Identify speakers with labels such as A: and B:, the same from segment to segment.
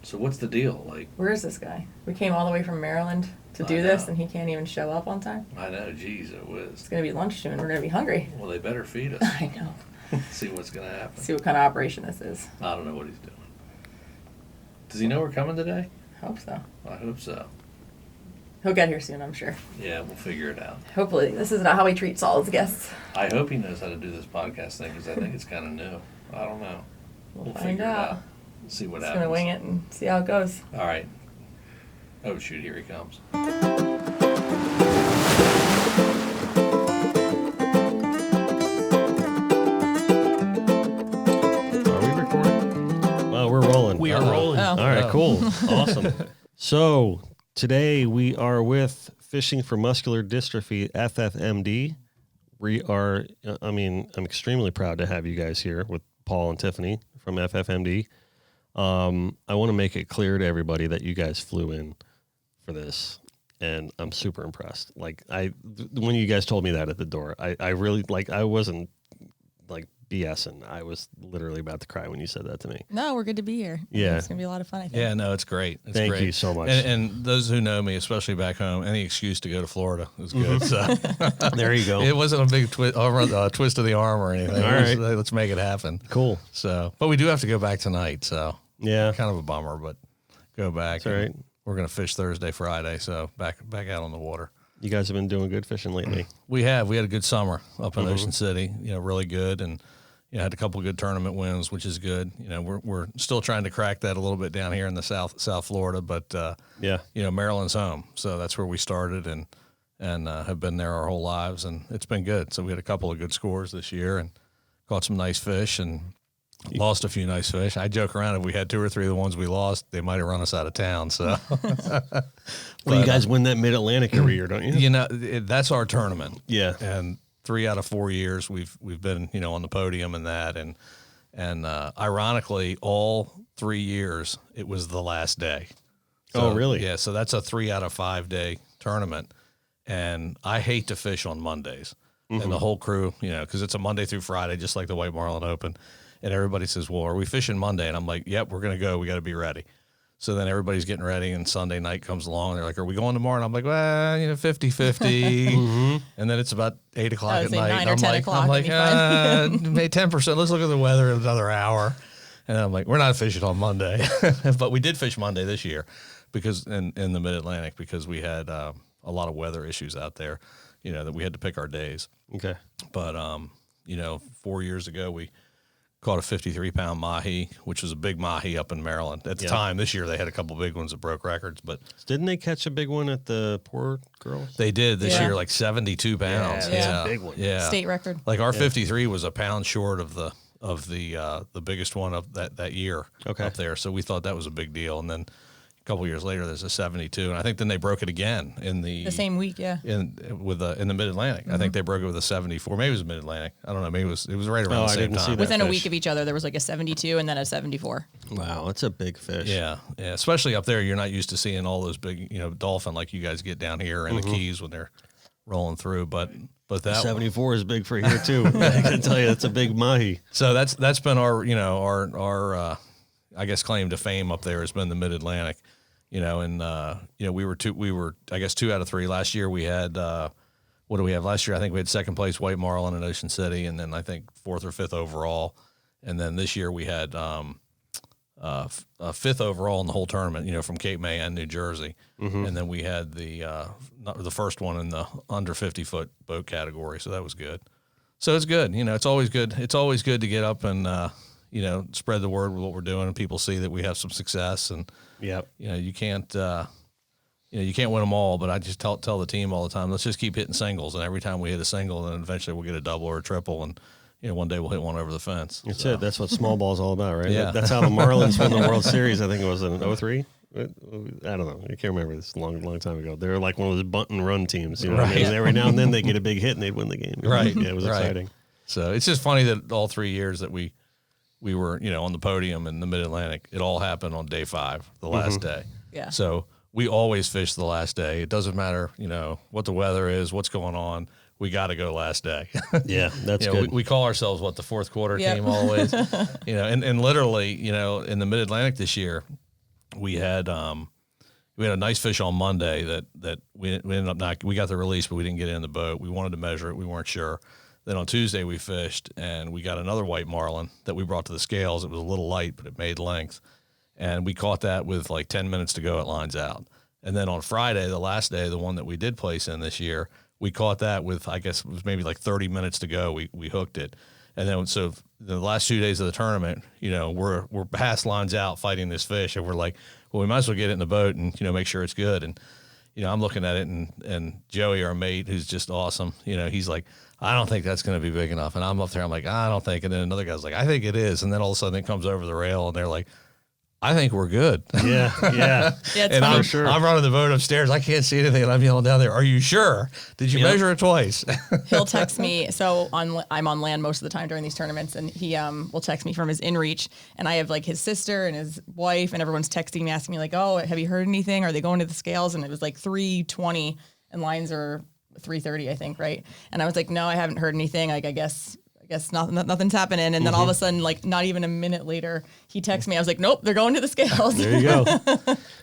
A: So what's the deal? Like,
B: Where is this guy? We came all the way from Maryland to do this, and he can't even show up on time.
A: I know, geez, it was.
B: It's going to be lunch soon. We're going to be hungry.
A: Well, they better feed us.
B: I know.
A: See what's going to happen.
B: See what kind of operation this is.
A: I don't know what he's doing. Does he know we're coming today?
B: Hope so.
A: I hope so.
B: He'll get here soon, I'm sure.
A: Yeah, we'll figure it out.
B: Hopefully. This is not how he treats all his guests.
A: I hope he knows how to do this podcast thing because I think it's kind of new. I don't know.
B: We'll find
A: figure
B: out.
A: it out. See what
B: Just
A: happens.
B: going to wing it and see how it goes.
A: All right. Oh, shoot, here he comes.
C: Are we recording? Oh, we're rolling.
D: We are rolling.
C: All right, cool. Awesome. So today we are with Fishing for Muscular Dystrophy, FFMD. We are, I'm extremely proud to have you guys here with Paul and Tiffany from FFMD. I want to make it clear to everybody that you guys flew in for this, and I'm super impressed. Like when you guys told me that at the door, I really I wasn't like BSing. I was literally about to cry when you said that to me.
E: No, we're good to be here.
C: Yeah.
E: It's going to be a lot of fun, I think.
D: Yeah, no, it's great. It's
C: Thank
D: great.
C: you so much.
D: And those who know me, especially back home, any excuse to go to Florida is good. So
C: There you go.
D: it wasn't a big twist of the arm or anything.
C: All right.
D: Let's make it happen.
C: Cool.
D: So, but we do have to go back tonight. So
C: Yeah.
D: kind of a bummer, but go back.
C: That's all right.
D: We're going to fish Thursday, Friday. So back out on the water.
C: You guys have been doing good fishing lately.
D: We had a good summer up in Ocean City, really good. And, had a couple of good tournament wins, which is good. We're still trying to crack that a little bit down here in the South Florida, but,
C: Yeah.
D: Maryland's home. So that's where we started and have been there our whole lives. And it's been good. So we had a couple of good scores this year and caught some nice fish and lost a few nice fish. I joke around, if we had 2 or 3 of the ones we lost, they might have run us out of town. So,
C: Well, you guys win that Mid-Atlantic every year, don't you?
D: That's our tournament.
C: Yeah.
D: And 3 out of 4 years we've been on the podium in that, and ironically all 3 years it was the last day. So,
C: Oh, really?
D: Yeah. So that's a 3 out of 5 day tournament, and I hate to fish on Mondays. And the whole crew, because it's a Monday through Friday, just like the White Marlin Open, and everybody says, "Well, are we fishing Monday?" And I'm like, "Yep, we're gonna go. We got to be ready." So then everybody's getting ready, and Sunday night comes along. And they're like, "Are we going tomorrow?" And I'm like, "Well, 50-50." And then it's about 8 o'clock
E: I
D: at
E: would say
D: night.
E: 9
D: and
E: or
D: I'm
E: 10
D: like,
E: o'clock
D: I'm
E: would
D: like,
E: be fine.
D: maybe 10%. Let's look at the weather in another hour. And I'm like, we're not fishing on Monday, but we did fish Monday this year because in the Mid-Atlantic because we had a lot of weather issues out there, that we had to pick our days.
C: Okay.
D: But 4 years ago we caught a 53-pound mahi, which was a big mahi up in Maryland. At the time, this year they had a couple big ones that broke records. But
C: Didn't they catch a big one at the Poor Girls?
D: they did this
E: Yeah.
D: year, like 72 pounds.
C: that's
E: a
C: big one.
D: Yeah,
E: State record.
D: like our 53 was a pound short of the biggest one of that year
C: Okay.
D: up there. So we thought that was a big deal. And then a couple years later, there's a 72, and I think then they broke it again in
E: The same week, yeah.
D: in the Mid-Atlantic. I think they broke it with a 74. Maybe it was Mid-Atlantic. I don't know. Maybe it was right around
C: Oh,
D: the
C: I
D: same
C: didn't see
D: time.
C: that.
E: Within a
C: fish.
E: week of each other, there was like a 72 and then a 74.
C: Wow, that's a big fish.
D: Yeah. Especially up there, you're not used to seeing all those big, dolphin like you guys get down here in the Keys when they're rolling through. But that
C: 74 is big for here too. I can tell you that's a big mahi.
D: So that's been our our I guess claim to fame up there has been the Mid-Atlantic, and we were I guess 2 out of 3 last year. We had what do we have last year? I think we had second place White Marlin in Ocean City, and then I think 4th or 5th overall, and then this year we had 5th overall in the whole tournament, from Cape May and New Jersey, and then we had the first one in the under 50-foot boat category, so that was good. So it's good, it's always good. It's always good to get up and spread the word with what we're doing, and people see that we have some success. And
C: Yep.
D: you can't you can't win them all, but I just tell the team all the time, let's just keep hitting singles, and every time we hit a single, then eventually we'll get a double or a triple, and one day we'll hit one over the fence.
C: That's it. That's what small ball is all about, right?
D: Yeah.
C: That's how the Marlins won the World Series. I think it was in 03. I don't know. I can't remember. This long time ago. They were like one of those bunt and run teams. You know what I mean?
D: Right.
C: Every now and then they get a big hit and they'd win the game.
D: Right.
C: Yeah, it was
D: Right.
C: exciting.
D: So it's just funny that all 3 years that we were, on the podium in the Mid-Atlantic, it all happened on day 5, the last day.
E: Yeah.
D: So we always fish the last day. It doesn't matter, what the weather is, what's going on. We got to go last day.
C: Yeah, that's
D: You know,
C: good.
D: we call ourselves the fourth quarter
E: Yep.
D: team always. And literally, in the Mid-Atlantic this year, we had a nice fish on Monday that we ended up we got the release, but we didn't get it in the boat. We wanted to measure it. We weren't sure. Then on Tuesday we fished, and we got another white marlin that we brought to the scales. It was a little light, but it made length. And we caught that with like 10 minutes to go at lines out. And then on Friday, the last day, the one that we did place in this year, we caught that with, I guess it was maybe like 30 minutes to go. We hooked it. And then, so the last 2 days of the tournament, we're past lines out fighting this fish. And we're like, well, we might as well get it in the boat and, make sure it's good. And, I'm looking at it, and Joey, our mate, who's just awesome, he's like, I don't think that's going to be big enough. And I'm up there, I'm like, I don't think. And then another guy's like, I think it is. And then all of a sudden it comes over the rail, and they're like, I think we're good.
C: Yeah.
E: Yeah, it's
D: And
E: funny.
D: I'm running the boat upstairs. I can't see anything, and I'm yelling down there, are you sure? Did you measure it twice?
E: He'll text me. So I'm on land most of the time during these tournaments, and he will text me from his inReach, and I have like his sister and his wife, and everyone's texting me, asking me like, oh, have you heard anything? Are they going to the scales? And it was like 3:20, and lines are 3:30, I think, right? And I was like, no, I haven't heard anything. Like, I guess nothing's happening. And then all of a sudden, like not even a minute later, he texts me. I was like, nope, they're going to the scales.
C: There you go.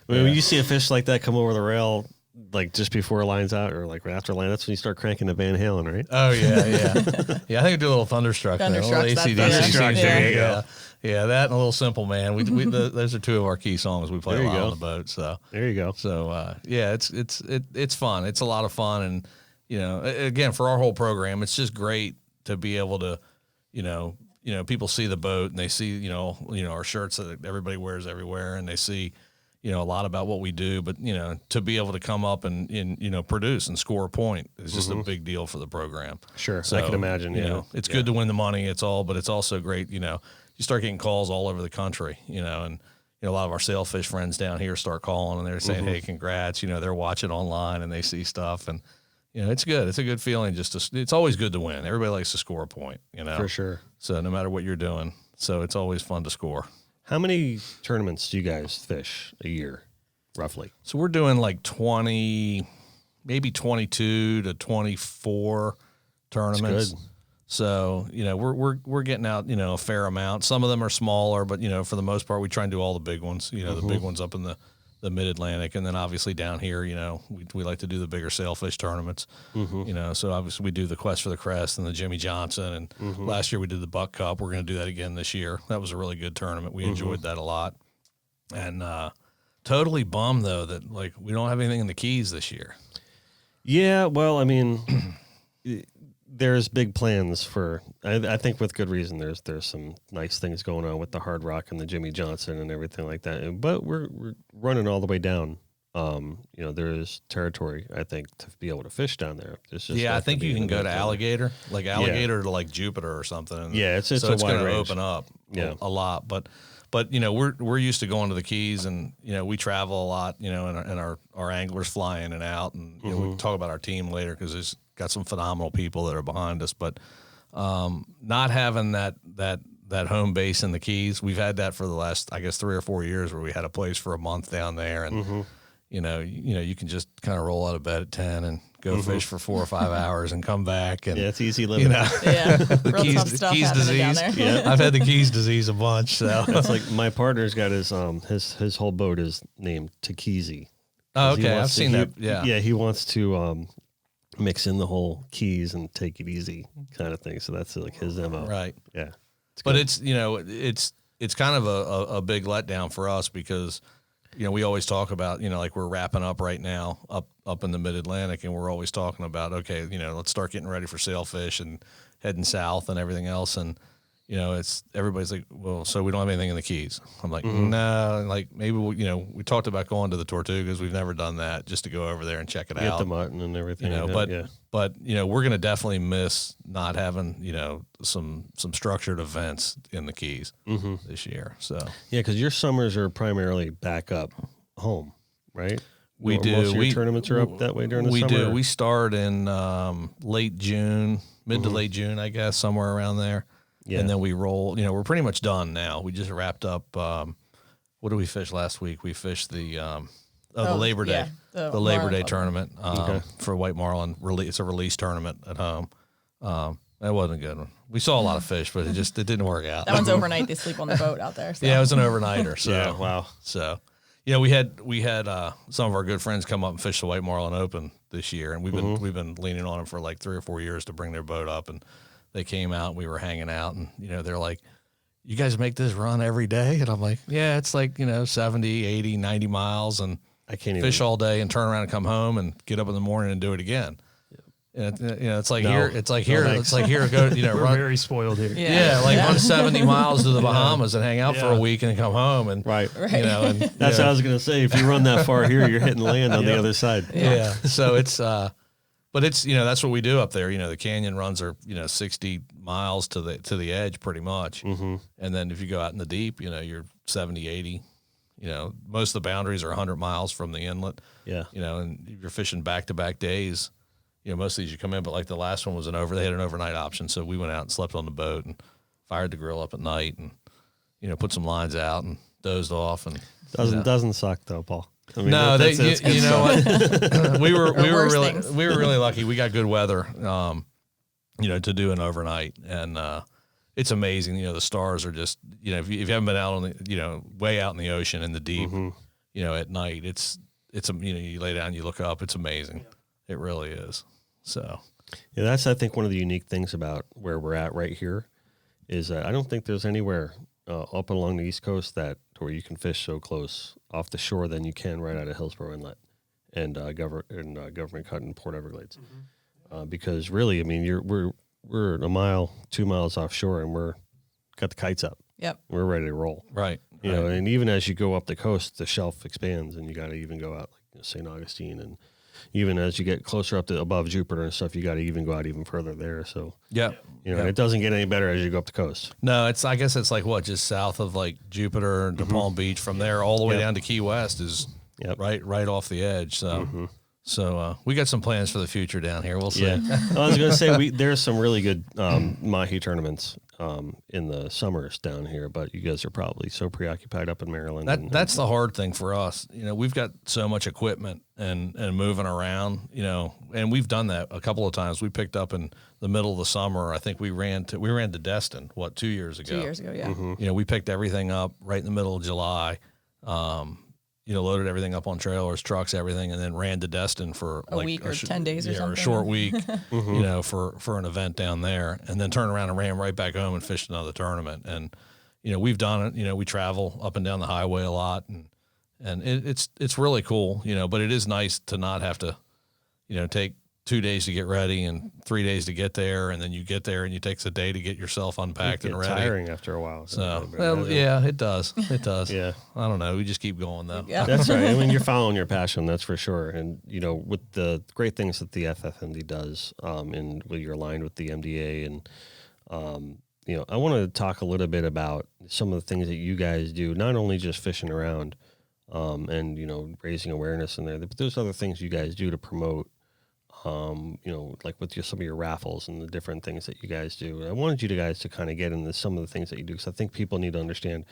C: When you see a fish like that come over the rail, like just before line's out or like right after line, that's when you start cranking the Van Halen, right?
D: Oh, yeah. Yeah, I think we do a little Thunderstruck there. A little
E: Thunderstruck's
D: AC/DC.
C: Thunderstruck, there you go.
D: Yeah, that and a little Simple Man. Those are two of our key songs we play
C: There
D: a
C: you
D: lot
C: go.
D: on the boat. So
C: There you go.
D: So yeah, it's fun. It's a lot of fun, and again, for our whole program, it's just great to be able to, people see the boat and they see our shirts that everybody wears everywhere, and they see a lot about what we do. But to be able to come up and produce and score a point is just a big deal for the program.
C: Sure,
D: So,
C: I can imagine.
D: It's good to win the money. But it's also great. You start getting calls all over the country. And a lot of our sailfish friends down here start calling, and they're saying, "Hey, congrats!" They're watching online and they see stuff, and it's good. It's a good feeling. It's always good to win. Everybody likes to score a point.
C: For sure.
D: So no matter what you're doing, so it's always fun to score.
C: How many tournaments do you guys fish a year, roughly?
D: So we're doing like 20, maybe 22 to 24 tournaments.
C: Good.
D: So, we're getting out, a fair amount. Some of them are smaller, but, for the most part, we try and do all the big ones, the big ones up in the mid-Atlantic. And then obviously down here, we like to do the bigger sailfish tournaments, so obviously we do the Quest for the Crest and the Jimmy Johnson. And last year we did the Buck Cup. We're going to do that again this year. That was a really good tournament. We enjoyed that a lot. And totally bummed, though, that, like, we don't have anything in the Keys this year.
C: Yeah, well, I mean, there's big plans for. I think with good reason. There's some nice things going on with the Hard Rock and the Jimmy Johnson and everything like that. But we're running all the way down. There is territory, I think, to be able to fish down there.
D: I think you can go to Alligator, to like Jupiter or something. And
C: it's
D: so it's
C: going to
D: open up a lot. But we're used to going to the Keys, and we travel a lot. And our anglers fly in and out, and we can talk about our team later because there's got some phenomenal people that are behind us. But not having that home base in the Keys, we've had that for the last, I guess, 3 or 4 years, where we had a place for a month down there, and you can just kind of roll out of bed at 10 and go fish for 4 or 5 hours and come back. And
C: it's easy living.
E: Yeah,
D: the
E: real tough stuff
D: Keys
E: happening down
D: disease.
E: there.
D: Yeah, I've had the Keys disease a bunch. So
C: It's like my partner's got his whole boat is named Takeezy.
D: oh, okay, I've seen that. Yeah,
C: he wants to mix in the whole Keys and take it easy kind of thing. So that's like his MO.
D: right.
C: Yeah.
D: But it's it's kind of a big letdown for us because we always talk about like we're wrapping up right now up in the Mid-Atlantic, and we're always talking about okay, let's start getting ready for sailfish and heading south and everything else. And it's everybody's like, well, so we don't have anything in the Keys. I'm like, no, like maybe we talked about going to the Tortugas. We've never done that, just to go over there and check it
C: Get
D: out.
C: the mutton and everything.
D: But we're gonna definitely miss not having some structured events in the Keys this year. So
C: yeah, because your summers are primarily back up home, right?
D: we do.
C: Most of your tournaments are up that way during the
D: we
C: summer.
D: do. We start in late June, mid to late June, I guess, somewhere around there.
C: Yeah.
D: And then we roll. We're pretty much done now. We just wrapped up. What did we fish last week? We fished the Labor Day,
E: yeah,
D: the Labor Day
E: Marlin.
D: tournament for white marlin. It's a release tournament at home. That wasn't a good one. We saw a lot of fish, but it didn't work out.
E: That one's overnight. They sleep on the boat out there. So.
D: Yeah, it was an overnighter. So
C: Yeah, wow.
D: So we had some of our good friends come up and fish the White Marlin Open this year, and we've been leaning on them for like 3 or 4 years to bring their boat up, and they came out and we were hanging out, and they're like, you guys make this run every day? And I'm like, yeah, it's like 70, 80, 90 miles, and
C: I can't
D: fish
C: even.
D: all day and turn around and come home and get up in the morning and do it again. And it's like
C: No.
D: here, it's like
C: No,
D: here,
C: thanks.
D: it's like here, go,
C: We're
D: run.
C: very spoiled here.
D: Yeah, like run 70 miles to the Bahamas and hang out for a week and come home, and
C: Right.
D: and
C: That's what I was gonna say. If you run that far here, you're hitting land on the other side.
D: yeah. So it's but it's that's what we do up there. The canyon runs are 60 miles to the edge pretty much, and then if you go out in the deep, you're 70, 80. Most of the boundaries are 100 miles from the inlet.
C: Yeah.
D: And if you're fishing back-to-back days, most of these you come in, but like the last one was they had an overnight option. So we went out and slept on the boat and fired the grill up at night and, put some lines out and dozed off. And
C: Doesn't suck though, Paul. I mean,
D: no,
C: that's good
D: you know
C: stuff.
D: what? we were
E: worse
D: really
E: things.
D: lucky. We got good weather, to do an overnight, and it's amazing. The stars are just if you haven't been out on the way out in the ocean in the deep, at night, it's you lay down, you look up, it's amazing. It really is. So
C: Yeah, that's I think one of the unique things about where we're at right here is that I don't think there's anywhere up along the East Coast where you can fish so close off the shore than you can right out of Hillsborough Inlet and Government Cut in Port Everglades. Because really, I mean, we're a mile, 2 miles offshore, and we're got the kites up.
E: Yep.
C: We're ready to roll.
D: right,
C: You know, and even as you go up the coast, the shelf expands, and you got to even go out like St. Augustine, and even as you get closer up to above Jupiter and stuff, you got to even go out even further there. So
D: yeah.
C: and it doesn't get any better as you go up the coast.
D: No, I guess it's like just south of like Jupiter to Palm Beach. From there all the way down to Key West is right off the edge. So so we got some plans for the future down here. We'll see.
C: Yeah, I was going to say there's some really good mahi tournaments in the summers down here, but you guys are probably so preoccupied up in Maryland.
D: That's the hard thing for us. We've got so much equipment and moving around, and we've done that a couple of times. We picked up in the middle of the summer. I think we ran to Destin, 2 years ago?
E: 2 years ago, yeah.
D: We picked everything up right in the middle of July. Loaded everything up on trailers, trucks, everything, and then ran to Destin for
E: A week or 10 days or
D: or
E: something.
D: a short week, for an event down there, and then turned around and ran right back home and fished another tournament. And we've done it. We travel up and down the highway a lot, and it's really cool. But it is nice to not have to take 2 days to get ready and 3 days to get there, and then you get there and you takes a day to get yourself unpacked and ready.
C: tiring after a while.
D: So, yeah, it does. It does.
C: Yeah.
D: I don't know. We just keep going though.
E: Yeah.
C: That's right. I mean, you're following your passion, that's for sure. And, with the great things that the FFMD does, and you're aligned with the MDA, and, I want to talk a little bit about some of the things that you guys do, not only just fishing around, and, raising awareness in there, but there's other things you guys do to promote, like with some of your raffles and the different things that you guys do. I wanted you guys to kind of get into some of the things that you do, because I think people need to understand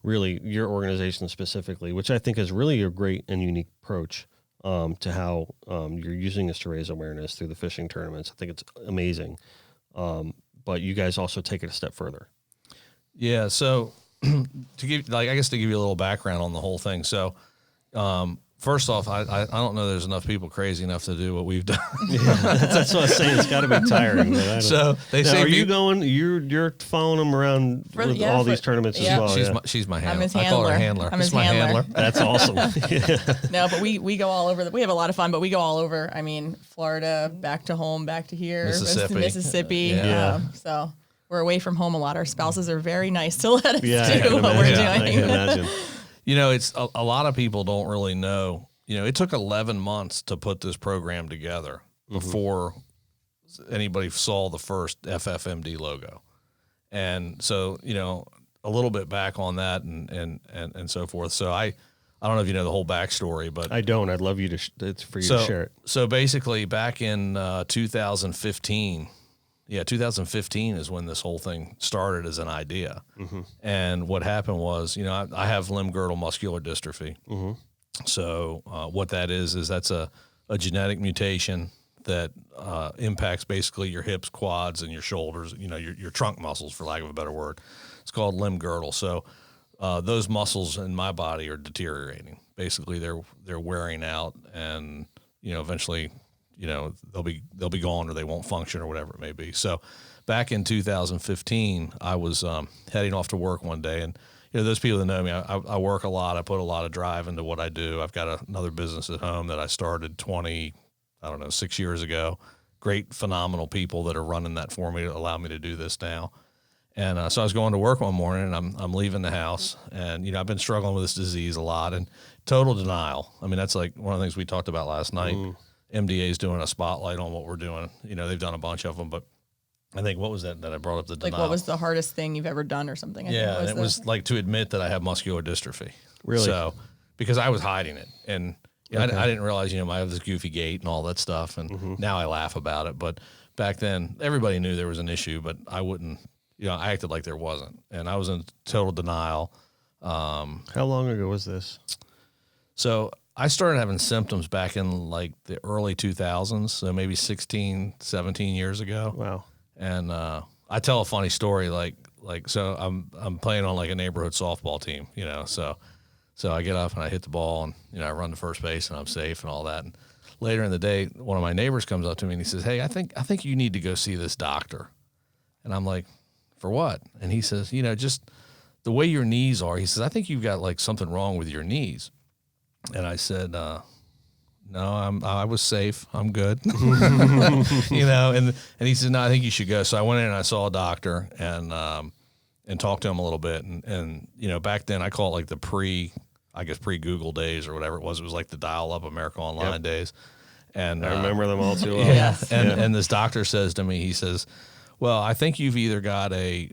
C: really your organization specifically, which I think is really a great and unique approach to how you're using this to raise awareness through the fishing tournaments. I think it's amazing. But you guys also take it a step further.
D: Yeah. So to give you a little background on the whole thing. So, first off, I don't know there's enough people crazy enough to do what we've done.
C: That's what I was saying. It's got to be tiring. But I don't-
D: So they
C: Now,
D: say,
C: are you going? You're following them around with all these tournaments as well.
D: She's
C: yeah.
D: she's my
E: I'm
D: handler.
E: his
D: I call her
E: handler.
D: handler.
E: I'm
D: This
E: his
D: is my
E: handler.
C: That's awesome.
E: No, but we go all over. We have a lot of fun, but we go all over. I mean, Florida, back to home, back to here,
D: Mississippi.
C: Yeah.
E: So we're away from home a lot. Our spouses are very nice to let us
C: I
E: do
C: can
E: what we're
C: imagine. I
E: doing.
C: can imagine.
D: It's a lot of people don't really know. It took 11 months to put this program together before anybody saw the first FFMD logo. And so, a little bit back on that and so forth. So I don't know if you know the whole backstory, but
C: I don't. I'd love you to to share it.
D: So basically back in 2015, 2015 is when this whole thing started as an idea. And what happened was, I have limb-girdle muscular dystrophy. So what that is that's a genetic mutation that impacts basically your hips, quads, and your shoulders, your trunk muscles, for lack of a better word. It's called limb girdle. So those muscles in my body are deteriorating basically they're wearing out, and eventually they'll be gone, or they won't function, or whatever it may be. So back in 2015, I was heading off to work one day, and those people that know me, I work a lot. I put a lot of drive into what I do. I've got another business at home that I started 6 years ago. Great, phenomenal people that are running that for me to allow me to do this now. And so I was going to work one morning, and I'm leaving the house, and I've been struggling with this disease a lot, and total denial. I mean, that's like one of the things we talked about last night. MDA is doing a spotlight on what we're doing. They've done a bunch of them, but I think, what was that I brought up, the denial?
E: Like, what was the hardest thing you've ever done or something?
D: It was like to admit that I have muscular dystrophy.
C: Really?
D: So, because I was hiding it, and
C: Okay.
D: I didn't realize, I have this goofy gait and all that stuff, and now I laugh about it. But back then, everybody knew there was an issue, but I wouldn't, I acted like there wasn't, and I was in total denial.
C: How long ago was this?
D: So I started having symptoms back in like the early 2000s, so maybe 16, 17 years ago.
C: Wow.
D: And I tell a funny story, so I'm playing on like a neighborhood softball team, so I get up and I hit the ball, and I run to first base, and I'm safe and all that. And later in the day, one of my neighbors comes up to me and he says, "Hey, I think you need to go see this doctor." And I'm like, "For what?" And he says, "Just the way your knees are." He says, "I think you've got like something wrong with your knees." And I said, "No, I was safe. I'm good." And he said, "No, I think you should go." So I went in and I saw a doctor, and talked to him a little bit. And back then I call it like the pre-Google days or whatever it was. It was like the dial-up America Online days. And
C: I remember them all too well.
E: Yes.
D: And this doctor says to me, he says, "Well, I think you've either got a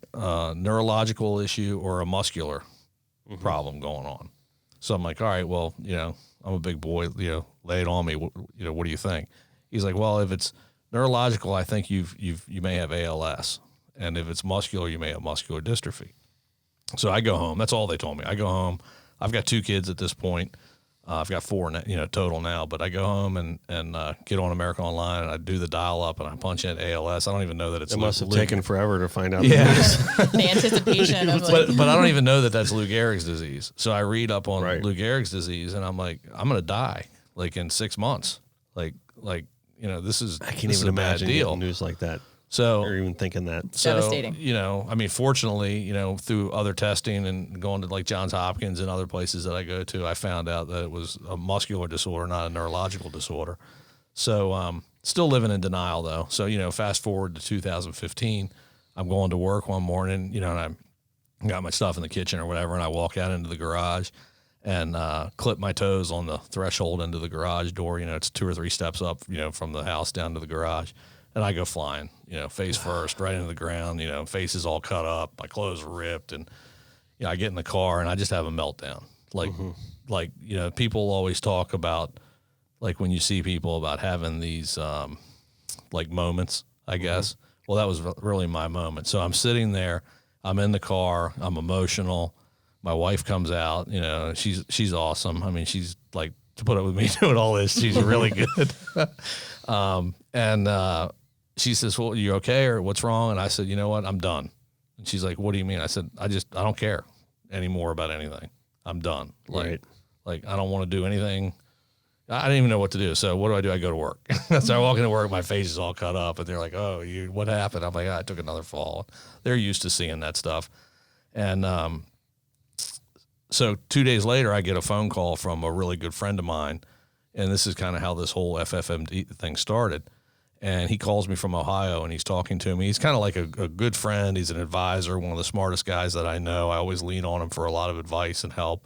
D: neurological issue or a muscular problem going on." So I'm like, "All right, well, I'm a big boy, lay it on me. What do you think?" He's like, "Well, if it's neurological, I think you may have ALS. And if it's muscular, you may have muscular dystrophy." So I go home. That's all they told me. I go home. I've got 2 kids at this point. I've got 4, total now. But I go home and get on America Online, and I do the dial-up, and I punch in ALS. I don't even know that it's.
C: It must have taken forever to find out.
D: Yeah.
E: The anticipation of like,
D: but I don't even know that that's Lou Gehrig's disease. So I read up on
C: Right.
D: Lou Gehrig's disease, and I'm like, I'm going to die like in 6 months. This is
C: I can't
D: this
C: even
D: is a bad
C: imagine
D: deal.
C: getting news like that,
D: So
C: or even thinking that.
D: So,
E: Devastating.
D: Fortunately, through other testing and going to like Johns Hopkins and other places that I go to, I found out that it was a muscular disorder, not a neurological disorder. So, still living in denial though. So, fast forward to 2015, I'm going to work one morning, and I got my stuff in the kitchen or whatever, and I walk out into the garage and clip my toes on the threshold into the garage door. It's 2 or 3 steps up, from the house down to the garage. And I go flying, face first, right into the ground, face is all cut up, my clothes are ripped. And, I get in the car and I just have a meltdown. People always talk about, like when you see people about having these, moments, I guess. Well, that was really my moment. So I'm sitting there, I'm in the car, I'm emotional. My wife comes out, she's awesome. I mean, she's like, to put up with me doing all this, she's really good. She says, "Well, you okay, or what's wrong?" And I said, "You know what? I'm done." And she's like, "What do you mean?" I said, I don't care anymore about anything. I'm done. I don't want to do anything. I didn't even know what to do. So what do? I go to work. So I walk into work, my face is all cut up, and they're like, "Oh, what happened?" I'm like, "I took another fall." They're used to seeing that stuff. And so 2 days later, I get a phone call from a really good friend of mine. And this is kind of how this whole FFMD thing started. And he calls me from Ohio, and he's talking to me. He's kind of like a good friend. He's an advisor, one of the smartest guys that I know. I always lean on him for a lot of advice and help.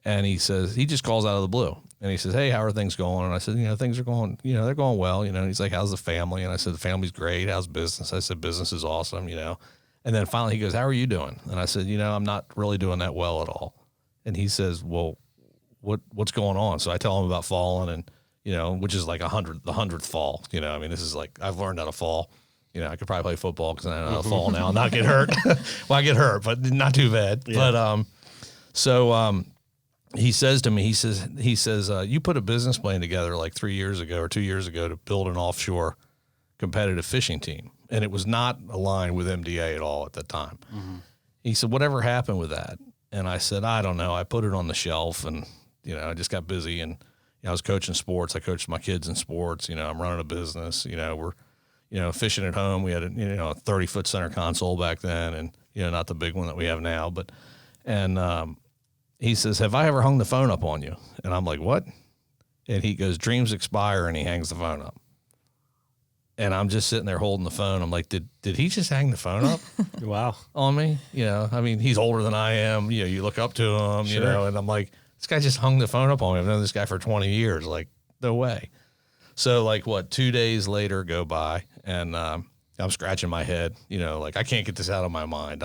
D: And he just calls out of the blue. And he says, "Hey, how are things going?" And I said, "Things are going, they're going well." And he's like, "How's the family?" And I said, "The family's great. How's business?" I said, "Business is awesome, And then finally he goes, "How are you doing?" And I said, "I'm not really doing that well at all." And he says, "Well, what's going on?" So I tell him about falling, and which is like the 100th fall. This is like, I've learned how to fall. I could probably play football because I know how to fall now and not get hurt. Well, I get hurt, but not too bad. Yeah. But he says to me, he says, "You put a business plan together like 3 years ago or 2 years ago to build an offshore competitive fishing team, and it was not aligned with MDA at all at that time." Mm-hmm. He said, "Whatever happened with that?" And I said, "I don't know. I put it on the shelf, and I just got busy, and I was coaching sports. I coached my kids in sports. I'm running a business. We're fishing at home. We had a 30-foot center console back then, and not the big one that we have now. But he says, "Have I ever hung the phone up on you?" And I'm like, "What?" And he goes, "Dreams expire," and he hangs the phone up. And I'm just sitting there holding the phone. I'm like, did he just hang the phone up
C: Wow.
D: on me? He's older than I am. You look up to him,
C: Sure.
D: and I'm like, this guy just hung the phone up on me. I've known this guy for 20 years. Like, no way. So 2 days later go by, and I'm scratching my head, I can't get this out of my mind.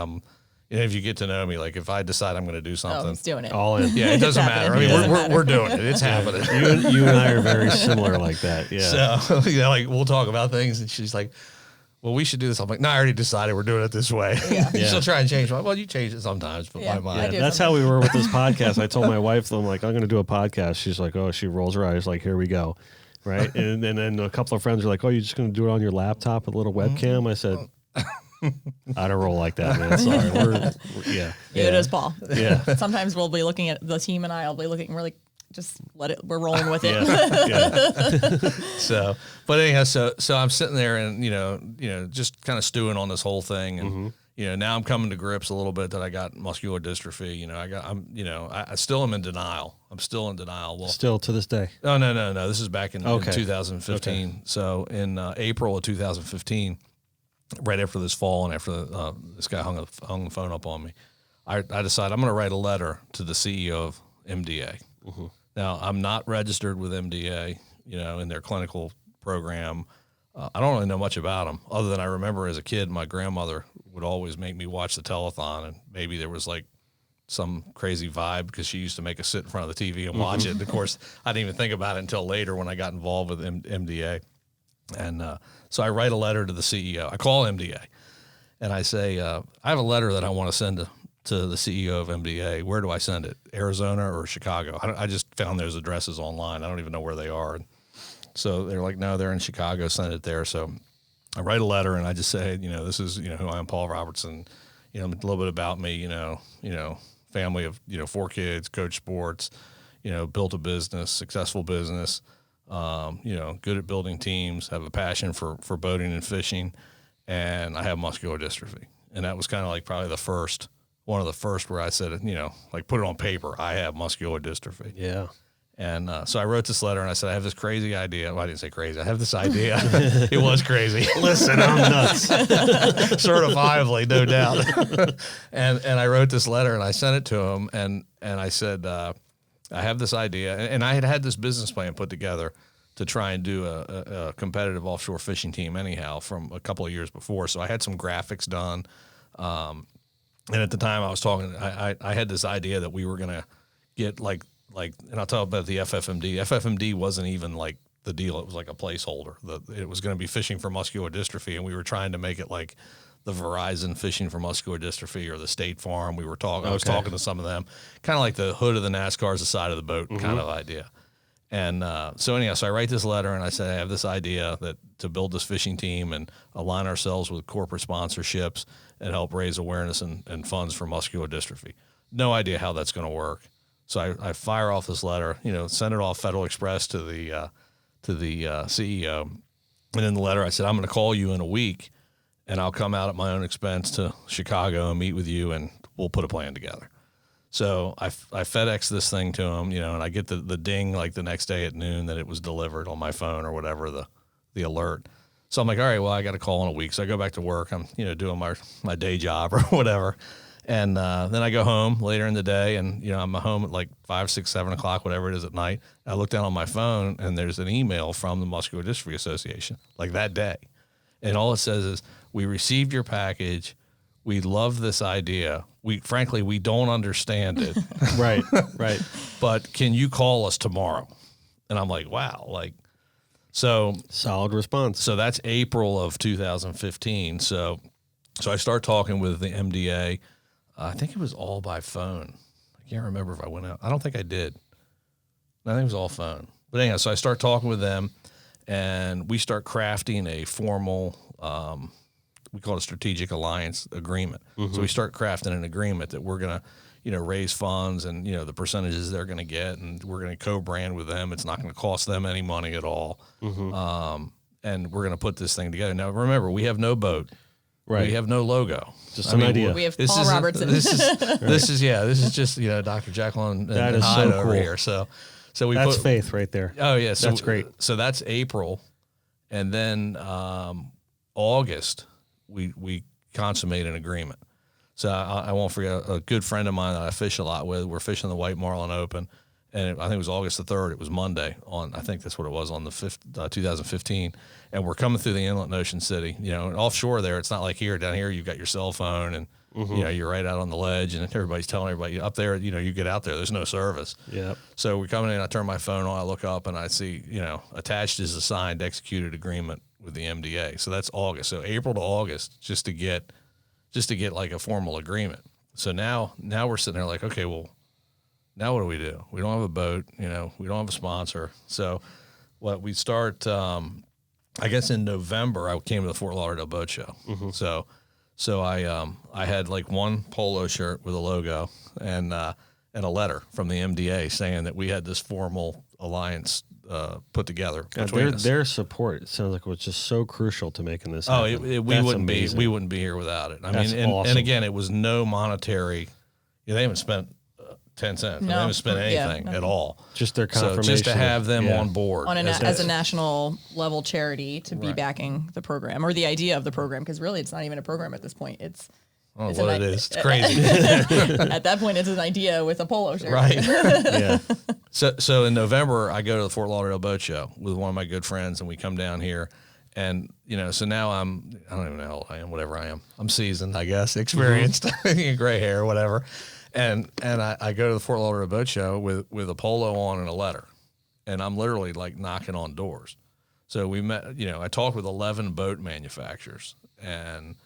D: If you get to know me, if I decide I'm going to do
E: Oh,
D: something,
E: he's doing it.
C: All in.
D: yeah, it doesn't matter. I mean,
E: happening.
D: we're doing it. It's happening.
C: You and I are very similar like that. Yeah.
D: So, we'll talk about things, and she's like, "Well, we should do this." I'm like, "No, I already decided we're doing it this way."
E: Yeah.
C: Yeah.
D: She'll try and change my. Well, you change it sometimes, but
E: Yeah.
D: my mind.
E: I
C: Yeah,
E: do
C: that's how we were with this podcast. I told my wife, I'm like, I'm going to do a podcast. She's like, oh, she rolls her eyes like, here we go. Right. And then a couple of friends are like, oh, you're just going to do it on your laptop with a little webcam? I said, I don't roll like that, man. Sorry. Yeah.
E: Neither does Paul.
C: Yeah.
E: Sometimes we'll be looking at the team and I'll be looking, we're like, just let it, we're rolling with it.
C: Yeah.
D: So, but anyhow, so I'm sitting there and, just kind of stewing on this whole thing. And, now I'm coming to grips a little bit that I got muscular dystrophy. I still am in denial. I'm still in denial. Well,
C: Still to this day.
D: oh, no. This is back in
C: Okay.
D: 2015.
C: Okay.
D: So in April of 2015, right after this fall and after this guy hung the phone up on me, I decided I'm going to write a letter to the CEO of MDA.
C: Mm-hmm.
D: Now, I'm not registered with MDA, in their clinical program. I don't really know much about them, other than I remember as a kid, my grandmother would always make me watch the telethon, and maybe there was some crazy vibe because she used to make us sit in front of the TV and watch it. And of course, I didn't even think about it until later when I got involved with MDA. And so I write a letter to the CEO. I call MDA, and I say, I have a letter that I want to send to the CEO of MDA. Where do I send it? Arizona or Chicago? I just found those addresses online. I don't even know where they are. And so they're like, no, they're in Chicago. Send it there. So I write a letter and I just say, this is, who I am, Paul Robertson, a little bit about me, family of, 4 kids, coach sports, built a business, successful business, good at building teams, have a passion for boating and fishing, and I have muscular dystrophy. And that was kind of probably one of the first where I said, put it on paper. I have muscular dystrophy.
C: Yeah.
D: And so I wrote this letter and I said, I have this crazy idea. Well, I didn't say crazy. I have this idea. It was crazy.
C: Listen, I'm nuts.
D: Certifiably, no doubt. and I wrote this letter and I sent it to him. And I said, I have this idea. And I had this business plan put together to try and do a competitive offshore fishing team anyhow from a couple of years before. So I had some graphics done. And at the time I was talking, I had this idea that we were going to get and I'll tell about the FFMD. FFMD wasn't even the deal. It was a placeholder. It was going to be fishing for muscular dystrophy, and we were trying to make it like the Verizon fishing for muscular dystrophy or the State Farm. We were talking. I was talking to some of them, kind of like the hood of the NASCAR is the side of the boat kind of idea. And so anyhow, so I write this letter and I say I have this idea that to build this fishing team and align ourselves with corporate sponsorships and help raise awareness and funds for muscular dystrophy. No idea how that's going to work. So I fire off this letter, send it off Federal Express to the CEO. And in the letter I said, I'm going to call you in a week and I'll come out at my own expense to Chicago and meet with you and we'll put a plan together. So I FedEx this thing to him, and I get the ding the next day at noon that it was delivered on my phone or whatever, the alert. So I'm like, all right, well, I got a call in a week. So I go back to work. I'm, doing my day job or whatever. And then I go home later in the day and, I'm home at 5, 6, 7 o'clock, whatever it is at night. I look down on my phone and there's an email from the Muscular Dystrophy Association that day. And all it says is, we received your package. We love this idea. Frankly, we don't understand it.
C: Right.
D: But can you call us tomorrow? And I'm like, wow. So
C: Solid response.
D: So that's April of 2015. So I start talking with the MDA. I think it was all by phone. I can't remember if I went out. I don't think I did. I think it was all phone. But anyhow, so I start talking with them, and we start crafting a formal, we call it a strategic alliance agreement. Mm-hmm. So we start crafting an agreement that we're going to, raise funds and, the percentages they're going to get, and we're going to co-brand with them. It's not going to cost them any money at all. And we're going to put this thing together. Now, remember, we have no boat.
C: Right.
D: We have no logo.
C: Just an idea.
E: We have Paul Robertson.
D: This is just, Dr. Jekyll and
C: That is
D: Hyde
C: so
D: over
C: cool.
D: here. So
C: That's faith right there.
D: Oh yeah. So
C: that's great.
D: So that's April. And then, August, we consummate an agreement. So I won't forget a good friend of mine that I fish a lot with. We're fishing the White Marlin Open, and I think it was August the 3rd. It was Monday I think that's what it was, on the 5th, 2015. And we're coming through the inlet in Ocean City. And offshore there, it's not like here. Down here, you've got your cell phone, and you're right out on the ledge, and everybody's telling everybody. Up there, you get out there, there's no service.
C: Yep.
D: So we're coming in. I turn my phone on. I look up, and I see, attached is a signed, executed agreement with the MDA. So that's August. So April to August, just to get like a formal agreement. So now we're sitting there like, okay, well, now what do? We don't have a boat, we don't have a sponsor. So what we start, I guess in November, I came to the Fort Lauderdale Boat Show. So I had like one polo shirt with a logo and a letter from the MDA saying that we had this formal alliance put together between us.
C: Their support, it sounds like, was just so crucial to making this happen.
D: We wouldn't be here without it.
C: That's
D: and
C: awesome.
D: again, it was no monetary. They haven't spent 10 cents.
E: No.
D: They haven't spent anything
E: nothing.
D: at all.
C: Just their
D: So
C: confirmation.
D: just to have them on board
E: as a national level charity to be backing the program, or the idea of the program, because really it's not even a program at this point. It's
D: what it is. It's crazy.
E: at that point, it's an idea with a polo shirt.
D: Right.
C: Yeah.
D: So in November, I go to the Fort Lauderdale Boat Show with one of my good friends, and we come down here. And, so now I don't even know how old I am, whatever I am. I'm seasoned, I guess, experienced, gray hair, whatever. And I go to the Fort Lauderdale Boat Show with a polo on and a letter. And I'm literally like knocking on doors. So we met, I talked with 11 boat manufacturers, and,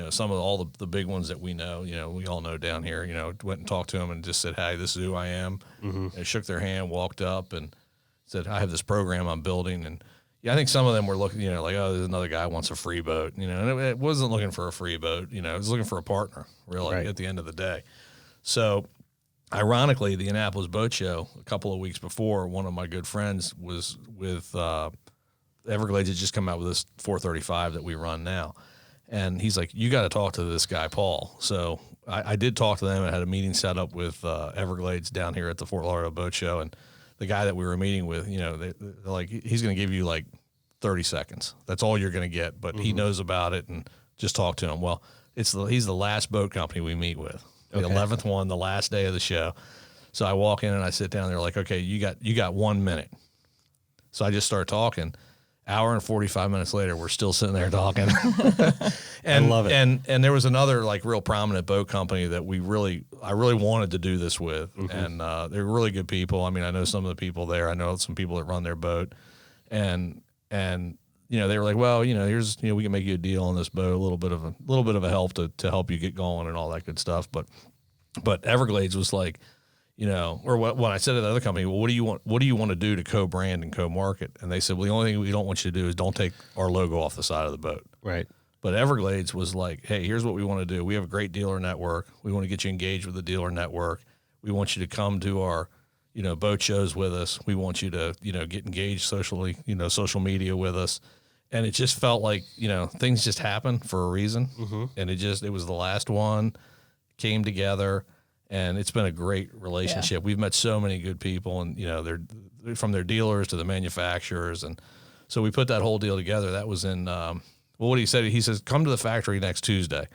D: some of all the big ones that we know, we all know down here, went and talked to them and just said, hey, this is who I am. And shook their hand, walked up and said, I have this program I'm building. And I think some of them were looking, like, oh, there's another guy who wants a free boat, and it wasn't looking for a free boat, it was looking for a partner, really,
C: Right.
D: at the end of the day. So ironically, the Annapolis Boat Show, a couple of weeks before, one of my good friends was with Everglades had just come out with this 435 that we run now. And he's like, you got to talk to this guy, Paul. So I did talk to them. I had a meeting set up with Everglades down here at the Fort Lauderdale Boat Show. And the guy that we were meeting with, they're like, he's going to give you like 30 seconds. That's all you're going to get. But he knows about it, and just talk to him. Well, he's the last boat company we meet with. The 11th one, the last day of the show. So I walk in and I sit down. They're like, okay, you got 1 minute. So I just start talking. Hour and 45 minutes later, we're still sitting there talking. And,
C: I love it.
D: And there was another like real prominent boat company that I really wanted to do this with. And they're really good people. I mean, I know some of the people there. I know some people that run their boat. And they were like, well, here's, we can make you a deal on this boat, a little bit of a help to help you get going and all that good stuff. But Everglades was like, or when I said to the other company, well, what do you want to do to co-brand and co-market? And they said, well, the only thing we don't want you to do is don't take our logo off the side of the boat.
C: Right.
D: But Everglades was like, hey, here's what we want to do. We have a great dealer network. We want to get you engaged with the dealer network. We want you to come to our, boat shows with us. We want you to, get engaged socially, social media with us. And it just felt like, things just happened for a reason. And it was the last one, came together. And it's been a great relationship. Yeah. We've met so many good people, and they're from their dealers to the manufacturers, and so we put that whole deal together. That was in what he said. He says, "Come to the factory next Tuesday."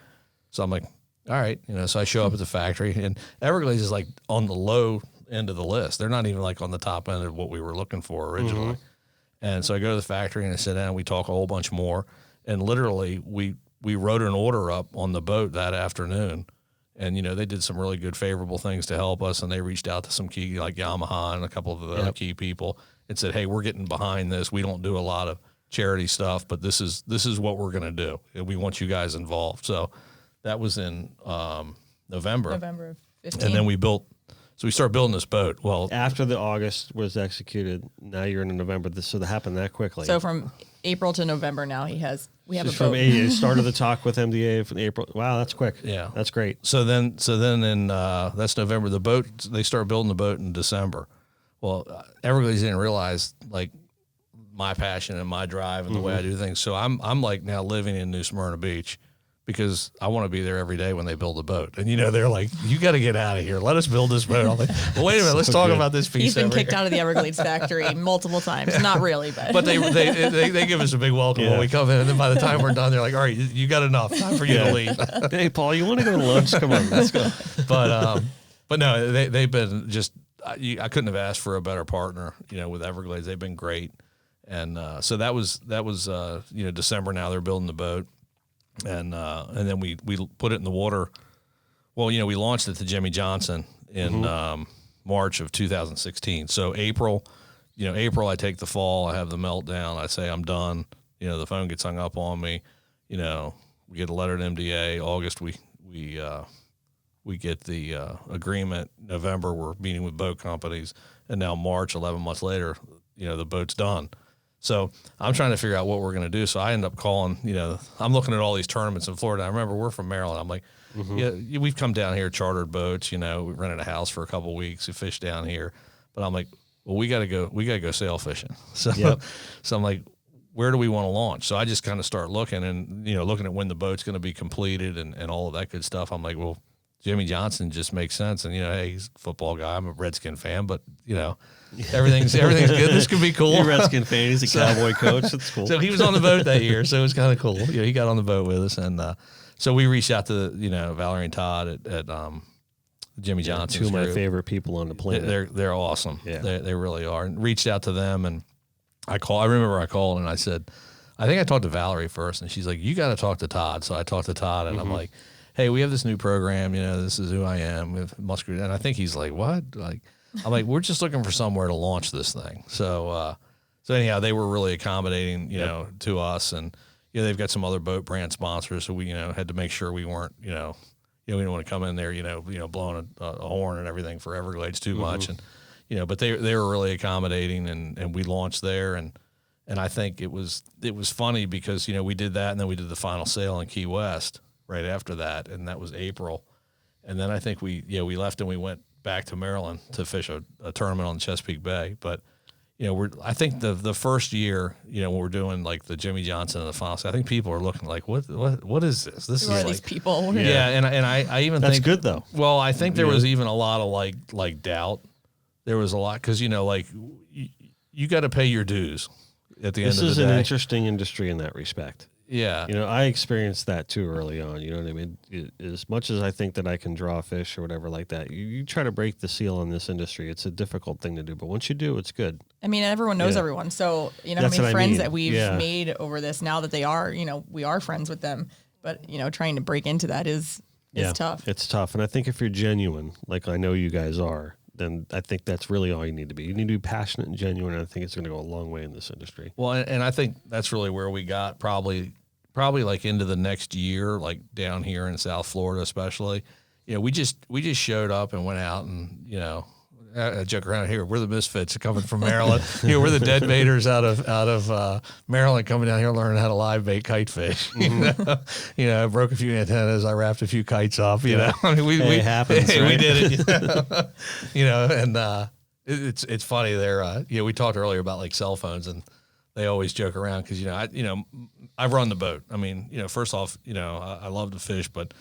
D: So I'm like, "All right," So I show up at the factory, and Everglades is like on the low end of the list. They're not even like on the top end of what we were looking for originally. And so I go to the factory and I sit down. And we talk a whole bunch more, and literally we wrote an order up on the boat that afternoon. And, they did some really good, favorable things to help us. And they reached out to some key, like Yamaha and a couple of the other key people, and said, hey, we're getting behind this. We don't do a lot of charity stuff, but this is what we're going to do. And we want you guys involved. So that was in November.
E: November of 15.
D: And then we started building this boat. Well,
C: After the August was executed, now you're in November. So that happened that quickly.
E: So from April to November now, he has We have
C: Just
E: a
C: from
E: boat.
C: started the talk with MDA in April. Wow, that's quick.
D: Yeah.
C: That's great.
D: So then in that's November. The boat, they start building the boat in December. Well, Everglades didn't realize like my passion and my drive and the way I do things. So I'm like now living in New Smyrna Beach because I want to be there every day when they build the boat. And they're like, you got to get out of here. Let us build this boat. I'm like, well, wait a minute. Let's talk about this piece.
E: He's been
D: over
E: kicked
D: here.
E: out of the Everglades factory multiple times. Not really, but.
D: But they give us a big welcome when we come in, and then by the time we're done, they're like, all right, you got enough. Time for you to leave.
C: Hey, Paul, you want to go to lunch? Come on, let's go.
D: But no, they've been just. I couldn't have asked for a better partner. With Everglades, they've been great, and so that was December. Now they're building the boat, and then we put it in the water. Well, we launched it to Jimmy Johnson in March of 2016. So April, I take the fall. I have the meltdown. I say I'm done. The phone gets hung up on me. We get a letter to MDA. August, we get the agreement. November, we're meeting with boat companies, and now March, 11 months later, the boat's done. So I'm trying to figure out what we're going to do. So I end up calling. I'm looking at all these tournaments in Florida. I remember we're from Maryland. I'm like, yeah, we've come down here, chartered boats. We rented a house for a couple of weeks. We fished down here, but I'm like, well, we got to go sail fishing. So, so I'm like, where do we want to launch? So I just kind of start looking and, looking at when the boat's going to be completed and all of that good stuff. I'm like, well, Jimmy Johnson just makes sense. And, hey, he's a football guy. I'm a Redskin fan, but, everything's good. This could be cool.
C: You're a Redskin fan. He's a Cowboy coach. That's cool.
D: So he was on the boat that year. So it was kind of cool. He got on the boat with us. And so we reached out to, Valerie and Todd at Jimmy Johnson.
C: Two of my favorite people on the planet.
D: They're awesome.
C: Yeah.
D: They really are. And reached out to them, and I remember I called and I said, I think I talked to Valerie first, and she's like, you got to talk to Todd. So I talked to Todd, and I'm like, hey, we have this new program. This is who I am with Muscular. And I think he's like, what? I'm like, we're just looking for somewhere to launch this thing. So anyhow, they were really accommodating, to us, and they've got some other boat brand sponsors, so we had to make sure we weren't, we didn't want to come in there, blowing a horn and everything for Everglades too much, and but they were really accommodating, and we launched there, and I think it was funny because we did that, and then we did the final sale in Key West right after that, and that was April, and then I think we left and we went back to Maryland to fish a tournament on Chesapeake Bay, but. I think the first year, when we're doing like the Jimmy Johnson and the final, I think people are looking like, what is this? This
E: Who
D: is
E: are these
D: like,
E: people?
D: yeah. And I even
C: That's
D: think
C: good though.
D: Well, I think there was even a lot of like doubt. There was a lot because you got to pay your dues at the end of the day.
C: This is an interesting industry in that respect.
D: Yeah.
C: I experienced that too early on. You know what I mean? As much as I think that I can draw a fish or whatever like that, you try to break the seal in this industry. It's a difficult thing to do, but once you do, it's good.
E: I mean, everyone knows everyone. So, how
C: That's
E: many
C: what I
E: friends
C: mean.
E: that we've made over this now that they are, we are friends with them. But, trying to break into that is tough.
C: It's tough. And I think if you're genuine, like I know you guys are, then I think that's really all you need to be. You need to be passionate and genuine, and I think it's going to go a long way in this industry.
D: Well, and I think that's really where we got probably like into the next year, like down here in South Florida, especially. We just showed up and went out and, I joke around here. We're the misfits coming from Maryland. We're the dead baiters out of Maryland coming down here learning how to live bait kite fish. I broke a few antennas. I wrapped a few kites off. I mean,
C: it happens. Right?
D: We did it. And it's funny there. We talked earlier about like cell phones, and they always joke around because I run the boat. I mean, first off, I love to fish, but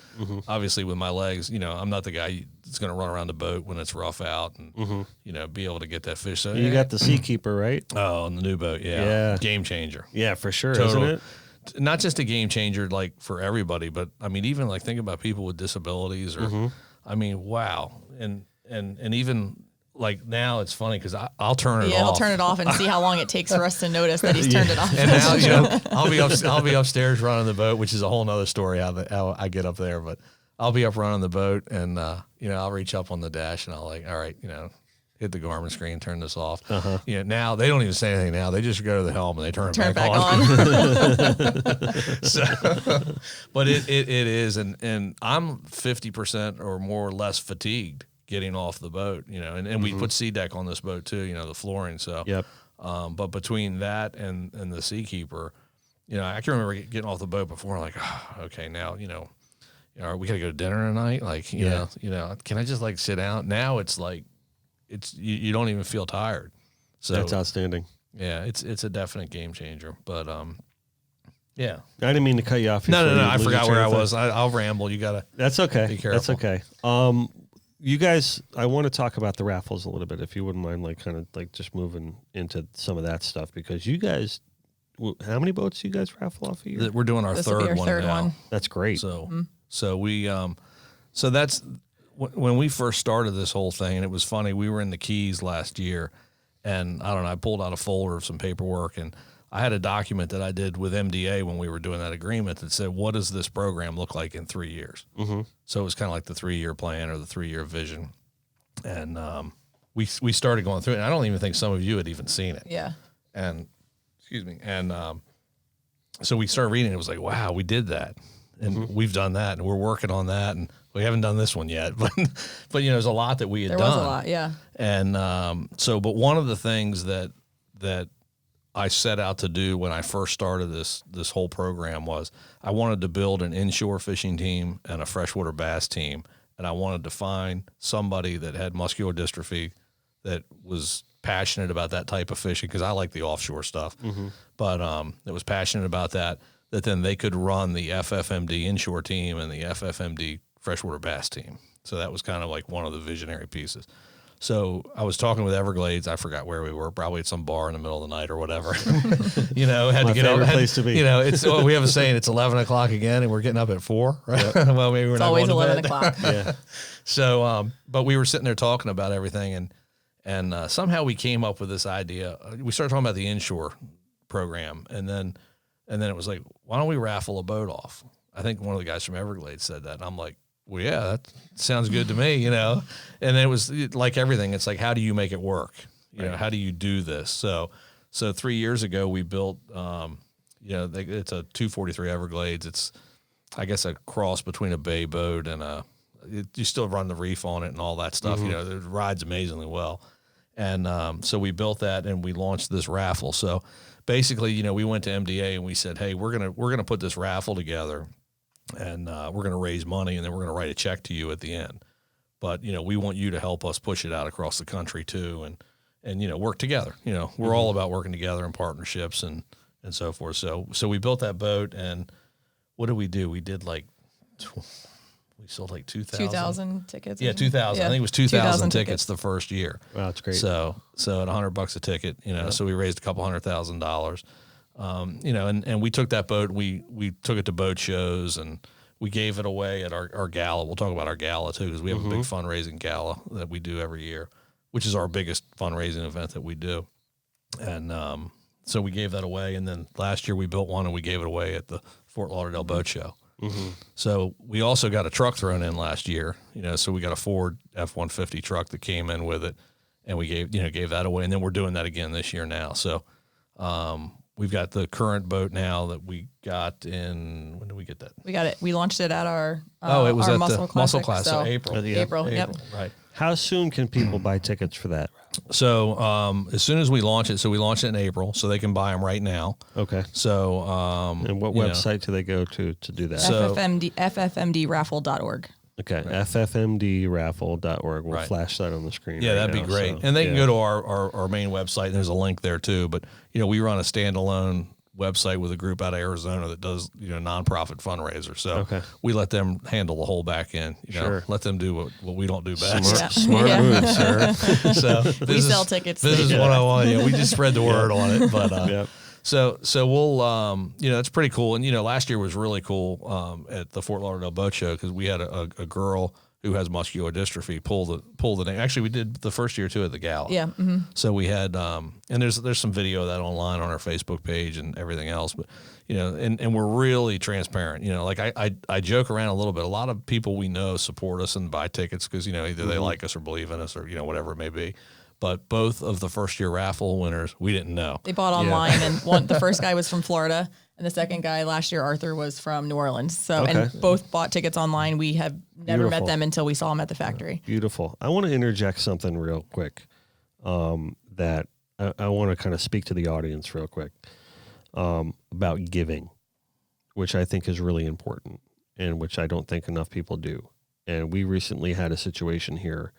D: obviously with my legs, I'm not the guy that's going to run around the boat when it's rough out and be able to get that fish. So
C: You got the Seakeeper, right?
D: Oh, on the new boat,
C: Yeah.
D: game changer.
C: Yeah, for sure,
D: Total.
C: isn't it?
D: Not just a game changer like for everybody, but I mean, even like think about people with disabilities or, I mean, wow, and even. Like now it's funny because I'll turn it off.
E: Yeah, he'll turn it off and see how long it takes for us to notice that he's turned it off.
D: And now, I'll be upstairs running the boat, which is a whole nother story how I get up there. But I'll be up running the boat, and I'll reach up on the dash, and I'll like, all right, hit the Garmin screen, turn this off. Now they don't even say anything. Now they just go to the helm and they turn it back on. So, but it is, and I'm 50% or more or less fatigued getting off the boat, and we put sea deck on this boat too, the flooring. So,
C: Yep.
D: But between that and the Seakeeper, I can remember getting off the boat before, like, oh, okay, now, are we got to go to dinner tonight? Like, you know, can I just like sit out? Now it's like, you don't even feel tired. So
C: That's outstanding.
D: yeah, it's a definite game changer. But yeah.
C: I didn't mean to cut you off.
D: No. I forgot where I was. I'll ramble. You gotta.
C: That's okay.
D: Be careful.
C: That's okay. You guys, I want to talk about the raffles a little bit, if you wouldn't mind, like kind of like just moving into some of that stuff, because you guys, how many boats do you guys raffle off a year?
D: We're doing our
E: This will be
D: third
E: our
D: one
E: third
D: now.
E: one.
C: That's great.
D: So we so that's when we first started this whole thing, and it was funny. We were in the Keys last year, and I don't know. I pulled out a folder of some paperwork, and I had a document that I did with MDA when we were doing that agreement that said, "What does this program look like in 3 years?" Mm-hmm. So it was kind of like the 3-year plan or the 3-year vision, and we started going through it. And I don't even think some of you had even seen it.
E: Yeah.
D: And excuse me, and so we started reading. It was like, wow, we did that. And we've done that, and we're working on that, and we haven't done this one yet. But there's a lot that we had
E: There
D: done.
E: was a lot, yeah.
D: And but one of the things that I set out to do when I first started this whole program was I wanted to build an inshore fishing team and a freshwater bass team, and I wanted to find somebody that had muscular dystrophy that was passionate about that type of fishing, because I like the offshore stuff, but that was passionate about that then they could run the FFMD inshore team and the FFMD freshwater bass team. So that was kind of like one of the visionary pieces. So I was talking with Everglades. I forgot where we were, probably at some bar in the middle of the night or whatever. Had
C: My
D: to get
C: favorite
D: up.
C: place to be.
D: It's we have a saying, it's 11 o'clock again, and we're getting up at 4. Right?
C: Yep.
D: Well, maybe we're
E: It's
D: not
E: always
D: going to
E: 11
D: bed.
E: o'clock.
C: Yeah.
D: So, but we were sitting there talking about everything, and somehow we came up with this idea. We started talking about the inshore program, and then it was like, why don't we raffle a boat off? I think one of the guys from Everglades said that, and I'm like, well, yeah, that sounds good to me, And it was like everything. It's like, how do you make it work? How do you do this? So 3 years ago we built, it's a 243 Everglades. It's, I guess, a cross between a bay boat and you still run the reef on it and all that stuff. It rides amazingly well. And so we built that, and we launched this raffle. So basically, we went to MDA and we said, hey, we're gonna put this raffle together, and we're gonna raise money, and then we're gonna write a check to you at the end. But we want you to help us push it out across the country too, and work together. We're all about working together in partnerships and so forth. So we built that boat, and what did we do? We did like. We sold like 2,000
E: tickets.
D: Yeah, 2,000. I think it was 2,000 tickets the first year.
C: Wow, that's great.
D: So at $100 a ticket, so we raised a couple $100,000. And we took that boat, we took it to boat shows, and we gave it away at our gala. We'll talk about our gala too, because we have a big fundraising gala that we do every year, which is our biggest fundraising event that we do. And so we gave that away, and then last year we built one and we gave it away at the Fort Lauderdale Boat Show. So we also got a truck thrown in last year, so we got a Ford F-150 truck that came in with it, and we gave that away. And then we're doing that again this year now. So, we've got the current boat now that we got in, when did we get that?
E: We got it. We launched it at our
D: it was
E: our
D: at
E: Muscle
D: the Muscle
E: Classic,
D: Class, so
E: so
D: April.
E: April, yep.
D: Right.
C: How soon can people buy tickets for that?
D: So as soon as we launch it, so we launched it in April, so they can buy them right now.
C: Okay.
D: So
C: And what website do they go to do that?
D: So-
E: FFMDraffle.org.
C: Okay, ffmdraffle.org. We'll
D: Right.
C: flash that on the screen.
D: Yeah,
C: right
D: that'd be
C: now,
D: great.
C: so,
D: And they can
C: yeah.
D: go to our main website, and there's a link there too. But we run a standalone website with a group out of Arizona that does nonprofit fundraiser. So
C: Okay.
D: we let them handle the whole back end.
C: Sure.
D: Let them do what we don't do best.
C: Smart,
E: Yeah.
C: smart
E: Yeah.
C: move, sir.
D: So
E: We sell tickets.
D: This is
E: They-
D: 101. Yeah, we just spread the word on it. But
C: Yep.
D: So we'll it's pretty cool. And last year was really cool at the Fort Lauderdale Boat Show, because we had a girl who has muscular dystrophy pull the name. Actually, we did the first year too at the gala.
E: Yeah. Mm-hmm.
D: So we had and there's some video of that online on our Facebook page and everything else. But and we're really transparent. Like I joke around a little bit. A lot of people we know support us and buy tickets because either they like us or believe in us or whatever it may be. But both of the first year raffle winners, we didn't know.
E: They bought online, and the first guy was from Florida, and the second guy last year, Arthur, was from New Orleans. So,
C: Okay.
E: and both bought tickets online. We have never
C: Beautiful.
E: met them until we saw them at the factory.
C: Beautiful. I want to interject something real quick that I want to kind of speak to the audience real quick. about giving, which I think is really important and which I don't think enough people do. And we recently had a situation here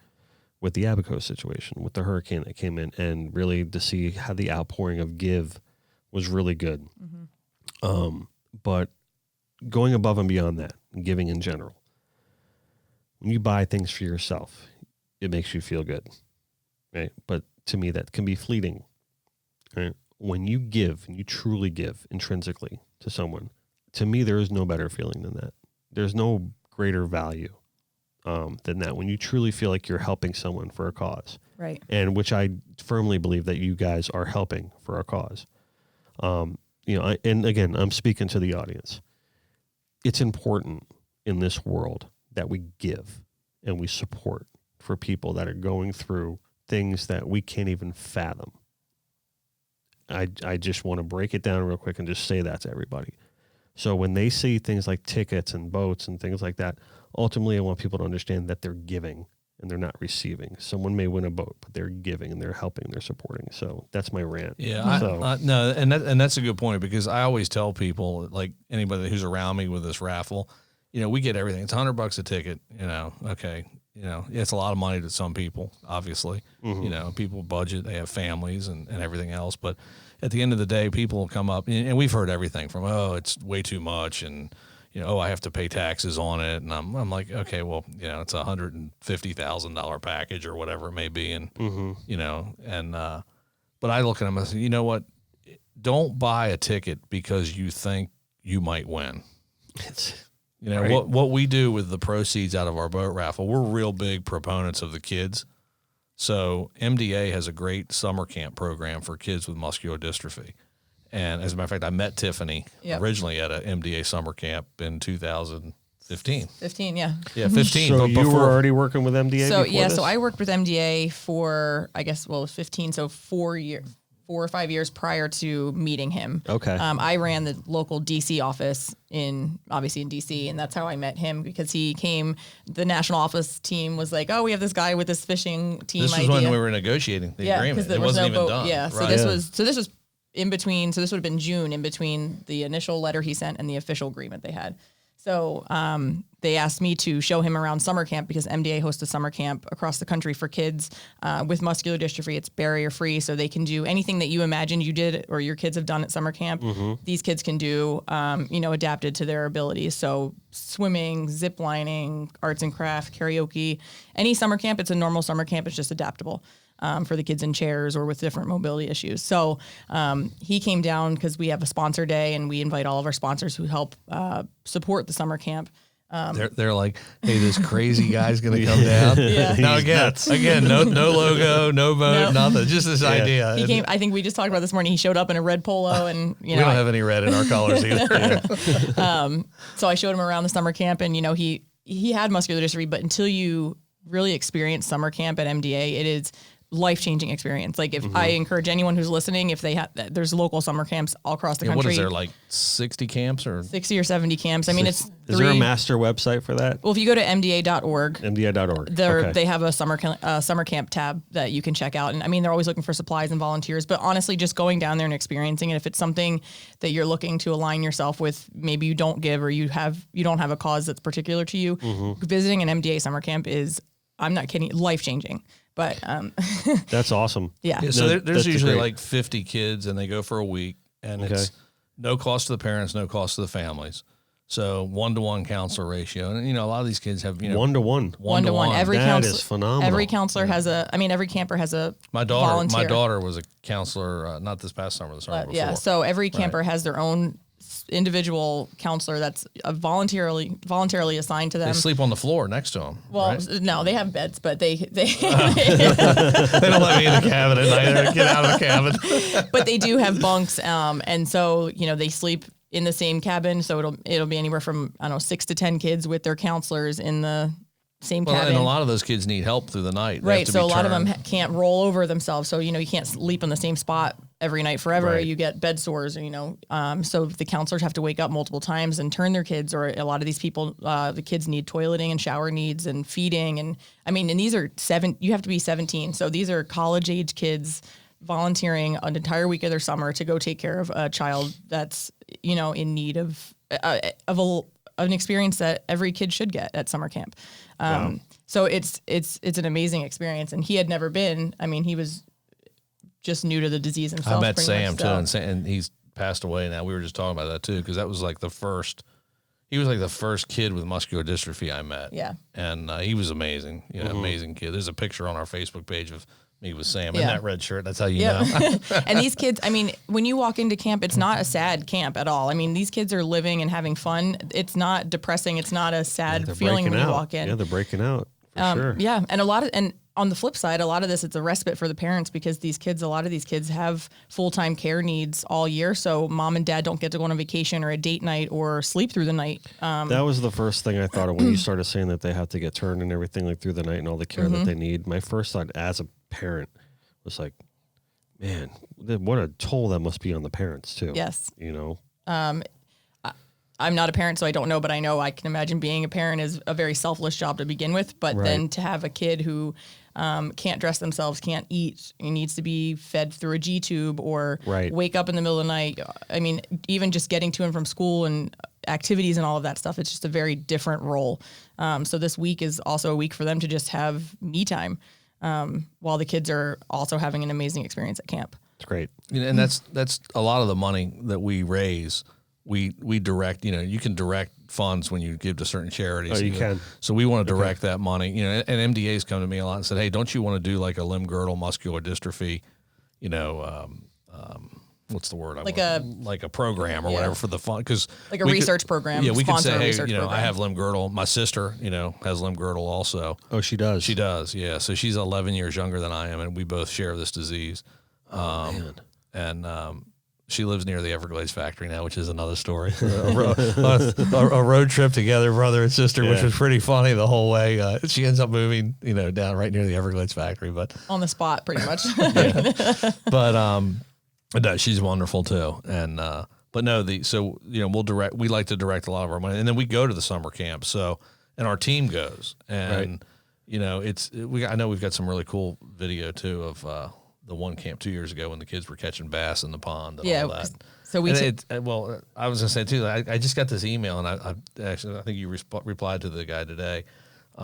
C: with the Abaco situation, with the hurricane that came in, and really to see how the outpouring of give was really good. But going above and beyond that, giving in general, when you buy things for yourself, it makes you feel good, right? But to me, that can be fleeting, right? When you give, and you truly give intrinsically to someone, to me, there is no better feeling than that. There's no greater value than that, when you truly feel like you're helping someone for a cause.
E: Right.
C: And which I firmly believe that you guys are helping for a cause. And again, I'm speaking to the audience. It's important in this world that we give and we support for people that are going through things that we can't even fathom. I just want to break it down real quick and just say that to everybody. So when they see things like tickets and boats and things like that, ultimately I want people to understand that they're giving and they're not receiving. Someone may win a boat, but they're giving and they're helping, they're supporting. So that's my rant.
D: Yeah,
C: So,
D: no, and that's a good point, because I always tell people, like anybody who's around me with this raffle, we get everything. It's $100 a ticket. Okay, it's a lot of money to some people, obviously. People budget, they have families and everything else. But at the end of the day, people will come up, and we've heard everything from, oh, it's way too much, and I have to pay taxes on it. And I'm like, okay, well, it's a $150,000 package or whatever it may be. And, but I look at them and say, you know what? Don't buy a ticket because you think you might win.
C: Right.
D: What we do with the proceeds out of our boat raffle, we're real big proponents of the kids. So MDA has a great summer camp program for kids with muscular dystrophy. And as a matter of fact, I met Tiffany originally at a MDA summer camp in 2015.
E: 15, yeah.
D: Yeah, 15.
C: So
D: but
C: you were already working with MDA
E: So
C: before this?
E: so I worked with MDA for, I guess, 15, so 4 or 5 years prior to meeting him.
C: Okay.
E: I ran the local DC office obviously in DC, and that's how I met him, because he came, the national office team was like, oh, we have this guy with this fishing team
D: this was
E: idea.
D: when we were negotiating the agreement.
E: Because there
D: it
E: was
D: wasn't
E: no
D: even
E: boat.
D: done.
E: Yeah, so
D: Right.
E: this was in between, so this would have been June, in between the initial letter he sent and the official agreement they had. So they asked me to show him around summer camp, because MDA hosts a summer camp across the country for kids with muscular dystrophy. It's barrier free, so they can do anything that you imagined you did or your kids have done at summer camp. These kids can do, adapted to their abilities. So swimming, zip lining, arts and craft, karaoke, any summer camp. It's a normal summer camp. It's just adaptable. For the kids in chairs or with different mobility issues. So he came down because we have a sponsor day, and we invite all of our sponsors who help support the summer camp.
D: They're like, hey, this crazy guy's going to come down.
E: Yeah.
D: Now again, no logo, no boat, nothing. Just this idea.
E: He came. I think we just talked about this morning. He showed up in a red polo, and
D: we don't have any red in our colors either.
E: So I showed him around the summer camp, and he had muscular dystrophy, but until you really experience summer camp at MDA, it is life-changing experience. Like, if I encourage anyone who's listening, if they have, there's local summer camps all across the country.
D: What is there, like 60 camps or
E: 60 or 70 camps? I mean, it's
C: Is there a master website for that?
E: Well, if you go to mda.org,
C: MDA.org.
E: they have a summer camp tab that you can check out. And I mean, they're always looking for supplies and volunteers, but honestly, just going down there and experiencing it, if it's something that you're looking to align yourself with, maybe you don't give, or you don't have a cause that's particular to you, visiting an MDA summer camp is, I'm not kidding, life-changing. But
C: That's awesome.
E: yeah.
D: So
C: No,
D: there's
C: that's
D: usually
C: great.
D: like 50 kids, and they go for a week, and it's no cost to the parents, no cost to the families. So 1-to-1 counselor ratio, and a lot of these kids have
C: 1-to-1.
E: 1-to-1. Every
C: That
E: counselor,
C: is phenomenal.
E: Every counselor has every camper has a
D: My daughter,
E: volunteer.
D: was a counselor, not this past summer, the summer
E: But
D: before.
E: yeah, so every camper has their own individual counselor that's voluntarily assigned to them.
D: They sleep on the floor next to them.
E: Well,
D: right?
E: no, they have beds, but they
D: They don't let me in the cabin at night. Get out of the cabin.
E: but they do have bunks, and so they sleep in the same cabin. So it'll be anywhere from 6 to 10 kids with their counselors in the same cabin.
D: And a lot of those kids need help through the night. They have
E: Right,
D: to
E: so
D: be
E: a lot of them
D: turned.
E: can't roll over themselves. So you can't sleep in the same spot every night forever.
C: Right.
E: You get bed sores, so the counselors have to wake up multiple times and turn their kids. Or a lot of these people, the kids need toileting and shower needs and feeding, and these are you have to be 17. So these are college age kids volunteering an entire week of their summer to go take care of a child that's, you know, in need of an experience that every kid should get at summer camp. So it's an amazing experience, and he had never been. I mean, he was just new to the disease himself.
D: I met Sam
E: much,
D: too, and he's passed away now. We were just talking about that too, because that was like the first. He was like the first kid with muscular dystrophy I met.
E: Yeah,
D: and he was amazing. You know, amazing kid. There's a picture on our Facebook page of me with Sam in
E: Yeah.
D: that red shirt. That's how you know.
E: And these kids, I mean, when you walk into camp, it's not a sad camp at all. I mean, these kids are living and having fun. It's not depressing. It's not a sad feeling when you walk in.
C: Yeah, they're breaking out for sure.
E: Yeah, and on the flip side, a lot of this, it's a respite for the parents because a lot of these kids have full-time care needs all year. So mom and dad don't get to go on a vacation or a date night or sleep through the night.
C: That was the first thing I thought of when you started saying that they have to get turned and everything like through the night and all the care that they need. My first thought as a parent was like, man, what a toll that must be on the parents too.
E: Yes.
C: You know?
E: I'm not a parent, so I don't know, but I know I can imagine being a parent is a very selfless job to begin with. But then to have a kid who can't dress themselves, can't eat, needs to be fed through a G tube or wake up in the middle of the night. I mean, even just getting to and from school and activities and all of that stuff, it's just a very different role. So this week is also a week for them to just have me time while the kids are also having an amazing experience at camp.
C: It's great.
D: And that's a lot of the money that we raise. We direct, you know, you can direct funds when you give to certain charities.
C: Oh, you can.
D: So we want to direct that money, you know, and MDA's come to me a lot and said, hey, don't you want to do like a limb girdle muscular dystrophy, you know, what's the word?
E: Like
D: a program or whatever for the fund. Cause
E: like a research program.
D: Yeah. We could
E: sponsor
D: say,
E: a
D: hey,
E: research
D: you know,
E: program.
D: I have limb girdle. My sister, you know, has limb girdle also.
C: Oh, she does?
D: She does. Yeah. So she's 11 years younger than I am, and we both share this disease.
C: Man.
D: And she lives near the Everglades factory now, which is another story. a road trip together, brother and sister, which was pretty funny the whole way. She ends up moving, you know, down right near the Everglades factory, but
E: on the spot, pretty much.
D: but no, she's wonderful too. And but no, so you know, we like to direct a lot of our money, and then we go to the summer camp. So and our team goes, and you know, I know we've got some really cool video too of the one camp 2 years ago when the kids were catching bass in the pond and all that.
E: So
D: well, I was gonna say too, I just got this email, and I actually, I think you replied to the guy today.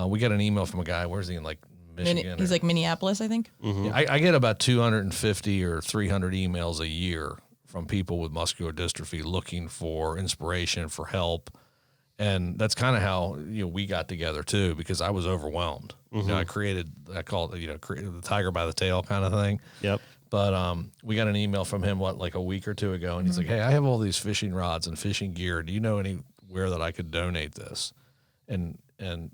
D: We got an email from a guy. Where's he in, like Michigan?
E: He's like Minneapolis, I think.
D: Yeah, I get about 250 or 300 emails a year from people with muscular dystrophy looking for inspiration, for help. And that's kind of how, you know, we got together too, because I was overwhelmed. You know, I call it, you know, the tiger by the tail kind of thing.
C: Yep.
D: But we got an email from him, like a week or two ago, and he's like, hey, I have all these fishing rods and fishing gear. Do you know anywhere that I could donate this? And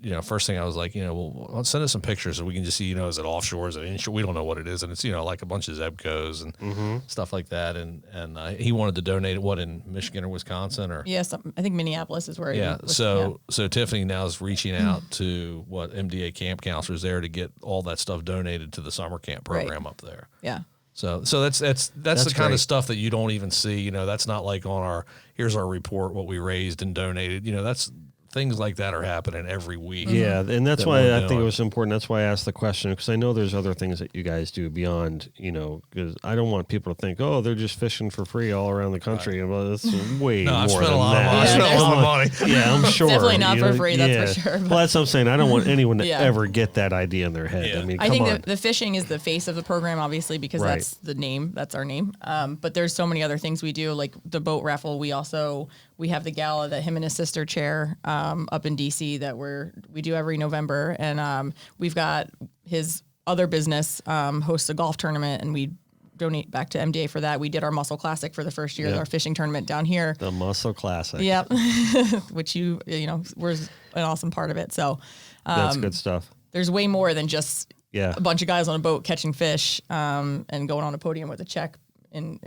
D: you know, first thing I was like, you know, well, send us some pictures so we can just see, you know, is it offshore, is it inshore? We don't know what it is. And it's, you know, like a bunch of Zebcos and stuff like that. And he wanted to donate it, in Michigan or Wisconsin or?
E: Yes, I think Minneapolis is where.
D: Yeah. So Tiffany now is reaching out to MDA camp counselors there to get all that stuff donated to the summer camp program up there.
E: Yeah.
D: So that's the kind
C: great.
D: of stuff that you don't even see. You know, that's not like on here's our report, what we raised and donated. You know, that's things like that are happening every week.
C: Yeah, and that's why
D: we're
C: I think
D: doing.
C: it was important. That's why I asked the question, because I know there's other things that you guys do beyond, you know, because I don't want people to think, oh, they're just fishing for free all around the country. Well, it's way
D: No,
C: more
D: I've spent
C: than
D: a lot of
C: that.
D: money. I spent a lot of money.
C: Yeah, I'm sure.
E: Definitely not
C: you
E: for
C: know,
E: free, that's for sure, but-
C: Well, that's what I'm saying. I don't want anyone to
E: Yeah.
C: ever get that idea in their head.
D: Yeah.
C: I mean,
E: I
C: come
E: think
C: on.
E: the fishing is the face of the program, obviously, because
C: Right.
E: that's the name. That's our name. But there's so many other things we do, like the boat raffle. We have the gala that him and his sister chair up in DC that we do every November, and we've got his other business hosts a golf tournament, and we donate back to MDA for that. We did our Muscle Classic for the first year,
C: Yeah.
E: our fishing tournament down here.
C: The Muscle Classic.
E: Yep, which you know was an awesome part of it. So
C: That's good stuff.
E: there's way more than just
C: Yeah.
E: a bunch of guys on a boat catching fish and going on a podium with a check and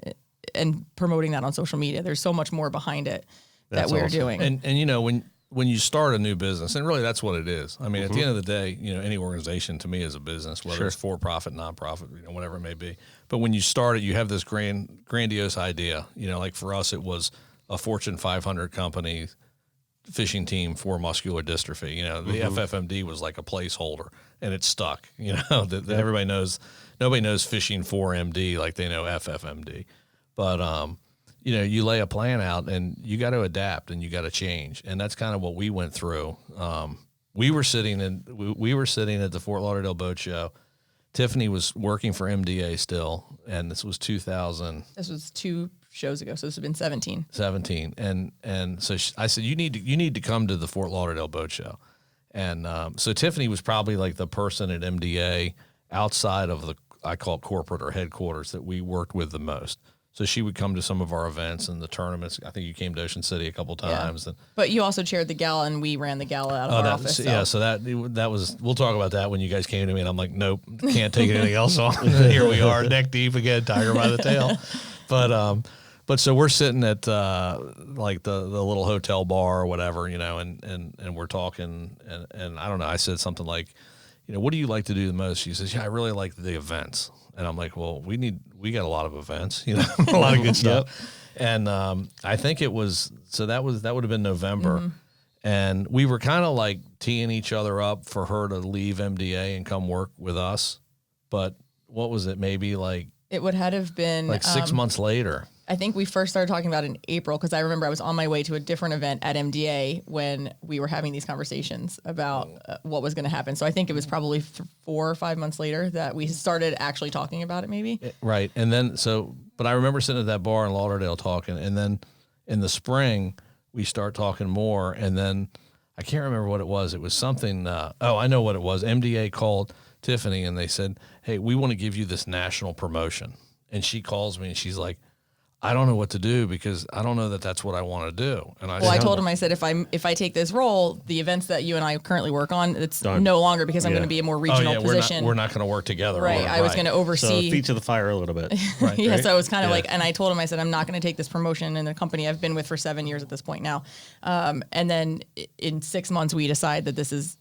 E: promoting that on social media. There's so much more behind it
C: That's
E: that we're
C: awesome.
E: doing.
D: And you know, when you start a new business, and really that's what it is. I mean, at the end of the day, you know, any organization to me is a business, whether it's for profit, nonprofit, you know, whatever it may be. But when you start it, you have this grandiose idea. You know, like for us, it was a Fortune 500 company fishing team for muscular dystrophy. You know, the FFMD was like a placeholder, and it stuck. You know, that everybody knows. Nobody knows fishing for MD like they know FFMD, but you know, you lay a plan out, and you got to adapt, and you got to change, and that's kind of what we went through. We were sitting at the Fort Lauderdale Boat Show. Tiffany was working for MDA still, and this was 2000.
E: This was 2 shows ago, so this has been 17.
D: 17, and so I said, you need to come to the Fort Lauderdale Boat Show, and so Tiffany was probably like the person at MDA outside of the, I call it corporate or headquarters, that we worked with the most. So she would come to some of our events and the tournaments. I think you came to Ocean City a couple times.
E: Yeah. But you also chaired the gala, and we ran the gala out of our office. So.
D: Yeah, so that was, we'll talk about that when you guys came to me, and I'm like, nope, can't take anything else on. Here we are, neck deep again, tiger by the tail. But so we're sitting at like the little hotel bar or whatever, you know, and we're talking, and I don't know, I said something like, you know, what do you like to do the most? She says, yeah, I really like the events. And I'm like, well, we got a lot of events, you know, a lot of good stuff. And I think it was, so that would have been November. And we were kind of like teeing each other up for her to leave MDA and come work with us. But what was it? Maybe like,
E: it would have been
D: like 6 months later.
E: I think we first started talking about it in April, because I remember I was on my way to a different event at MDA when we were having these conversations about what was going to happen. So I think it was probably 4 or 5 months later that we started actually talking about it, maybe.
D: Right. And then, but I remember sitting at that bar in Lauderdale talking, and then in the spring we start talking more. And then I can't remember what it was. It was something, I know what it was. MDA called Tiffany and they said, hey, we want to give you this national promotion. And she calls me and she's like, I don't know what to do, because I don't know that that's what I want to do. And I
E: told him, I said, if I take this role, the events that you and I currently work on, it's no longer, because I'm going to be a more regional position.
D: We're not going to work together.
E: Right. I was going to oversee.
C: So feet to the fire a little bit.
D: Right.
E: Yeah. So it was kind of like, and I told him, I said, I'm not going to take this promotion in the company I've been with for 7 years at this point now. And then in 6 months, we decide that this is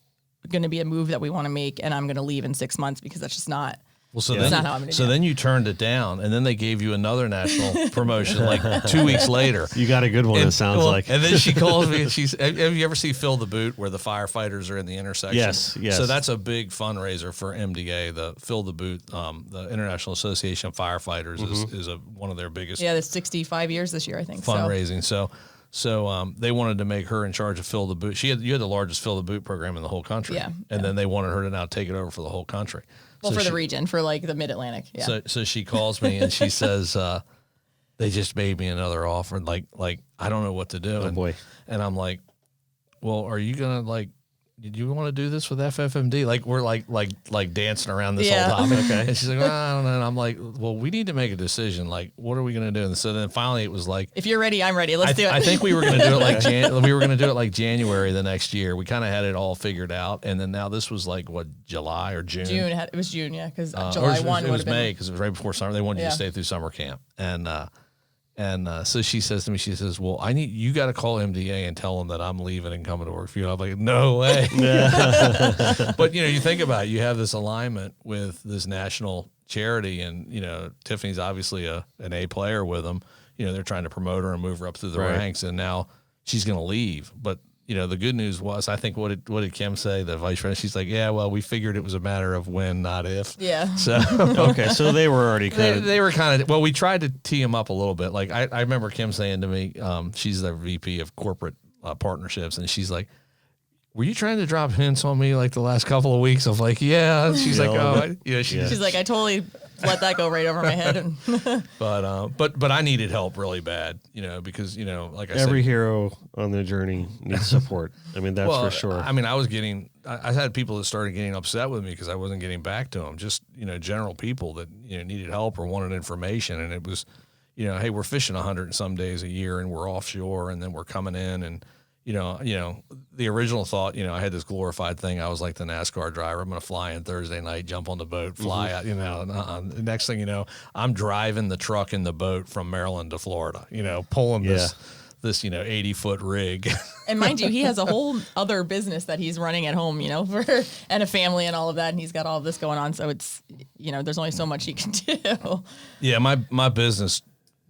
E: going to be a move that we want to make, and I'm going to leave in 6 months, because that's just not.
D: Well, so
E: that's not how I'm going to do it.
D: Then you turned it down, and then they gave you another national promotion like 2 weeks later.
C: You got a good one, it sounds like.
D: And then she calls me, and she's, have you ever seen Fill the Boot, where the firefighters are in the intersection?
C: Yes.
D: So that's a big fundraiser for MDA, the Fill the Boot, the International Association of Firefighters is one of their biggest.
E: Yeah, that's 65 years this year, I think.
D: Fundraising. So they wanted to make her in charge of Fill the Boot. You had the largest Fill the Boot program in the whole country.
E: Yeah.
D: And then they wanted her to now take it over for the whole country.
E: Well, for the region, for like the Mid-Atlantic. Yeah.
D: So she calls me and she says, they just made me another offer. Like I don't know what to do.
C: Oh, boy.
D: And I'm like, well, are you going to did you want to do this with FFMD? Like we're like dancing around this whole topic. Okay. And she's like, well, I don't know. And I'm like, well, we need to make a decision. Like, what are we going to do? And so then finally it was like,
E: if you're ready, I'm ready. Let's do it.
D: I think we were going to do it like January the next year. We kind of had it all figured out. And then now this was like what, July or June?
E: It was June. Yeah. Cause July 1
D: it was
E: been
D: May, cause it was right before summer. They wanted you to stay through summer camp. And so she says to me, she says, well, you got to call MDA and tell them that I'm leaving and coming to work for you. I'm like, no way. But, you think about it, you have this alignment with this national charity, and, Tiffany's obviously an A player with them. They're trying to promote her and move her up through the ranks, and now she's going to leave. But, the good news was, I think, what did Kim say, the vice president? She's like, yeah, well, we figured it was a matter of when, not if.
E: Yeah.
D: So
C: okay, so they were already
D: they were kind of, well, we tried to tee them up a little bit. Like I remember Kim saying to me, she's the VP of corporate partnerships, and she's like, were you trying to drop hints on me like the last couple of weeks? I'm like, yeah. She's like, oh, she's
E: like, I totally let that go right over my head.
D: But I needed help really bad, because, like I said,
C: every hero on their journey needs support. I mean, that's for sure.
D: I mean, I had people that started getting upset with me because I wasn't getting back to them. Just, general people that, needed help or wanted information. And it was, hey, we're fishing 100 and some days a year and we're offshore, and then we're coming in, and, the original thought, I had this glorified thing. I was like the NASCAR driver. I'm going to fly in Thursday night, jump on the boat, fly out, the next thing you know, I'm driving the truck in the boat from Maryland to Florida, pulling this 80-foot rig.
E: And mind you, he has a whole other business that he's running at home, and a family and all of that. And he's got all of this going on. So it's, there's only so much he can do.
D: Yeah. My business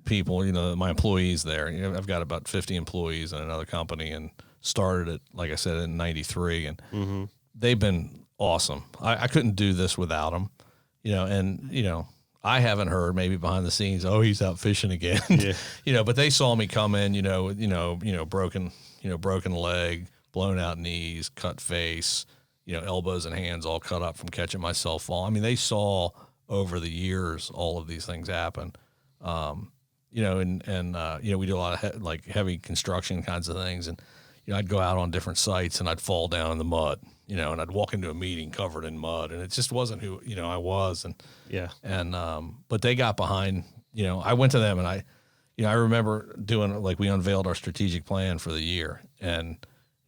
D: people, my employees there, I've got about 50 employees in another company, and started it, like I said, in '93, and they've been awesome. I couldn't do this without them, and I haven't heard maybe behind the scenes, oh, he's out fishing again, but they saw me come in, broken leg, blown out knees, cut face, elbows and hands all cut up from catching myself fall. I mean, they saw over the years all of these things happen. We do a lot of heavy construction kinds of things, and I'd go out on different sites and I'd fall down in the mud, and I'd walk into a meeting covered in mud, and it just wasn't who I was, but they got behind. I went to them, and I remember doing we unveiled our strategic plan for the year, and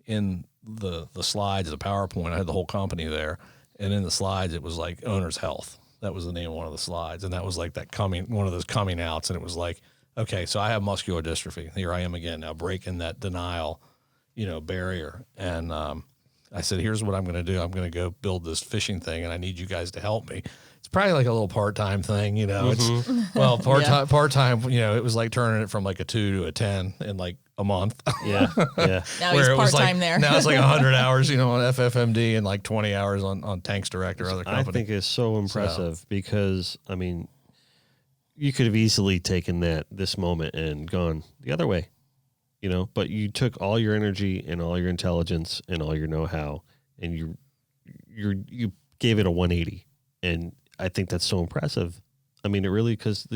D: in the slides, the PowerPoint, I had the whole company there, and in the slides it was like owner's health. That was the name of one of the slides, and that was one of those coming outs, and it was like, okay, so I have muscular dystrophy. Here I am again now, breaking that denial, barrier. And I said, here's what I'm going to do. I'm going to go build this fishing thing, and I need you guys to help me. It's probably like a little part-time thing, It's part-time. It was like turning it from like a 2 to a 10 in like a month.
C: Yeah.
E: Now he's part-time there.
D: Now it's like 100 hours, on FFMD, and like 20 hours on Tanks Direct or other company.
C: I think it's so impressive because, I mean, you could have easily taken this moment and gone the other way, but you took all your energy and all your intelligence and all your know-how, and you gave it a 180. And I think that's so impressive. I mean, it really, because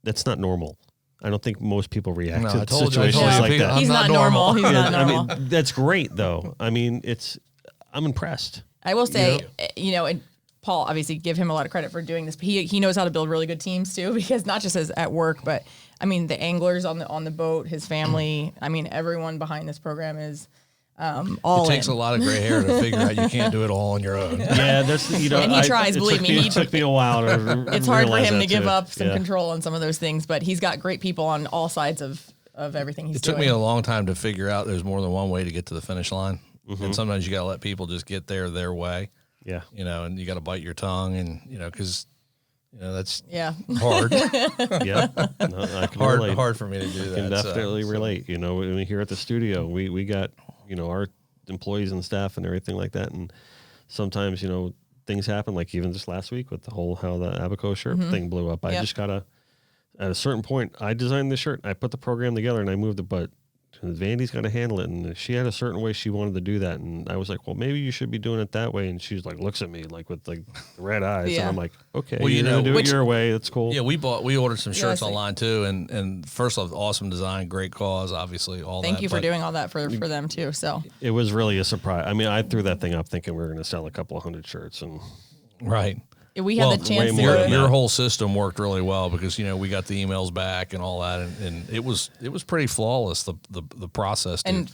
C: that's not normal. I don't think most people react to situations like that.
E: He's not normal. He's not normal.
C: I mean, that's great though. I mean, I'm impressed.
E: I will say, and Paul, obviously give him a lot of credit for doing this. But he knows how to build really good teams too, because not just at work, but I mean, the anglers on the boat, his family, I mean, everyone behind this program is all
D: It takes a lot of gray hair to figure out you can't do it all on your own.
C: Yeah, that's and
E: he tries. Believe me,
C: it took me a while to.
E: It's hard for him to give up some control on some of those things, but he's got great people on all sides of everything he's doing.
D: It took me a long time to figure out there's more than one way to get to the finish line, and sometimes you got to let people just get their way.
C: Yeah,
D: and you got to bite your tongue, and because that's
E: hard.
C: Yeah, no, I can relate.
D: Hard for me to do that.
C: I can definitely relate. Here at the studio, we got our employees and staff and everything like that, and sometimes things happen. Like even just last week with how the Abaco shirt thing blew up. I just gotta at a certain point. I designed the shirt. I put the program together and I moved it, but Vandy's got to handle it, and she had a certain way she wanted to do that, and I was like, well, maybe you should be doing it that way, and she's like, looks at me like with like red eyes, and I'm like, okay, well, you're gonna do it your way. That's cool.
D: Yeah, we ordered some shirts online too, and first off, awesome design, great cause, obviously all.
E: Thank you for doing all that for them too. So
C: it was really a surprise. I mean, I threw that thing up thinking we were gonna sell a couple of hundred shirts, and
D: right.
E: We had the chance.
D: Your whole system worked really well because we got the emails back and all that, and it was pretty flawless the process.
E: And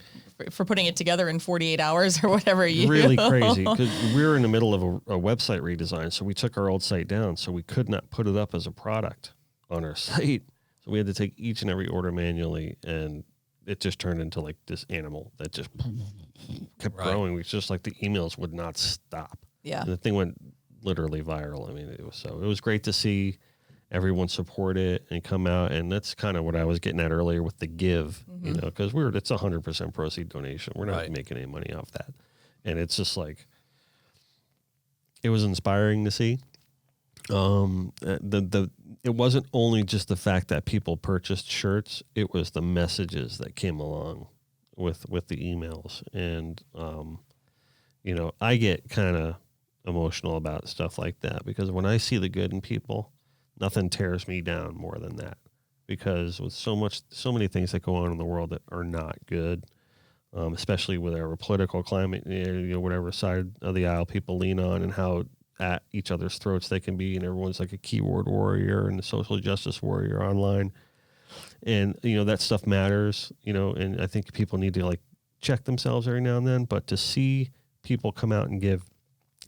E: for putting it together in 48 hours or whatever,
C: really crazy because we were in the middle of a website redesign, so we took our old site down, so we could not put it up as a product on our site. So we had to take each and every order manually, and it just turned into like this animal that just kept growing. It's just like the emails would not stop.
E: Yeah,
C: and the thing went literally viral. I mean, it was great to see everyone support it and come out, and that's kind of what I was getting at earlier with the give, because it's 100% proceed donation. We're not making any money off that, and it's just like it was inspiring to see. It wasn't only just the fact that people purchased shirts; it was the messages that came along with the emails, and I get kind of emotional about stuff like that because when I see the good in people, nothing tears me down more than that, because with so many things that go on in the world that are not good, especially with our political climate, whatever side of the aisle people lean on and how at each other's throats they can be, and everyone's like a keyboard warrior and a social justice warrior online, and that stuff matters, and I think people need to like check themselves every now and then, but to see people come out and give.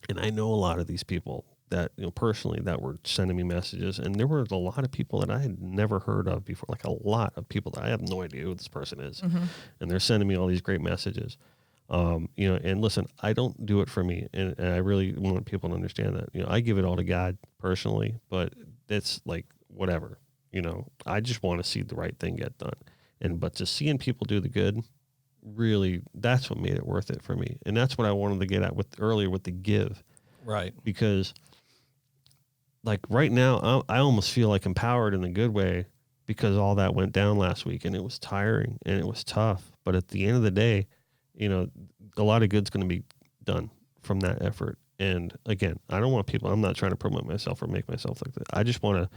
C: And I know a lot of these people that, personally, that were sending me messages. And there were a lot of people that I had never heard of before, like a lot of people that I have no idea who this person is. And they're sending me all these great messages. And listen, I don't do it for me. And I really want people to understand that. I give it all to God personally, but it's like whatever. I just want to see the right thing get done. But just seeing people do the good really, that's what made it worth it for me. And that's what I wanted to get at with earlier with the give.
D: Right.
C: Because like right now, I almost feel like empowered in a good way because all that went down last week and it was tiring and it was tough. But at the end of the day, you know, a lot of good's going to be done from that effort. And again, I don't want people, I'm not trying to promote myself or make myself like that. I just want to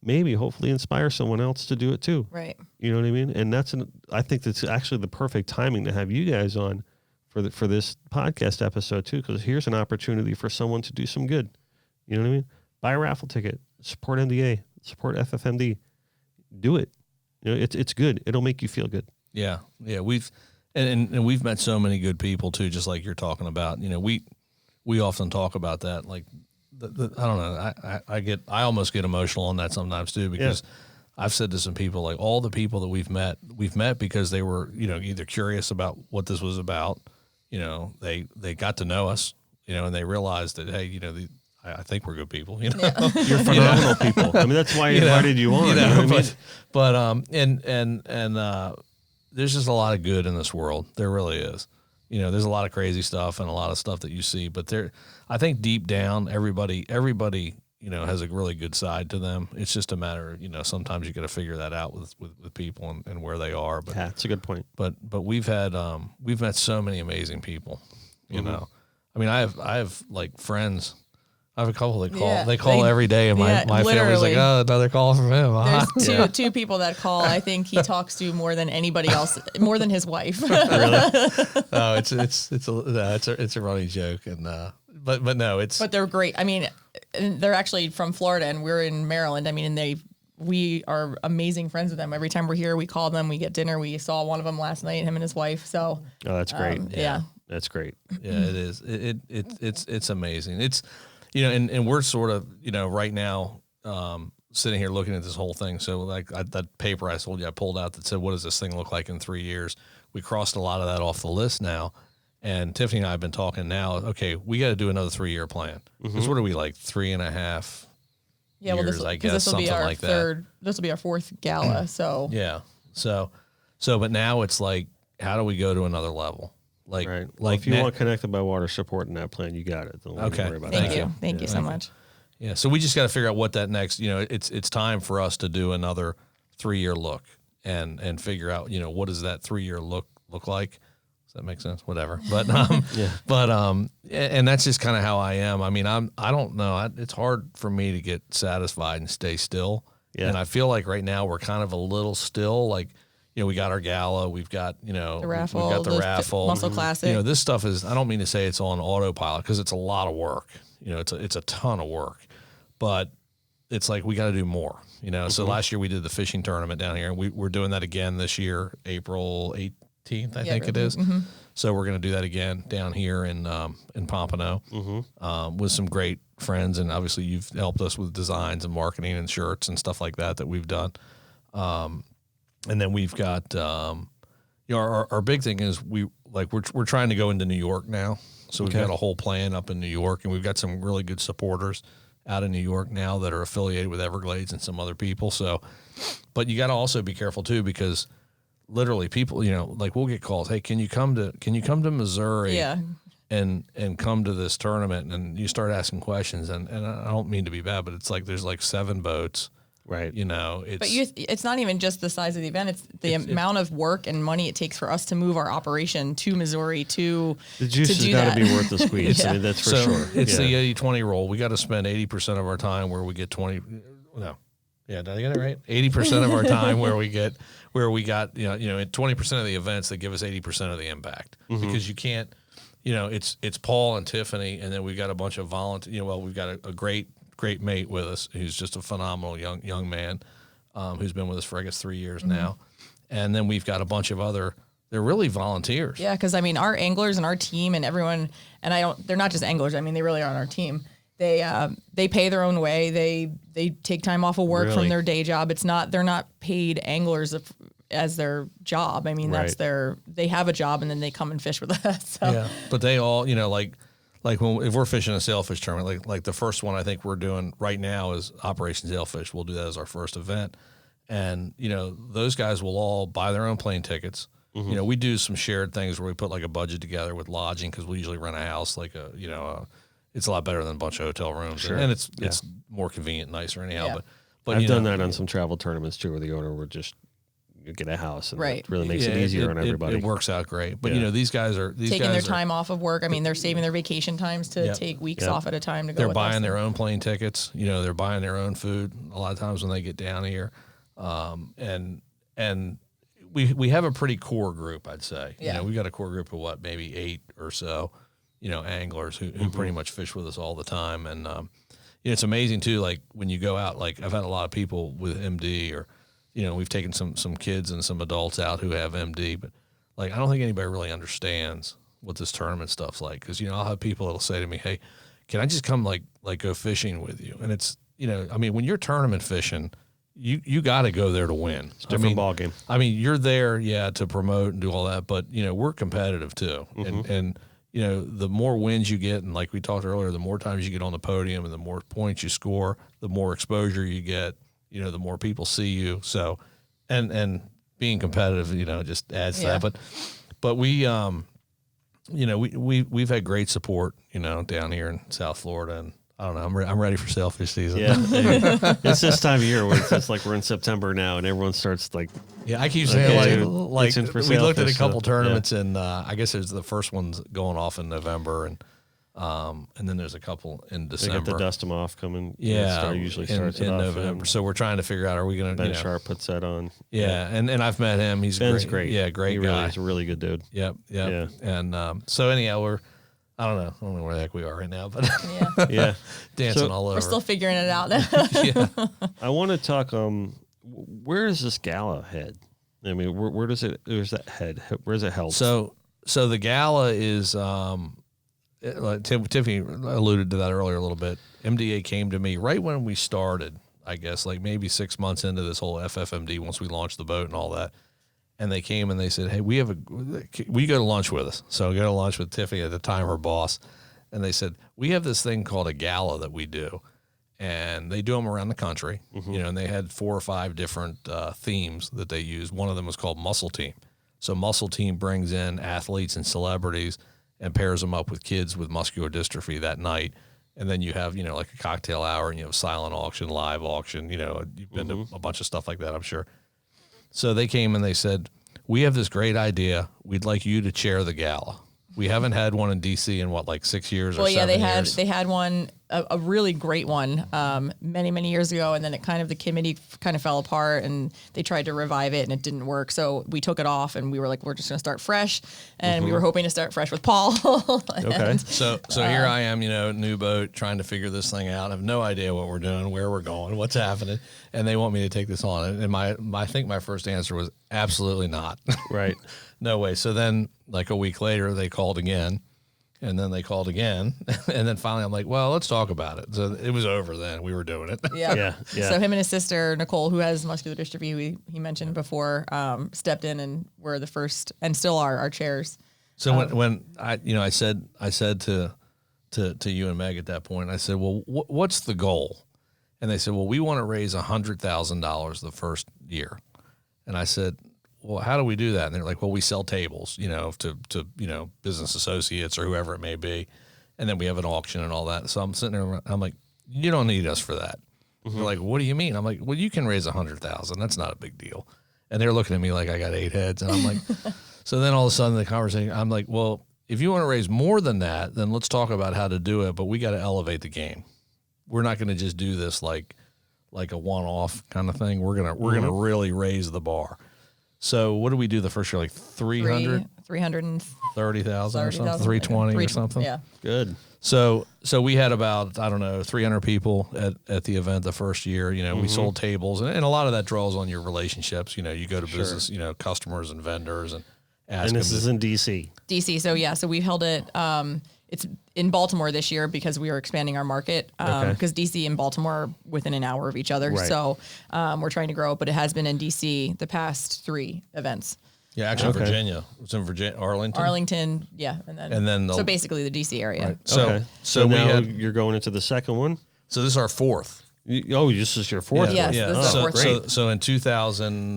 C: maybe hopefully inspire someone else to do it too.
E: Right.
C: You know what I mean? And I think that's actually the perfect timing to have you guys on for this podcast episode too, because here's an opportunity for someone to do some good. You know what I mean? Buy a raffle ticket, support MDA, support FFMD, do it. You know, it's good. It'll make you feel good.
D: Yeah. Yeah. We've met so many good people too, just like you're talking about. You know, we often talk about that. Like, I don't know. I almost get emotional on that sometimes too, because I've said to some people, like all the people that we've met because they were, you know, either curious about what this was about. You know, they got to know us, you know, and they realized that, hey, you know, I think we're good people, you know.
E: Yeah.
C: You're phenomenal people. I mean, that's why I invited you on. You know what I mean?
D: But there's just a lot of good in this world. There really is. You know, there's a lot of crazy stuff and a lot of stuff that you see, but I think deep down, everybody, you know, has a really good side to them. It's just a matter of, you know, sometimes you got to figure that out with people and where they are. But
C: yeah, that's a good point.
D: But we've met so many amazing people, you know. I mean, I have like friends. I have a couple that call.
E: Yeah,
D: they call every day, and my family's like, "Oh, another call from him."
E: There's two people that call. I think he talks to more than anybody else, more than his wife.
D: Really? No, it's a running joke, and but no,
E: But they're great. I mean, they're actually from Florida, and we're in Maryland. I mean, and we are amazing friends with them. Every time we're here, we call them, we get dinner. We saw one of them last night, him and his wife. So,
C: oh, that's great.
E: Yeah,
C: that's great.
D: Yeah, it is. It's amazing. It's, you know, and we're sort of, you know, right now sitting here looking at this whole thing. So like that paper I told you I pulled out that said, what does this thing look like in 3 years? We crossed a lot of that off the list now. And Tiffany and I have been talking now, okay, we got to do another 3-year plan. Because what are we, like 3.5 years, I guess, something like that.
E: This will be our fourth gala, so.
D: Yeah. So, but now it's like, how do we go to another level? Like,
C: right. Well, if you want Connected by Water support in that plan, you got it. Don't worry about
E: Thank
C: that.
E: you. Thank you so much.
D: Yeah. So we just got to figure out what that next, you know, it's time for us to do another 3-year look and figure out, you know, what does that 3-year look like? Does that make sense? Whatever. But, and that's just kind of how I am. I mean, I don't know. It's hard for me to get satisfied and stay still. Yeah. And I feel like right now we're kind of a little still, like, you know, we got our gala, we've got, you know,
E: the raffle,
D: we've got the raffle,
E: Muscle Classic.
D: You know, this stuff is, I don't mean to say it's on autopilot because it's a lot of work. You know, it's a ton of work, but it's like, we got to do more, you know? So last year we did the fishing tournament down here, and we're doing that again this year, April 18th, I think it is. So we're going to do that again down here in Pompano with some great friends. And obviously you've helped us with designs and marketing and shirts and stuff like that we've done. And then we've got, you know, our big thing is we're trying to go into New York now. So we've got a whole plan up in New York, and we've got some really good supporters out in New York now that are affiliated with Everglades and some other people. So, but you got to also be careful too, because literally people, you know, like we'll get calls, hey, can you come to Missouri?
E: Yeah.
D: And come to this tournament, and you start asking questions, and I don't mean to be bad, but it's like there's like 7 boats.
C: Right.
D: You know,
E: it's not even just the size of the event. It's the amount of work and money it takes for us to move our operation to Missouri the
C: juice has got to be worth the squeeze. I mean, that's for sure.
D: It's the 80-20 rule. We got to spend 80% of our time where we get 20. No. Yeah, did I get it right? 80% of our time where we got, you know, 20% of the events that give us 80% of the impact, because you can't, you know, it's Paul and Tiffany, and then we've got a bunch of volunteers. You know, well, we've got a great mate with us who's just a phenomenal young man who's been with us for, I guess, 3 years now. And then we've got a bunch of they're really volunteers.
E: Yeah, because I mean, our anglers and our team and everyone, and they're not just anglers. I mean, they really are on our team. They pay their own way. They take time off of work from their day job. they're not paid anglers as their job. I mean, they have a job, and then they come and fish with us. So.
D: Yeah, but they all, you know, like if we're fishing a sailfish tournament, like the first one I think we're doing right now is Operation Sailfish. We'll do that as our first event. And, you know, those guys will all buy their own plane tickets. You know, we do some shared things where we put like a budget together with lodging because we usually rent a house like it's a lot better than a bunch of hotel rooms, and it's more convenient, nicer anyhow.
E: Yeah.
D: But
C: I've done that on some travel tournaments too, where the owner would just get a house, and it really makes it easier on everybody.
D: It works out great. But you know, these guys are
E: taking their time off of work. I mean, they're saving their vacation times to take weeks off at a time to go.
D: They're buying their own plane tickets. You know, they're buying their own food a lot of times when they get down here, and we have a pretty core group, I'd say.
E: Yeah.
D: You know, we got a core group of maybe 8 or so, you know, anglers who pretty much fish with us all the time. And it's amazing too. Like when you go out, like I've had a lot of people with MD, or you know, we've taken some kids and some adults out who have MD, but like I don't think anybody really understands what this tournament stuff's like. Because you know, I'll have people that'll say to me, "Hey, can I just come like go fishing with you?" And it's, you know, I mean, when you're tournament fishing, you got to go there to win.
C: It's a different ball game.
D: I mean, you're there, to promote and do all that, but you know, we're competitive too, and you know, the more wins you get, and like we talked earlier, the more times you get on the podium and the more points you score, the more exposure you get. You know, the more people see you. So, and being competitive, you know, just adds to that. But we, you know, we've had great support, you know, down here in South Florida, and I don't know, I'm ready for sailfish season.
C: Yeah, it's this time of year where it's like we're in September now, and everyone starts like.
D: Yeah, I keep saying like we looked at a couple tournaments, and I guess there's the first one's going off in November, and then there's a couple in December.
C: They got the Dust 'em Off coming.
D: Usually
C: starts
D: in November. So we're trying to figure out, are we going to?
C: Ben Sharp puts that on.
D: Yeah, and I've met him.
C: Ben's great.
D: Yeah, great
C: he
D: guy.
C: He's a really good dude.
D: Yep. Yeah. And so anyhow, I don't know where the heck we are right now, but
C: yeah,
D: dancing all over.
E: We're still figuring it out now.
C: I want to talk. Where is this gala head? I mean, where does it? Where's that head? Where's it held?
D: So the gala is. Tiffany alluded to that earlier a little bit. MDA came to me right when we started, I guess, like maybe 6 months into this whole FFMD, once we launched the boat and all that. And they came and they said, "Hey, will you go to lunch with us?" So I go to lunch with Tiffany at the time, her boss. And they said, "We have this thing called a gala that we do." And they do them around the country, you know, and they had 4 or 5 different themes that they used. One of them was called Muscle Team. So Muscle Team brings in athletes and celebrities and pairs them up with kids with muscular dystrophy that night. And then you have, you know, like a cocktail hour, and you have silent auction, live auction, you know, you've been to a bunch of stuff like that, I'm sure. So they came and they said, "We have this great idea. We'd like you to chair the gala." We haven't had one in DC in like 6 years or 7 years.
E: They had one, a really great one, many years ago, and then the committee kind of fell apart, and they tried to revive it, and it didn't work. So we took it off, and we were like, we're just going to start fresh, and we were hoping to start fresh with Paul.
C: Okay.
D: So here I am, you know, new boat, trying to figure this thing out. I have no idea what we're doing, where we're going, what's happening, and they want me to take this on. And I think my first answer was absolutely not.
C: Right.
D: No way. So then, like a week later, they called again, and then they called again, and then finally, I'm like, "Well, let's talk about it." So it was over then. We were doing it.
C: Yeah.
E: So him and his sister Nicole, who has muscular dystrophy, he mentioned before, stepped in and were the first, and still are our chairs.
D: So when I said to you and Meg at that point, I said, "Well, what's the goal?" And they said, "Well, we want to raise $100,000 the first year." And I said, "Well, how do we do that?" And they're like, "Well, we sell tables, you know, to you know, business associates or whoever it may be, and then we have an auction and all that." So I'm sitting there, I'm like, "You don't need us for that." They're like, "What do you mean?" I'm like, "Well, you can raise $100,000. That's not a big deal." And they're looking at me like I got 8 heads, and I'm like, so then all of a sudden the conversation, I'm like, "Well, if you want to raise more than that, then let's talk about how to do it, but we got to elevate the game. We're not going to just do this like a one-off kind of thing. We're gonna really raise the bar." So what do we do the first year? Like 330,000 or something, 320 or something.
E: Yeah.
C: Good.
D: So we had about, I don't know, 300 people at the event the first year. You know, we sold tables, and a lot of that draws on your relationships. You know, you go to business, you know, customers and vendors, and ask
C: And
D: them.
C: this is in DC.
E: DC. So we held it. It's in Baltimore this year because we are expanding our market. Because DC and Baltimore are within an hour of each other.
C: Right.
E: So we're trying to grow it, but it has been in DC the past 3 events.
D: Yeah, actually, Virginia. It's in Virginia,
E: Arlington, yeah, and then
D: the,
E: so basically the DC area.
D: Right. So
C: now you're going into the second one.
D: So this is our 4th.
C: This is your 4th.
E: Yes,
C: one.
E: this is our 4th.
D: So in 2000,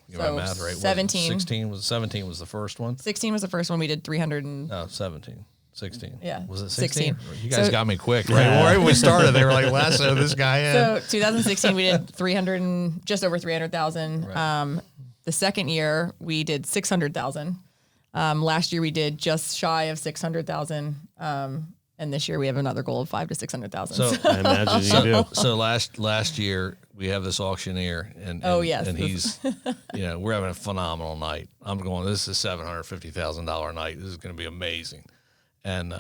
D: Get my math right.
E: 17.
D: 17 was the first one.
E: 16 was the first one. We did 300 and
D: No, 17. 16.
E: Yeah.
D: Was it 16?
E: 16.
D: You guys
E: So-
D: got me quick, right? Right when we started, they were like, lasso this guy in.
E: So 2016 we did 300 and just over 300,000.
D: Right.
E: The second year we did 600,000. Last year we did just shy of 600,000. And this year we have another goal of 500,000 to 600,000.
D: So
C: I imagine you do.
D: So last year we have this auctioneer, and
E: yes,
D: and he's, we're having a phenomenal night. I'm going, this is a $750,000 night. This is going to be amazing, and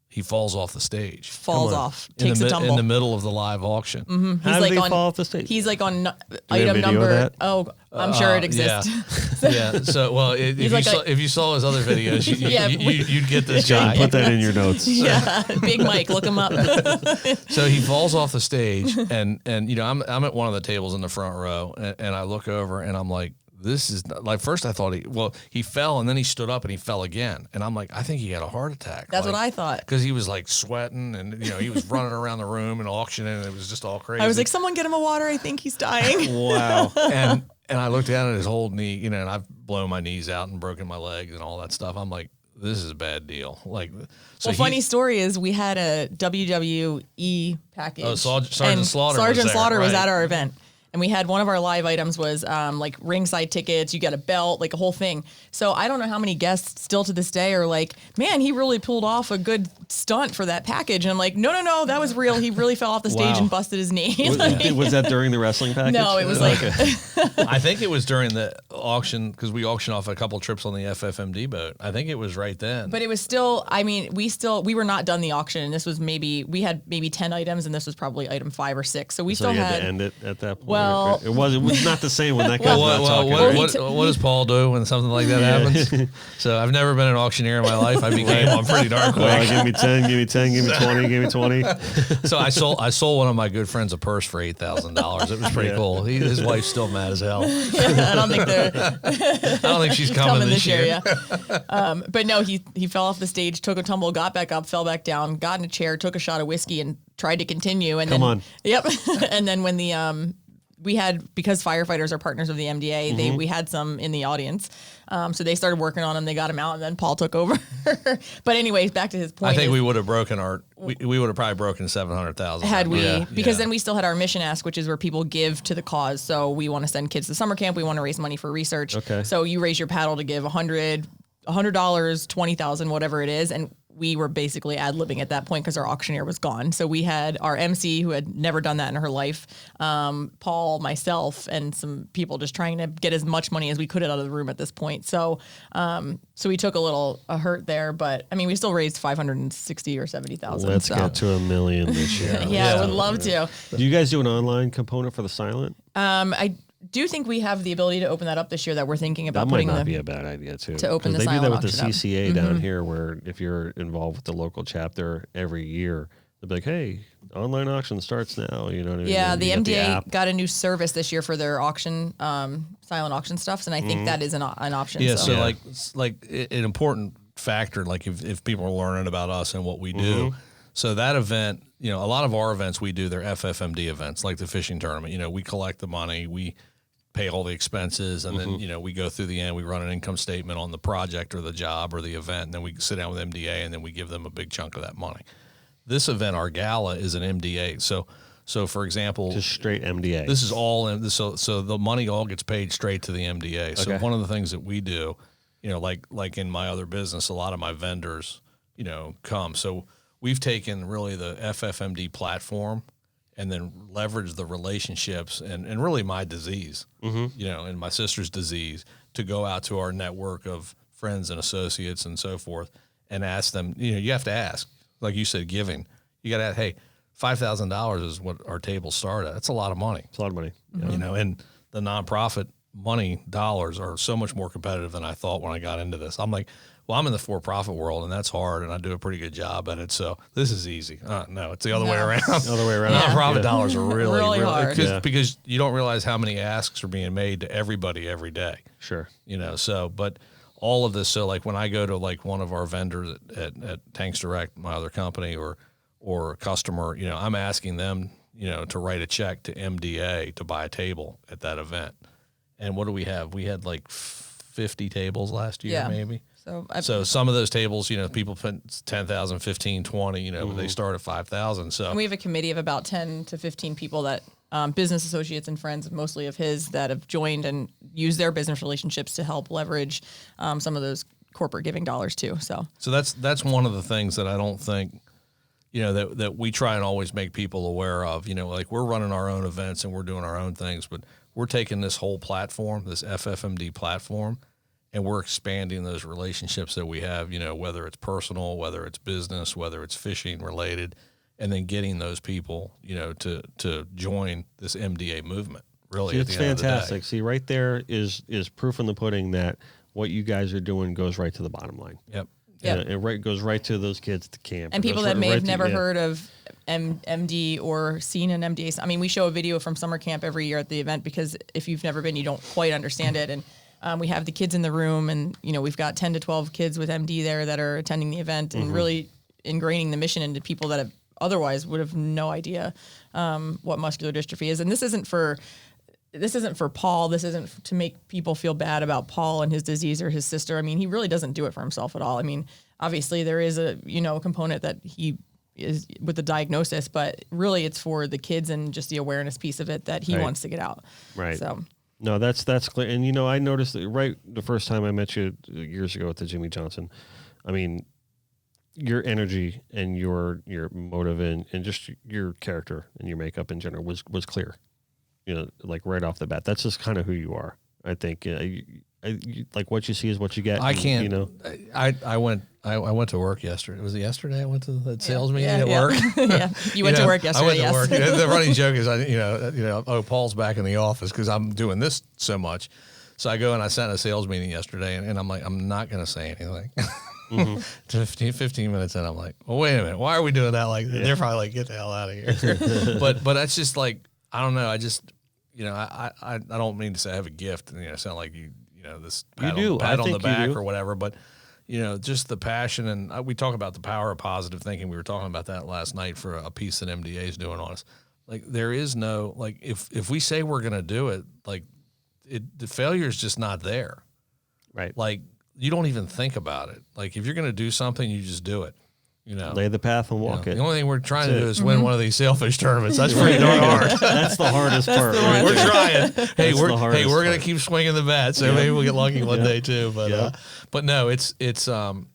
D: he falls off the stage,
E: falls off,
D: in
E: takes
D: the,
E: a tumble.
D: in the middle of the live auction.
E: He's
C: How
E: like
C: did he
E: on,
C: fall off the stage?
E: He's like on
C: we have
E: item
C: video of
E: number.
C: that?
E: Oh, I'm sure it exists.
D: Yeah. So, well, if you saw his other videos, you'd get this guy.
C: Put that in your notes.
E: Yeah, Big Mike, look him up.
D: So he falls off the stage, and I'm at one of the tables in the front row, and I look over, and I'm like, this is not, like, first I thought he fell, and then he stood up and he fell again, and I'm like, I think he had a heart attack.
E: That's what I thought.
D: Because he was like sweating, and he was running around the room and auctioning, and it was just all crazy.
E: I was like, someone get him a water. I think he's dying.
C: Wow.
D: and I looked down at his whole knee, and I've blown my knees out and broken my legs and all that stuff. I'm like, this is a bad deal. Like, so
E: Well, funny story is we had a WWE package.
D: Oh, Sergeant
E: and
D: Slaughter was
E: Sergeant
D: there,
E: Slaughter was
D: right.
E: at our event. And we had one of our live items was like ringside tickets. You got a belt, like a whole thing. So I don't know how many guests still to this day are like, man, he really pulled off a good stunt for that package. And I'm like, no, that was real. He really fell off the stage
C: Wow.
E: and busted his knee.
C: Was that during the wrestling package?
E: No, it was like,
D: I think it was during the auction, because we auctioned off a couple trips on the FFMD boat. I think it was right then.
E: but it was still, I mean, we were not done the auction. And this was we had maybe 10 items and this was probably item 5 or 6. So we
C: So
E: still
C: you had
E: had
C: to end it at that point.
E: Well-
C: it was not the same when that guy's
D: Well,
C: not talking.
D: what does Paul do when something like that happens? So I've never been an auctioneer in my life. I became one pretty darn quick.
C: Well, give me 10, give me 10, give me 20, give me 20.
D: So I sold one of my good friends a purse for $8,000. It was pretty cool. His wife's still mad as hell.
E: I don't think they're
D: I don't think she's coming this year.
E: Yeah. But no, he fell off the stage, took a tumble, got back up, fell back down, got in a chair, took a shot of whiskey, and tried to continue. And
C: Come
E: then,
C: on.
E: Yep. And then when the we had, because firefighters are partners of the MDA, we had some in the audience. So they started working on him. They got him out, and then Paul took over. But anyways, back to his point.
D: I think we would have broken we would have probably broken 700,000
E: had we,
D: Yeah.
E: because
D: Yeah.
E: then we still had our mission ask, which is where people give to the cause. So we want to send kids to summer camp. We want to raise money for research.
C: Okay.
E: So you raise your paddle to give $100, $20,000, whatever it is. And we were basically ad-libbing at that point because our auctioneer was gone. So we had our MC who had never done that in her life, Paul, myself, and some people just trying to get as much money as we could out of the room at this point. So so we took a hurt there, but I mean, we still raised 560 or 70,000.
C: Let's
E: so.
C: get to $1 million this year.
E: Yeah, I would love to.
C: Do you guys do an online component for the silent?
E: I do think we have the ability to open that up this year. That we're thinking about
C: That might
E: putting
C: not
E: the
C: be a bad idea too.
E: to open
C: 'Cause
E: the
C: they do that
E: silent
C: with the
E: auction up.
C: CCA down here, where if you're involved with the local chapter every year, they'll be like, "Hey, online auction starts now." You know what I mean?
E: Yeah,
C: And
E: the
C: you get
E: MDA
C: app.
E: got a new service this year for their auction, silent auction stuff, and I think that is an option.
D: Yeah,
E: so.
D: so an important factor, like if people are learning about us and what we do. So that event, a lot of our events we do, they're FFMD events, like the fishing tournament. We collect the money, we pay all the expenses, and then we go through the end, we run an income statement on the project or the job or the event, and then we sit down with MDA, and then we give them a big chunk of that money. This event, our gala, is an MDA. So for example,
C: just straight MDA.
D: this is all in. So the money all gets paid straight to the MDA. So
C: Okay.
D: one of the things that we do, like in my other business, a lot of my vendors, come. So we've taken really the FFMD platform and then leveraged the relationships and really my disease, and my sister's disease, to go out to our network of friends and associates and so forth and ask them. You have to ask, like you said, giving. You got to ask, hey, $5,000 is what our tables start at. That's a lot of money.
C: It's a lot of money.
D: And the nonprofit money dollars are so much more competitive than I thought when I got into this. I'm like, well, I'm in the for-profit world, and that's hard, and I do a pretty good job at it. So this is easy. No, it's the other way around.
C: The other way around.
D: Nonprofit dollars are really,
E: Really hard.
D: because you don't realize how many asks are being made to everybody every day.
C: Sure.
D: So, but all of this, so like when I go to like one of our vendors at Tanks Direct, my other company, or a customer, I'm asking them, to write a check to MDA to buy a table at that event. And what do we have? We had like 50 tables last year,
E: Yeah.
D: maybe.
E: So
D: some of those tables, people put 10,000, 15, 20, they start at 5,000. So
E: and we have a committee of about 10 to 15 people that business associates and friends, mostly of his, that have joined and used their business relationships to help leverage some of those corporate giving dollars too. So
D: that's one of the things that I don't think, that we try and always make people aware of. Like we're running our own events and we're doing our own things, but we're taking this whole platform, this FFMD platform, and we're expanding those relationships that we have, whether it's personal, whether it's business, whether it's fishing related, and then getting those people, to join this MDA movement. Really,
C: it's fantastic. See, right there is proof in the pudding that what you guys are doing goes right to the bottom line.
D: Yep.
E: Yeah.
C: It goes right to those kids at the camp.
E: And people that may have never heard of MD or seen an MDA. I mean, we show a video from summer camp every year at the event because if you've never been, you don't quite understand it. And we have the kids in the room, and we've got 10 to 12 kids with MD there that are attending the event and really ingraining the mission into people that have otherwise would have no idea what muscular dystrophy is. And this isn't for Paul. This isn't to make people feel bad about Paul and his disease or his sister. I mean, he really doesn't do it for himself at all. I mean, obviously there is a component that he is with the diagnosis, but really it's for the kids and just the awareness piece of it that he wants to get out.
C: Right.
E: So.
C: No, that's clear. And I noticed that right the first time I met you years ago at the Jimmy Johnson. I mean, your energy and your motive and just your character and your makeup in general was clear. Like right off the bat. That's just kind of who you are. I think like what you see is what you get.
D: I can't. I went to work yesterday. Was it yesterday? I went to the sales meeting at work.
E: Yeah, you went to work yesterday.
D: I went to work. The running joke is, Paul's back in the office because I'm doing this so much. So I go and I sat in a sales meeting yesterday, and I'm like, I'm not going to say anything. 15 minutes in, I'm like, well, wait a minute. Why are we doing that? Like, they're probably like, get the hell out of here. but that's just like, I don't know. I just, I don't mean to say I have a gift and, sound like this pat on the back or whatever, but just the passion. And we talk about the power of positive thinking. We were talking about that last night for a piece that MDA is doing on us. Like there is no, like, if we say we're going to do it, like the failure is just not there.
C: Right.
D: Like you don't even think about it. Like if you're going to do something, you just do it.
C: Lay the path and walk it.
D: The only thing we're trying to do is win one of these sailfish tournaments. That's pretty darn hard.
C: That's the hardest part. Right
D: we're
C: there.
D: trying. Hey, we're
C: part.
D: going to keep swinging the bat, so maybe we'll get lucky one day too. But no, it's the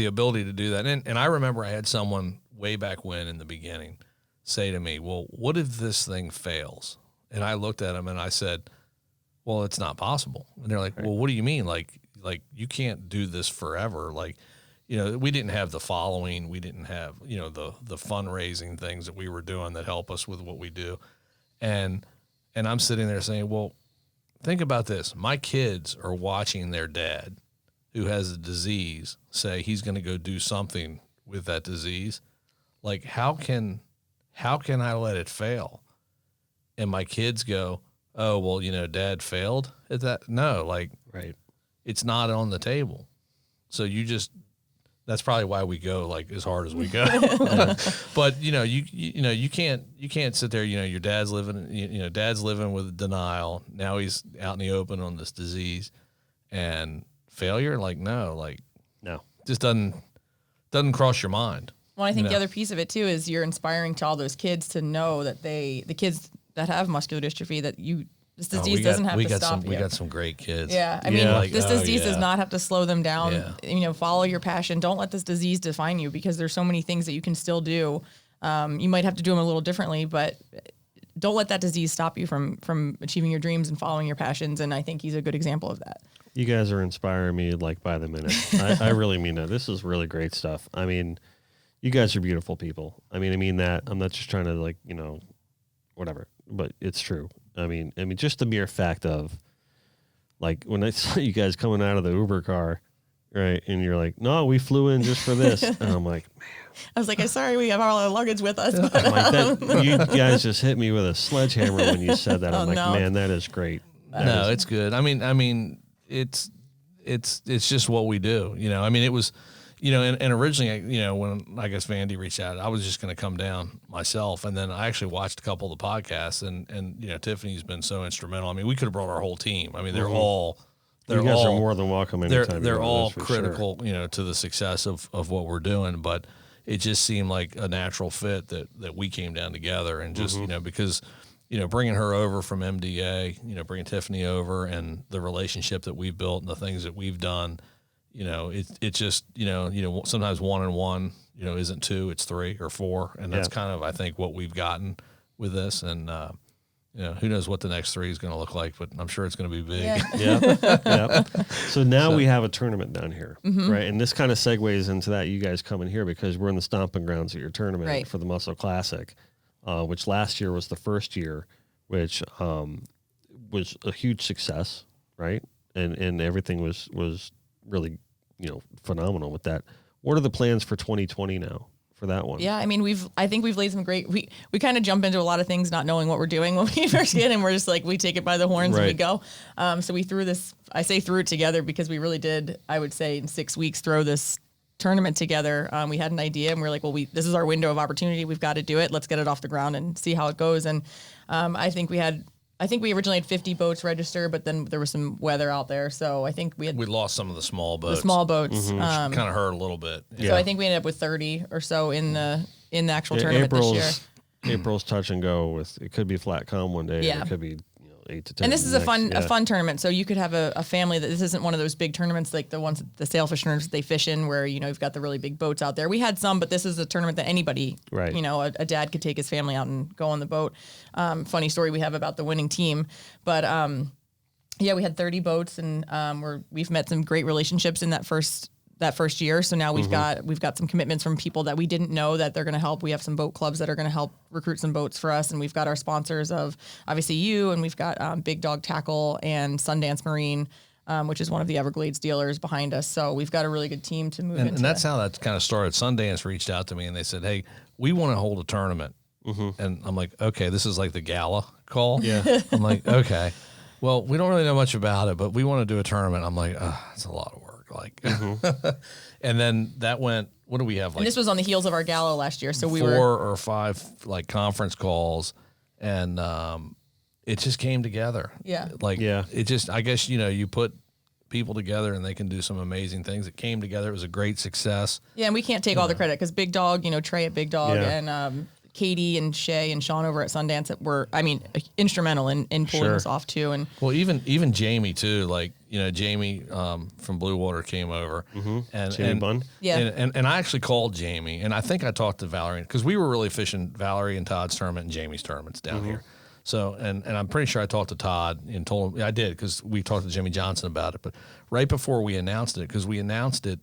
D: ability to do that. And I remember I had someone way back when in the beginning say to me, "Well, what if this thing fails?" And I looked at them and I said, "Well, it's not possible." And they're like, "Well, what do you mean? Like you can't do this forever?" Like. We didn't have the following. We didn't have, the fundraising things that we were doing that help us with what we do. And I'm sitting there saying, well, think about this. My kids are watching their dad who has a disease say he's going to go do something with that disease. Like, how can I let it fail? And my kids go, oh, well, dad failed at that. No, like,
C: right.
D: It's not on the table. So that's probably why we go like as hard as we go. But you can't sit there. Your dad's living with denial. Now he's out in the open on this disease and failure. Like no, just doesn't cross your mind.
E: Well, I think the other piece of it too is you're inspiring to all those kids to know that the kids that have muscular dystrophy this disease doesn't have to stop you.
D: We got some great kids.
E: Yeah. I mean, this disease does not have to slow them down. Yeah. Follow your passion. Don't let this disease define you because there's so many things that you can still do. You might have to do them a little differently, but don't let that disease stop you from achieving your dreams and following your passions. And I think he's a good example of that.
C: You guys are inspiring me like by the minute. I really mean that. This is really great stuff. I mean, you guys are beautiful people. I mean that. I'm not just trying to whatever, but it's true. I mean, just the mere fact of, like, when I saw you guys coming out of the Uber car, right, and you're like, no, we flew in just for this. And I'm like, man.
E: I was like, I'm sorry, we have all our luggage with us.
C: But, you guys just hit me with a sledgehammer when you said that. I'm man, that is great.
D: It's good. I mean, it's just what we do. It was, and originally, when I guess Vandy reached out, I was just going to come down myself. And then I actually watched a couple of the podcasts and Tiffany's been so instrumental. I mean, we could have brought our whole team. I mean, they're all,
C: you guys are more than welcome anytime.
D: they're all
C: for
D: critical, to the success of what we're doing. But it just seemed like a natural fit that we came down together and just, because, bringing her over from MDA, bringing Tiffany over and the relationship that we've built and the things that we've done, it just, sometimes 1 and 1, isn't 2, it's 3 or 4. And that's kind of, I think, what we've gotten with this. And, who knows what the next 3 is going to look like, but I'm sure it's going to be big.
C: Yeah. So now we have a tournament down here, right? And this kind of segues into that, you guys coming here because we're in the stomping grounds of your tournament for the Muscle Classic, which last year was the first year, which was a huge success, right? And everything was really, phenomenal with that. What are the plans for 2020 now for that one?
E: Yeah, I mean, I think we've laid some great. We kind of jump into a lot of things not knowing what we're doing when we first get, and we're just like we take it by the horns and we go. So we threw this. I say threw it together because we really did. I would say in 6 weeks throw this tournament together. We had an idea and we were like, well, this is our window of opportunity. We've got to do it. Let's get it off the ground and see how it goes. And I think we originally had 50 boats register, but then there was some weather out there. So I think we
D: lost some of the small boats.
E: Kind
D: of hurt a little bit.
E: Yeah. So I think we ended up with 30 or so in the actual tournament this year.
C: April's touch and go with, it could be flat calm one day. And it could be 8 to 10.
E: And this is a fun tournament. So you could have a family that this isn't one of those big tournaments like the ones that the sailfish tournaments they fish in where, you've got the really big boats out there. We had some, but this is a tournament that anybody, a dad could take his family out and go on the boat. Funny story we have about the winning team. But we had 30 boats and we've met some great relationships in that first year. So now we've got some commitments from people that we didn't know that they're going to help. We have some boat clubs that are going to help recruit some boats for us. And we've got our sponsors of obviously you, and we've got Big Dog Tackle and Sundance Marine, which is one of the Everglades dealers behind us. So we've got a really good team to move into.
D: And that's how that kind of started. Sundance reached out to me and they said, hey, we want to hold a tournament. And I'm like, okay, this is like the gala call. Yeah. I'm like, okay, well, we don't really know much about it, but we want to do a tournament. I'm like, it's a lot of work. And then that went, what do we have?
E: And this was on the heels of our gala last year. So we
D: 4
E: were
D: or 5 conference calls and it just came together.
E: Yeah.
D: It just, I guess, you put people together and they can do some amazing things. It came together. It was a great success.
E: Yeah. And we can't take all the credit because Big Dog, Trey at Big Dog and Katie and Shay and Sean over at Sundance that were, instrumental in pulling us off too. And
D: well, even Jamie too, Jamie from Blue Water came over and
C: Jamie Bunn.
E: Yeah.
D: And I actually called Jamie and I think I talked to Valerie because we were really fishing Valerie and Todd's tournament and Jamie's tournaments down here. So, and I'm pretty sure I talked to Todd and told him, I did because we talked to Jimmy Johnson about it, but right before we announced it, because we announced it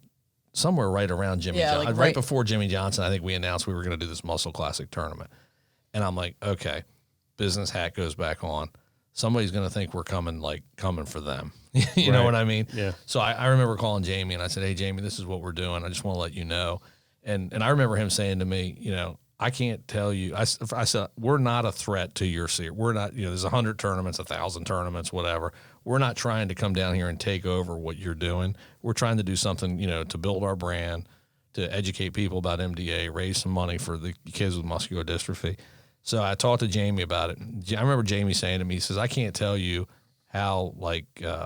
D: somewhere right around Jimmy Johnson. Right before Jimmy Johnson, I think we announced we were going to do this Muscle Classic tournament. And I'm like, okay, business hat goes back on. Somebody's going to think we're coming for them. You know what I mean?
C: Yeah.
D: So I remember calling Jamie and I said, hey, Jamie, this is what we're doing. I just want to let you know. And I remember him saying to me, I can't tell you. I said, we're not a threat to your series. We're not, there's 100 tournaments, 1,000 tournaments, whatever. We're not trying to come down here and take over what you're doing. We're trying to do something, to build our brand, to educate people about MDA, raise some money for the kids with muscular dystrophy. So I talked to Jamie about it. I remember Jamie saying to me, he says, I can't tell you how, what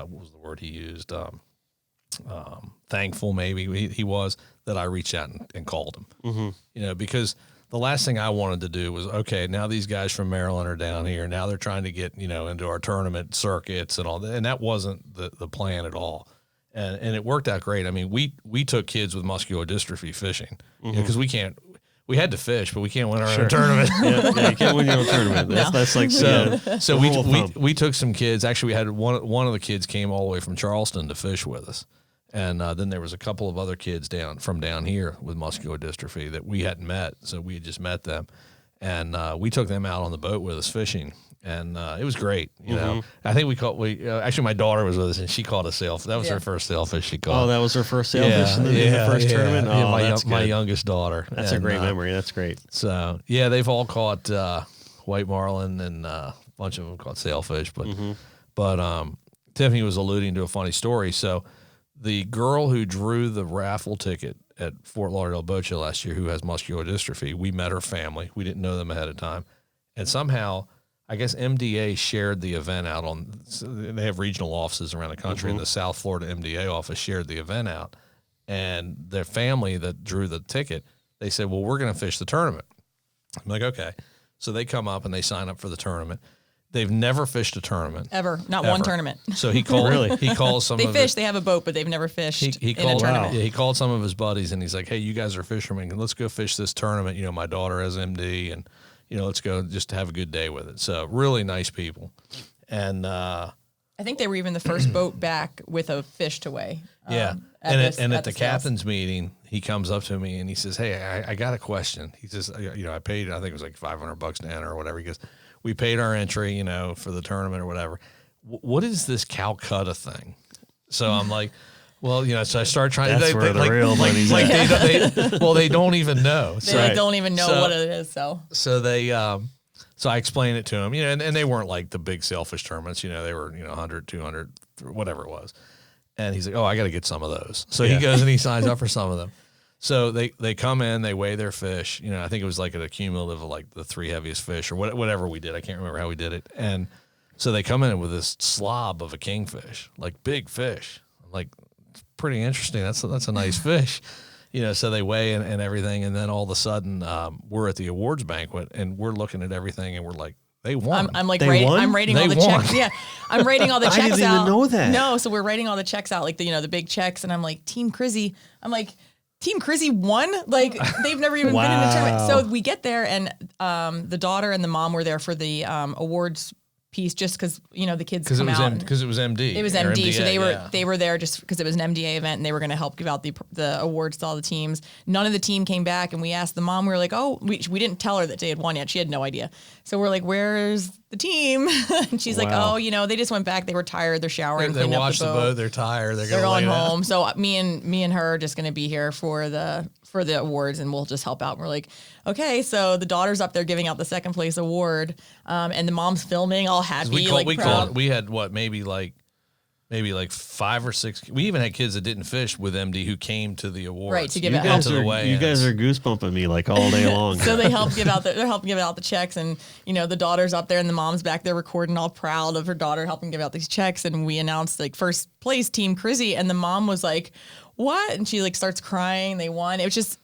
D: was the word he used? Thankful maybe he was that I reached out and called him, because the last thing I wanted to do was, okay, now these guys from Maryland are down here. Now they're trying to get, into our tournament circuits and all that. And that wasn't the plan at all. And it worked out great. I mean, we took kids with muscular dystrophy fishing because we had to fish, but we can't win our own tournament.
C: You can't win your own tournament. That's like,
D: so we took some kids. Actually, we had one of the kids came all the way from Charleston to fish with us. And then there was a couple of other kids from down here with muscular dystrophy that we hadn't met. So we had just met them. And we took them out on the boat with us fishing. And it was great. I think actually my daughter was with us and she caught a sailfish. That was her first sailfish she caught.
C: Oh, that was her first sailfish in the first tournament? Oh,
D: my youngest daughter.
C: That's a great memory. That's great.
D: So, they've all caught white marlin and a bunch of them caught sailfish. But Tiffany was alluding to a funny story. So, the girl who drew the raffle ticket at Fort Lauderdale Boat Show last year who has muscular dystrophy. We met her family. We didn't know them ahead of time. And somehow, I guess MDA shared the event out on, they have regional offices around the country, and the South Florida MDA office shared the event out. And their family that drew the ticket, they said, well, we're going to fish the tournament. I'm like, okay. So they come up and they sign up for the tournament. They've never fished a tournament.
E: Ever. Not one tournament.
D: So he called, he calls some
E: They
D: of
E: fish, they have a boat, but they've never fished
D: he
E: in
D: called,
E: a tournament.
D: Yeah, he called some of his buddies and he's like, hey, you guys are fishermen. Let's go fish this tournament. You know, my daughter has MD and, you know, let's go just have a good day with it. So really nice people. And
E: I think they were even the first boat back with a fish to weigh.
D: yeah.
E: At
D: At the
E: sales.
D: captain's meeting, he comes up to me and he says, hey, I got a question. He says, you know, I paid, I think it was like $500 to enter or whatever. He goes, we paid our entry, you know, for the tournament or whatever. What is this Calcutta thing? So I'm like, well, you know, so I start trying.
C: That's where the real money's
D: like
C: at.
D: they don't even know.
E: They don't even know what it is.
D: So they, so I explained it to him, you know, and they weren't like the big sailfish tournaments, you know, they were, you know, 100, 200, whatever it was. And he's like, oh, I got to get some of those. So he goes and he signs up for some of them. So they come in, they weigh their fish. You know, I think it was like an accumulative of like the 3 heaviest fish or whatever we did. I can't remember how we did it. And so they come in with this slob of a kingfish, like big fish. I'm like, it's pretty interesting. That's a nice fish. You know, so they weigh and everything. And then all of a sudden we're at the awards banquet and we're looking at everything and we're like, they won.
E: I'm like,
C: They won?
E: I'm rating all
D: They
E: the
D: won.
E: checks. Yeah. I'm rating all the checks out.
C: I didn't even know that.
E: No. So we're rating all the checks out, like the, you know, the big checks. And I'm like, Team Crizzy. I'm like, Team Crizzy won? Like, they've never even been in a tournament. So we get there, and the daughter and the mom were there for the awards piece, just because, you know, the kids come out.
D: Because it was MD.
E: It was
D: or
E: MD, so
D: MDA,
E: they were there just because it was an MDA event, and they were going to help give out the awards to all the teams. None of the team came back, and we asked the mom. We were like, oh, we didn't tell her that they had won yet. She had no idea. So we're like, where's the team? And she's like,
C: Wow.
E: oh, you know, they just went back. They were tired. They're showering.
D: They
E: cleaning up
D: watched the boat. They're tired. They're
E: going
D: lay down.
E: home. So me and her are just going to be here for the awards, and we'll just help out. And we're like, okay. So the daughter's up there giving out the second place award, and the mom's filming, all happy, proud.
D: We had what, maybe like 5 or 6. We even had kids that didn't fish with MD who came to the awards.
E: Right, to give
C: You
E: it
C: guys,
D: to the
C: are,
D: weigh-ins.
C: you guys are goosebumping me like all day long.
E: So they help give out they're helping give out the checks, and you know, the daughter's up there and the mom's back there recording, all proud of her daughter helping give out these checks. And we announced like first place Team Crizzy, and the mom was like, what? And she like starts crying. They won. It was just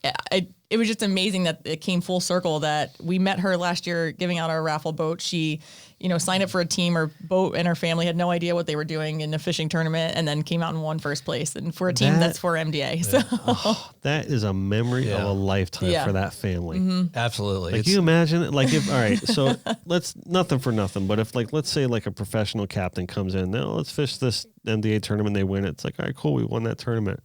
E: it was just amazing that it came full circle, that we met her last year giving out our raffle boat. She, you know, signed up for a team or boat, and her family had no idea what they were doing in a fishing tournament, and then came out and won first place. And for a team that's for MDA. So
C: That is a memory of a lifetime
E: Yeah.
C: for that family.
D: Absolutely.
C: Like, you imagine it? Like, if, all right, so let's, nothing for nothing, but if, like, let's say, like, a professional captain comes in, now let's fish this MDA tournament, they win it. It's like, all right, cool, we won that tournament.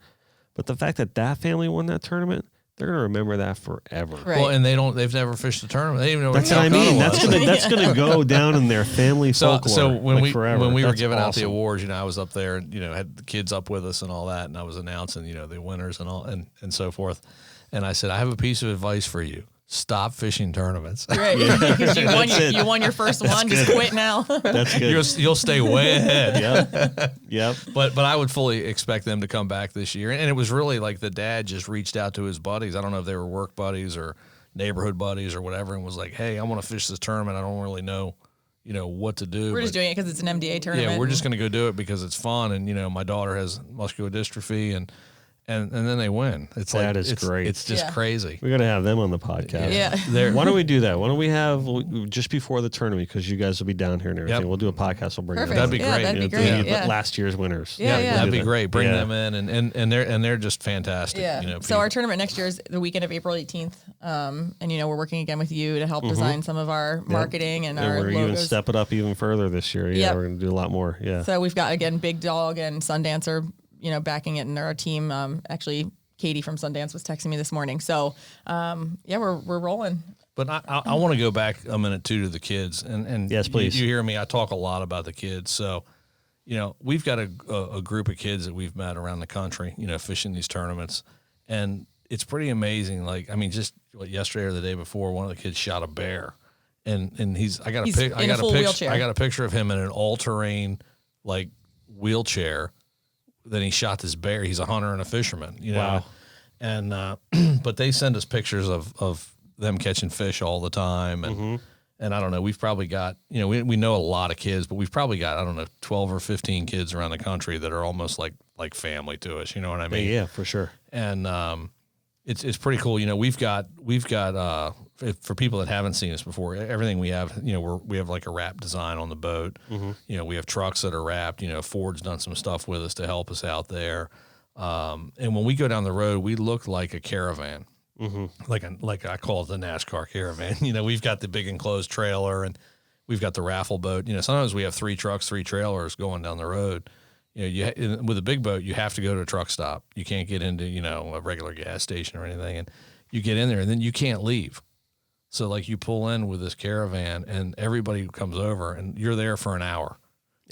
C: But the fact that that family won that tournament, they're going to remember that forever.
E: Right.
D: Well, and they've never fished a tournament. They didn't even know
C: That's
D: what
C: what I mean.
D: Calcutta was.
C: That's gonna go down in their family folklore.
D: So when
C: like, forever.
D: when we were
C: That's
D: giving out the
C: awesome.
D: awards, you know, I was up there and, you know, had the kids up with us and all that, and I was announcing, you know, the winners and all and so forth. And I said, I have a piece of advice for you. Stop fishing tournaments.
E: right. Because
C: it.
E: you won your first one, just quit now.
C: That's good.
D: You'll stay way ahead.
C: Yep.
D: But I would fully expect them to come back this year. And it was really like the dad just reached out to his buddies. I don't know if they were work buddies or neighborhood buddies or whatever, and was like, hey, I want to fish this tournament. I don't really know, you know, what to do.
E: We're just doing it because it's an MDA tournament.
D: Yeah, we're just going to go do it because it's fun. And, you know, my daughter has muscular dystrophy, and then they win. It's
C: That
D: like,
C: is great.
D: It's just
E: Yeah.
D: crazy.
C: We got to have them on the podcast.
E: Yeah.
C: Why don't we do that? Why don't we have just before the tournament, because you guys will be down here and everything.
D: Yep.
C: We'll do a podcast. We'll bring
E: Perfect.
C: them.
D: That'd be
E: Yeah,
D: great.
E: that'd be
C: You know,
E: great.
C: the
E: Yeah.
C: last year's winners.
E: Yeah, yeah.
D: That'd be great. Bring
C: Yeah.
D: them in, and they're just fantastic.
E: Yeah.
D: You know,
E: So our tournament next year is the weekend of April 18th. And, you know, we're working again with you to help design some of our marketing and
C: And
E: our
C: we're even
E: logos.
C: step it up even further this year. Yeah,
E: Yep.
C: we're going to do a lot more. Yeah.
E: So we've got, again, Big Dog and Sundancer, you know, backing it. And our team, actually, Katie from Sundance was texting me this morning. So, yeah, we're rolling.
D: But I want to go back a minute too to the kids, and
C: Yes, please.
D: You hear me? I talk a lot about the kids, so you know we've got a group of kids that we've met around the country, you know, fishing these tournaments, and it's pretty amazing. Like, I mean, just yesterday or the day before, one of the kids shot a bear, and I got a picture of him in an all-terrain like wheelchair. Then he shot this bear. He's a hunter and a fisherman, you know.
C: Wow.
D: And but they send us pictures of them catching fish all the time, and I don't know, we've probably got, you know, we know a lot of kids, but we've probably got, I don't know, 12 or 15 kids around the country that are almost like family to us. You know what I mean?
C: Yeah, for sure.
D: And it's pretty cool. You know, we've got for people that haven't seen us before, everything we have, you know, we have like a wrap design on the boat. You know, we have trucks that are wrapped. You know, Ford's done some stuff with us to help us out there. And when we go down the road, we look like a caravan. Like I call it the NASCAR caravan. You know, we've got the big enclosed trailer, and we've got the raffle boat. You know, sometimes we have 3 trucks, 3 trailers going down the road. You know, with a big boat, you have to go to a truck stop. You can't get into, you know, a regular gas station or anything, and you get in there, and then you can't leave. So like you pull in with this caravan, and everybody comes over, and you're there for an hour.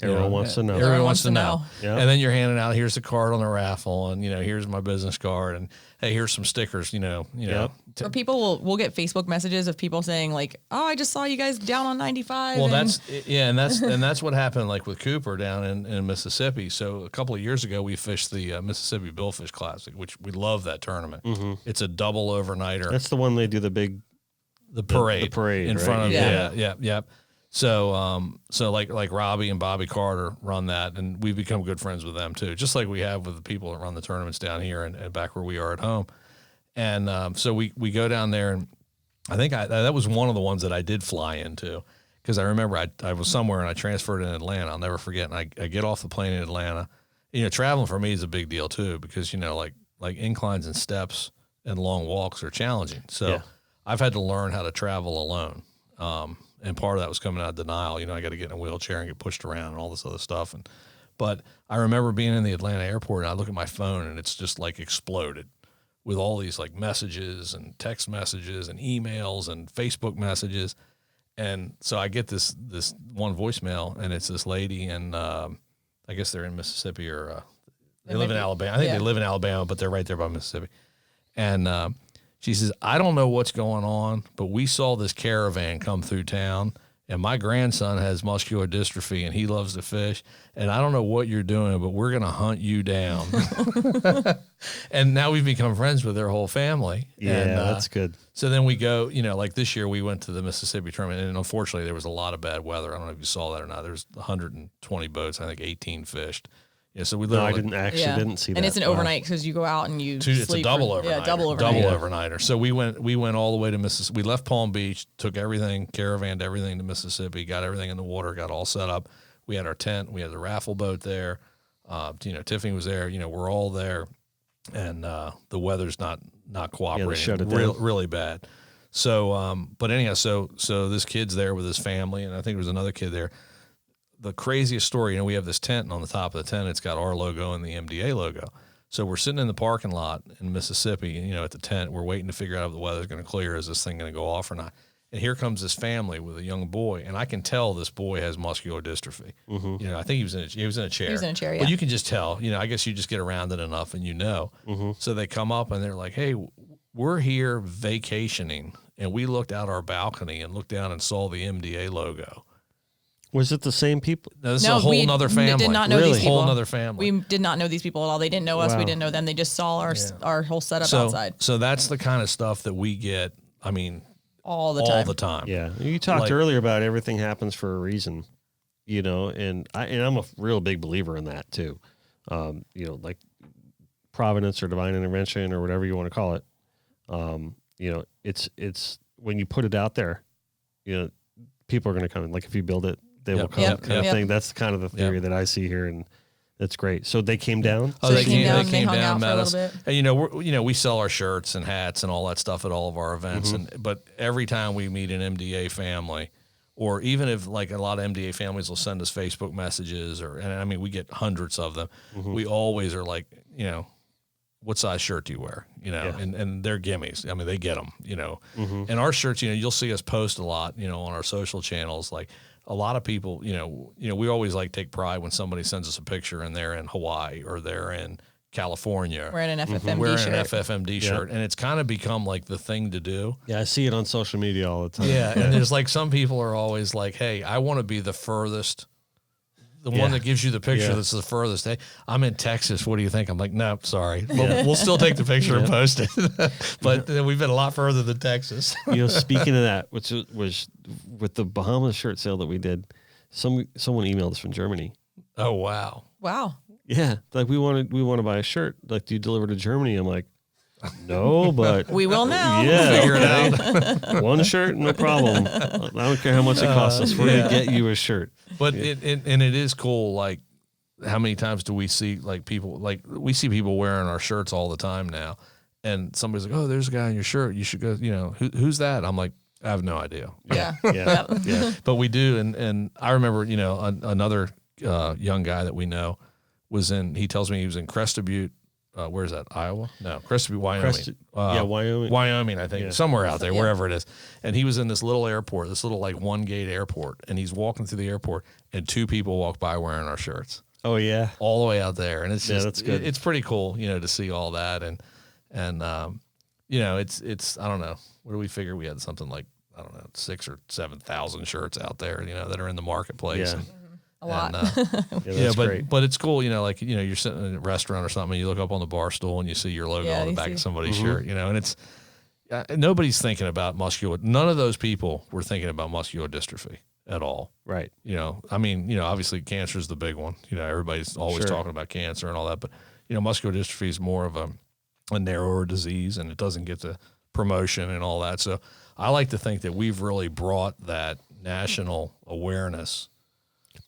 C: Everyone wants to know.
D: Everyone wants to know.
C: Yep.
D: And then you're handing out, here's the card on the raffle, and, you know, here's my business card, and hey, here's some stickers, you know.
E: Or people will get Facebook messages of people saying like, "Oh, I just saw you guys down on 95."
D: Well, that's what happened like with Cooper down in Mississippi. So a couple of years ago, we fished the Mississippi Billfish Classic, which we love that tournament. It's a double overnighter.
C: That's the one they do the parade.
D: The parade in
C: right?
D: front of
E: Yeah.
D: So like Robbie and Bobby Carter run that, and we've become good friends with them too, just like we have with the people that run the tournaments down here and back where we are at home. And so we go down there, and I think that was one of the ones that I did fly into, because I remember I was somewhere and I transferred in Atlanta. I'll never forget. And I get off the plane in Atlanta. You know, traveling for me is a big deal too, because, you know, like inclines and steps and long walks are challenging. So I've had to learn how to travel alone. And part of that was coming out of denial. You know, I got to get in a wheelchair and get pushed around and all this other stuff. But I remember being in the Atlanta airport, and I look at my phone, and it's just like exploded with all these like messages and text messages and emails and Facebook messages. And so I get this one voicemail, and it's this lady, and I guess they're in Mississippi, or they live in Alabama. I think they live in Alabama, but they're right there by Mississippi. And she says, "I don't know what's going on, but we saw this caravan come through town, and my grandson has muscular dystrophy, and he loves to fish, and I don't know what you're doing, but we're going to hunt you down." And now we've become friends with their whole family.
C: Yeah,
D: and,
C: that's good.
D: So then we go, you know, like this year we went to the Mississippi tournament, and unfortunately there was a lot of bad weather. I don't know if you saw that or not. There's 120 boats. I think 18 fished. Yeah, so we literally
C: didn't see that.
E: And it's an overnight, because you go out and you
D: it's a double overnighter.
E: Yeah, double overnighter.
D: Double overnighter. So we went all the way to Mississippi. We left Palm Beach, took everything, caravanned everything to Mississippi, got everything in the water, got all set up. We had our tent, we had the raffle boat there. You know, Tiffany was there. You know, we're all there, and the weather's not cooperating.
C: Yeah, shut it down.
D: Really bad. So, but anyhow, so this kid's there with his family, and I think there was another kid there. The craziest story, you know, we have this tent, and on the top of the tent, it's got our logo and the MDA logo. So we're sitting in the parking lot in Mississippi, you know, at the tent. We're waiting to figure out if the weather's going to clear. Is this thing going to go off or not? And here comes this family with a young boy, and I can tell this boy has muscular dystrophy. You know, I think he was in a chair. He was in a chair, yeah. But you can just tell. You know, I guess you just get around it enough, and you know. So they come up, and they're like, "Hey, we're here vacationing, and we looked out our balcony and looked down and saw the MDA logo."
C: Was it the same people?
D: No, this is a whole nother family.
E: Did not know these people.
D: Whole nother family.
E: We did not know these people at all. They didn't know us.
C: Wow.
E: We didn't know them. They just saw our whole setup outside.
D: So that's the kind of stuff that we get. I mean,
E: all the time.
C: Yeah, you talked earlier about everything happens for a reason, you know, and I'm a real big believer in that too. You know, like providence or divine intervention or whatever you want to call it. You know, it's when you put it out there, you know, people are going to come in. Like if you build it, they will come, kind of thing. That's kind of the theory that I see here, and that's great. So they came down.
E: Oh, they came down. They hung out for a little bit.
D: And you know, we sell our shirts and hats and all that stuff at all of our events. But every time we meet an MDA family, or even if like a lot of MDA families will send us Facebook messages, and I mean we get hundreds of them. We always are like, you know, what size shirt do you wear? You know, and they're gimmies. I mean, they get them, you know. And our shirts, you know, you'll see us post a lot, you know, on our social channels. Like a lot of people, you know, we always like take pride when somebody sends us a picture and they're in Hawaii or they're in California.
E: Wearing an FFMD
D: wearing
E: shirt.
D: an FFMD shirt. And it's kind of become like the thing to do.
C: Yeah, I see it on social media all the time.
D: Yeah, and there's like some people are always like, hey, I want to be the furthest the one that gives you the picture that's the furthest. Hey, I'm in Texas. What do you think? I'm like, no, sorry. We'll still take the picture and post it. But we've been a lot further than Texas.
C: Speaking of that, which was with the Bahamas shirt sale that we did, someone emailed us from Germany.
D: Oh, wow.
E: Wow.
C: Yeah. Like we want to buy a shirt. Like, do you deliver to Germany? I'm like, no, but
E: We will now.
C: yeah,
D: Figure it out.
C: one shirt, no problem. I don't care how much it costs us. We're going to get you a shirt.
D: But it is cool. Like, how many times do we see people wearing our shirts all the time now, and somebody's like, "Oh, there's a guy in your shirt. You should go. Who's that?" I'm like, I have no idea.
E: Yeah.
C: Yeah.
D: But we do, and I remember, another young guy that we know was in. He tells me he was in Crested Butte. Where's that? Iowa? No, Crested Butte, Wyoming.
C: Wyoming.
D: Wyoming, I think, somewhere out there,
E: Yeah.
D: wherever it is. And he was in this little airport, this little one gate airport, and he's walking through the airport, and two people walk by wearing our shirts
C: Oh yeah.
D: all the way out there, and it's just
C: that's good.
D: It's pretty cool, to see all that, and it's I don't know, what do we figure? We had something like, I don't know, 6,000 or 7,000 shirts out there, that are in the marketplace.
C: Yeah.
E: A lot.
C: That's great.
D: But it's cool, you're sitting in a restaurant or something, and you look up on the bar stool and you see your logo on the back of somebody's shirt, and it's nobody's thinking about none of those people were thinking about muscular dystrophy at all.
C: Right.
D: Obviously cancer is the big one. Everybody's always talking about cancer and all that, but muscular dystrophy is more of a narrower disease, and it doesn't get the promotion and all that. So I like to think that we've really brought that national awareness.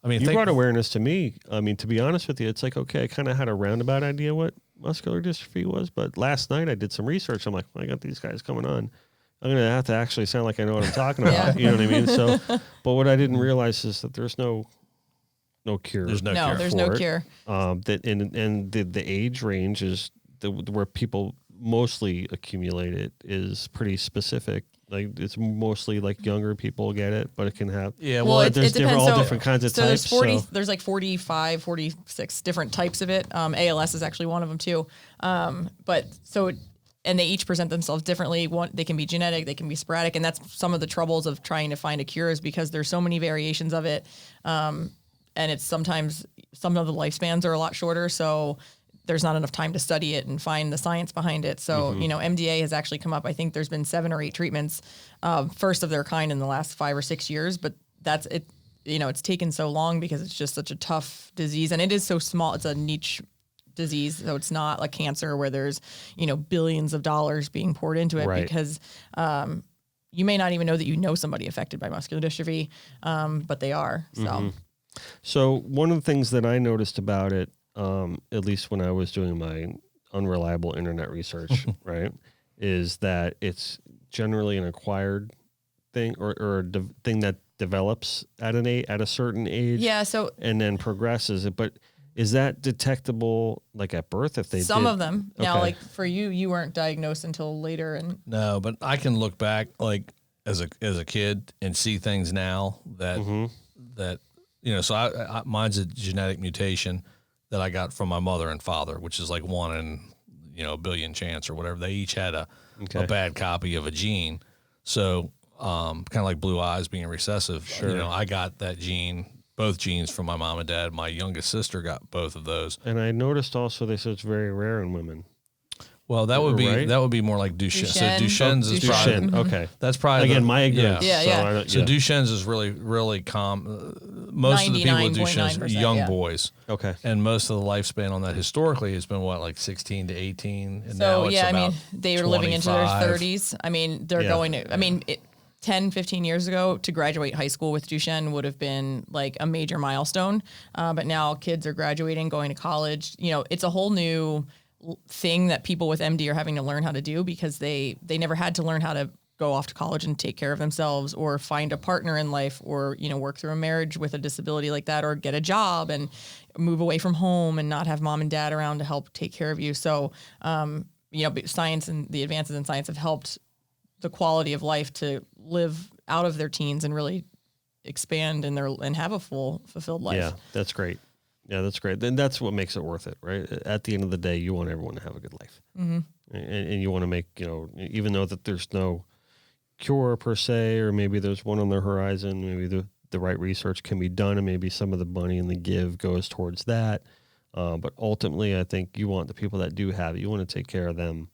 C: You brought awareness to me. To be honest with you, it's like, okay, I kind of had a roundabout idea what muscular dystrophy was, but last night I did some research. I'm like, I got these guys coming on. I'm going to have to actually sound like I know what I'm talking about. You know what I mean? So, but what I didn't realize is that there's no cure.
D: There's no cure.
E: There's
C: for
E: no
C: it.
E: cure.
C: And the age range is where people mostly accumulate it is pretty specific. Like it's mostly like younger people get it, but it can have there's different kinds of types.
E: There's like 45, 46 different types of it. ALS is actually one of them too. And they each present themselves differently. They can be genetic, they can be sporadic, and that's some of the troubles of trying to find a cure is because there's so many variations of it. And it's sometimes some of the lifespans are a lot shorter, so there's not enough time to study it and find the science behind it. So, MDA has actually come up. I think there's been 7 or 8 treatments, first of their kind in the last 5 or 6 years, but that's it. It's taken so long because it's just such a tough disease, and it is so small. It's a niche disease. So it's not like cancer where there's, billions of dollars being poured into it because, you may not even know that somebody affected by muscular dystrophy, but they are.
C: So one of the things that I noticed about it, at least when I was doing my unreliable internet research, right, is that it's generally an acquired thing or a thing that develops at a certain age.
E: Yeah. So
C: and then progresses. But is that detectable like at birth if they
E: some
C: did?
E: of them now, like for you weren't diagnosed until later, and
D: no, but I can look back like as a kid and see things now that so mine's a genetic mutation that I got from my mother and father, which is like 1 in a billion chance or whatever. They each had a bad copy of a gene. So kind of like blue eyes being recessive. Sure. I got that gene, both genes from my mom and dad. My youngest sister got both of those.
C: And I noticed also they said it's very rare in women.
D: Well, that would be more like Duchenne. So Duchenne's is
C: Duchenne.
D: probably
C: Okay.
D: That's probably
C: again my ignorance.
E: Yeah.
D: So Duchenne's is really really common. Most of the people with Duchenne's are young boys.
C: Okay.
D: And most of the lifespan on that historically has been like 16 to 18, and
E: so
D: now it's about
E: they were living into their
D: 25.
E: 30s. They're going to. 10, 15 years ago, to graduate high school with Duchenne would have been like a major milestone. But now kids are graduating, going to college. It's a whole new thing that people with MD are having to learn how to do because they never had to learn how to go off to college and take care of themselves or find a partner in life or, work through a marriage with a disability like that or get a job and move away from home and not have mom and dad around to help take care of you. So, science and the advances in science have helped the quality of life to live out of their teens and really expand and have a full fulfilled life.
C: Yeah, that's great. Yeah, that's great. Then that's what makes it worth it, right? At the end of the day, you want everyone to have a good life. Mm-hmm. And you want to make, even though that there's no cure per se, or maybe there's one on the horizon, maybe the right research can be done, and maybe some of the money and the give goes towards that. But ultimately, I think you want the people that do have it, you want to take care of them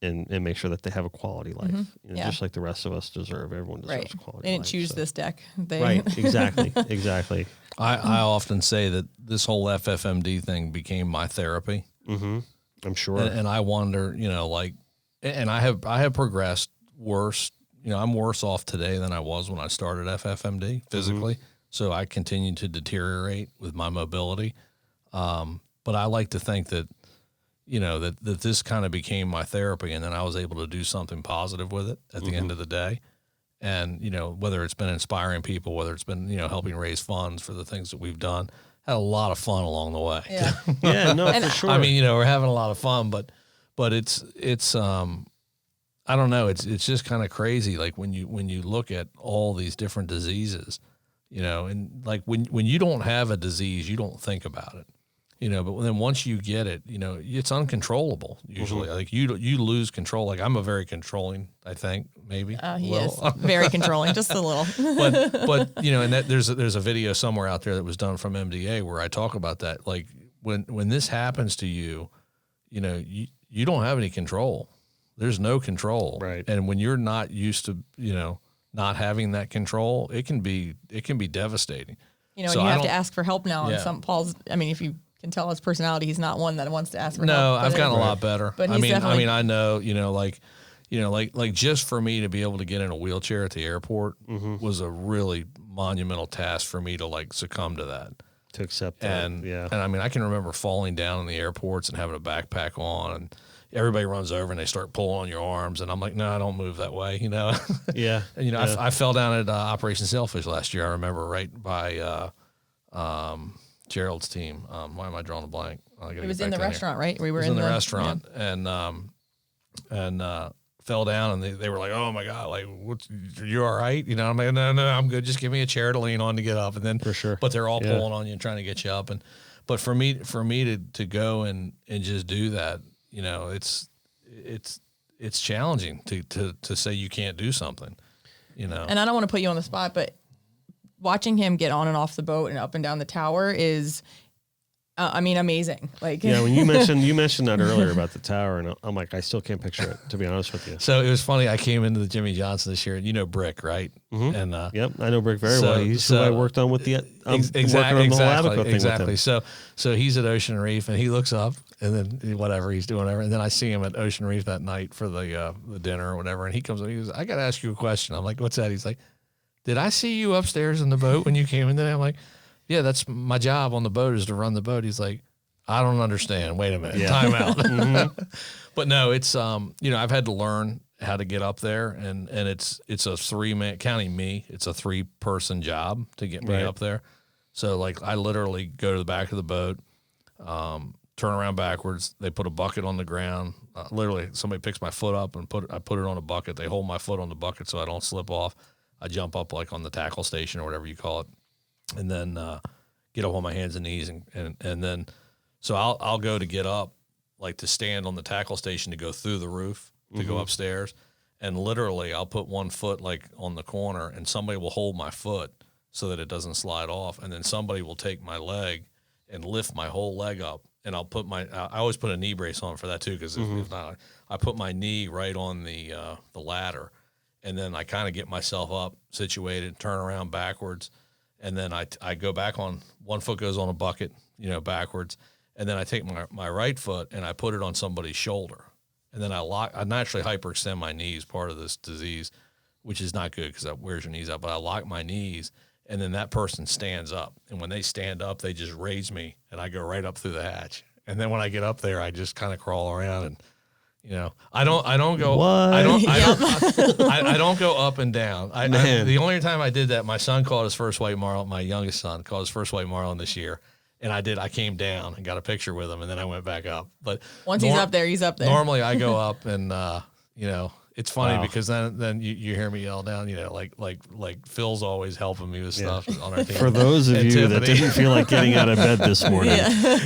C: and make sure that they have a quality life, just like the rest of us deserve. Everyone deserves a quality life.
E: They didn't choose this deck.
C: Right, exactly.
D: I often say that this whole FFMD thing became my therapy.
C: Mm-hmm. I'm sure.
D: And I wonder, and I have progressed worse. I'm worse off today than I was when I started FFMD physically. So I continue to deteriorate with my mobility. But I like to think that, that this kind of became my therapy, and then I was able to do something positive with it at the end of the day. And, whether it's been inspiring people, whether it's been, helping raise funds for the things that we've done, had a lot of fun along the way.
E: Yeah.
C: Yeah, no, for sure.
D: I mean, we're having a lot of fun, but it's I don't know. It's just kind of crazy. Like when you look at all these different diseases, and like when you don't have a disease, you don't think about it, but then once you get it, it's uncontrollable usually. Like you lose control. Like I'm a very controlling, I think maybe.
E: He is very controlling, just a little.
D: but and that there's a video somewhere out there that was done from MDA where I talk about that. Like when this happens to you, you don't have any control. There's no control.
C: Right.
D: And when you're not used to, not having that control, it can be devastating.
E: So and you have to ask for help now.
D: Yeah.
E: And if you can tell his personality, he's not one that wants to ask for help.
D: No, I've gotten a lot better.
E: But
D: I
E: definitely,
D: I know, like just for me to be able to get in a wheelchair at the airport was a really monumental task for me to like succumb to that.
C: To accept that.
D: And I can remember falling down in the airports and having a backpack on, and everybody runs over and they start pulling on your arms, and I'm like, no, I don't move that way,
C: Yeah.
D: And, I fell down at Operation Sailfish last year. I remember right by Gerald's team. Why am I drawing a blank?
E: it was in the restaurant, right? We were
D: in the restaurant, and fell down, and they were like, "Oh my God, like, are you all right?" I'm like, "No, I'm good. Just give me a chair to lean on to get up." And then,
C: for sure,
D: but they're all pulling on you and trying to get you up. But for me to go and just do that, it's challenging to say you can't do something, And
E: I don't want to put you on the spot, but watching him get on and off the boat and up and down the tower is, amazing. Like,
C: yeah, when you mentioned that earlier about the tower, and I'm like, I still can't picture it, to be honest with you.
D: So it was funny. I came into the Jimmy Johnson this year, and Brick, right?
C: Mm-hmm.
D: And
C: yep, I know Brick very well. He's who I worked on with the
D: exactly. So he's at Ocean Reef, and he looks up, and then whatever he's doing, and then I see him at Ocean Reef that night for the dinner or whatever, and he comes up, he goes, "I got to ask you a question." I'm like, "What's that?" He's like, "Did I see you upstairs in the boat when you came in today?" I'm like, "Yeah, that's my job on the boat is to run the boat." He's like, "I don't understand. Wait a minute. Yeah. Time out." But no, it's I've had to learn how to get up there, and it's a 3-man, counting me, it's a 3-person job to get me up there. So like I literally go to the back of the boat, turn around backwards. They put a bucket on the ground. Literally, somebody picks my foot up and I put it on a bucket. They hold my foot on the bucket so I don't slip off. I jump up like on the tackle station or whatever you call it, and then get up on my hands and knees, and then so I'll go to get up, like to stand on the tackle station to go through the roof to go upstairs, and literally I'll put one foot like on the corner, and somebody will hold my foot so that it doesn't slide off, and then somebody will take my leg and lift my whole leg up, and I always put a knee brace on for that too, because if not, I put my knee right on the ladder, and then I kind of get myself up, situated, turn around backwards, and then I go back on, one foot goes on a bucket, backwards, and then I take my right foot and I put it on somebody's shoulder, and then I naturally hyperextend my knees, part of this disease, which is not good because that wears your knees out, but I lock my knees, and then that person stands up, and when they stand up, they just raise me, and I go right up through the hatch, and then when I get up there, I just kind of crawl around, and I don't go.
C: What?
D: I don't go up and down. The only time I did that, my son caught his first white marlin. My youngest son caught his first white marlin this year, and I came down and got a picture with him, and then I went back up. But
E: once he's up there, he's up there.
D: Normally, I go up, and it's funny
C: Wow.
D: because then you hear me yell down, like Phil's always helping me with stuff on our team.
C: For those of
D: And
C: you that
D: Tiffany.
C: didn't feel like getting out of bed this morning,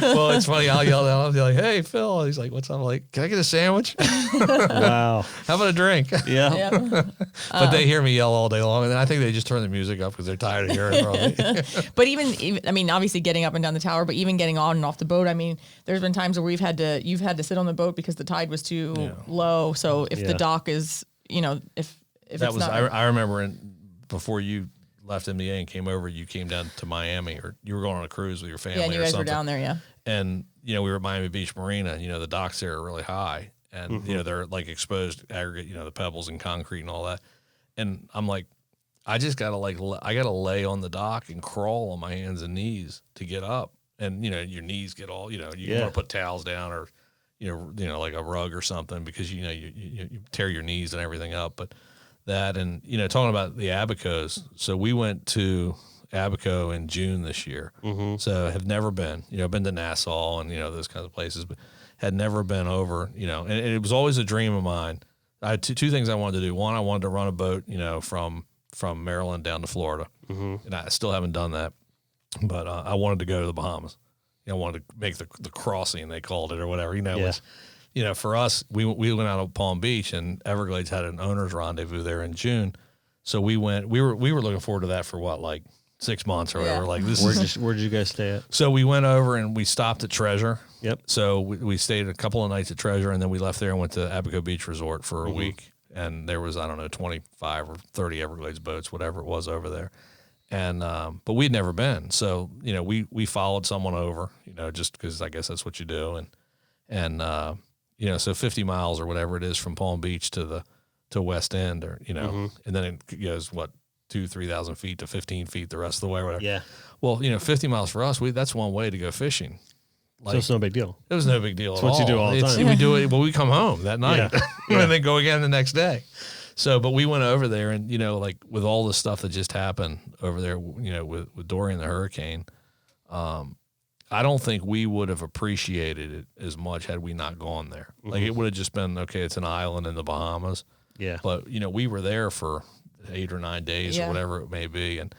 D: Well, it's funny. I'll yell down. I'll be like, "Hey, Phil." He's like, "What's up?" I'm like, "Can I get a sandwich?
C: wow.
D: How about a drink?"
C: Yeah.
E: Yeah.
D: But they hear me yell all day long, and then I think they just turn the music up because they're tired of hearing from me.
E: But even, I mean, obviously getting up and down the tower, but even getting on and off the boat. I mean, there's been times where you've had to sit on the boat because the tide was too low. So if the dock is, if
D: That
E: it's
D: was
E: not,
D: I remember before you left MDA and came over, you came down to Miami, or you were going on a cruise with your family.
E: yeah, and you
D: or
E: guys
D: something.
E: were down there, yeah.
D: And we were at Miami Beach Marina. The docks there are really high, and they're like exposed aggregate. The pebbles and concrete and all that. And I'm like, I just gotta I gotta lay on the dock and crawl on my hands and knees to get up. And your knees get all you want to put towels down or like a rug or something because you tear your knees and everything up. But that and talking about the Abacos. So we went to Abaco in June this year. So have never been. Been to Nassau and those kinds of places, but had never been over. And it was always a dream of mine. I had two things I wanted to do. One, I wanted to run a boat, from Maryland down to Florida, and I still haven't done that. But I wanted to go to the Bahamas. I wanted to make the crossing, they called it, or whatever. Which, for us, we went out of Palm Beach, and Everglades had an owner's rendezvous there in June. So we went. We were looking forward to that for like 6 months or whatever.
E: Yeah.
D: Like this
C: Where did you guys stay at?
D: So we went over and we stopped at Treasure.
C: Yep.
D: So we stayed a couple of nights at Treasure, and then we left there and went to Abaco Beach Resort for a week. And there was, 25 or 30 Everglades boats, whatever it was over there. And but we'd never been. So, we followed someone over, just because I guess that's what you do. And so 50 miles or whatever it is from Palm Beach to West End, or, and then it goes, 2,000-3,000 feet to 15 feet the rest of the way, whatever.
C: Yeah.
D: Well, 50 miles for us, that's one way to go fishing.
C: So it's no big deal.
D: It was no big deal at
C: what
D: all.
C: you do all the time.
D: We do it, we come home that night
C: Yeah.
D: and then go again the next day. So, but we went over there and, with all the stuff that just happened over there, with Dorian the hurricane, I don't think we would have appreciated it as much had we not gone there. Like it would have just been, okay, it's an island in the Bahamas.
C: Yeah.
D: But, we were there for 8 or 9 days or whatever it may be. And,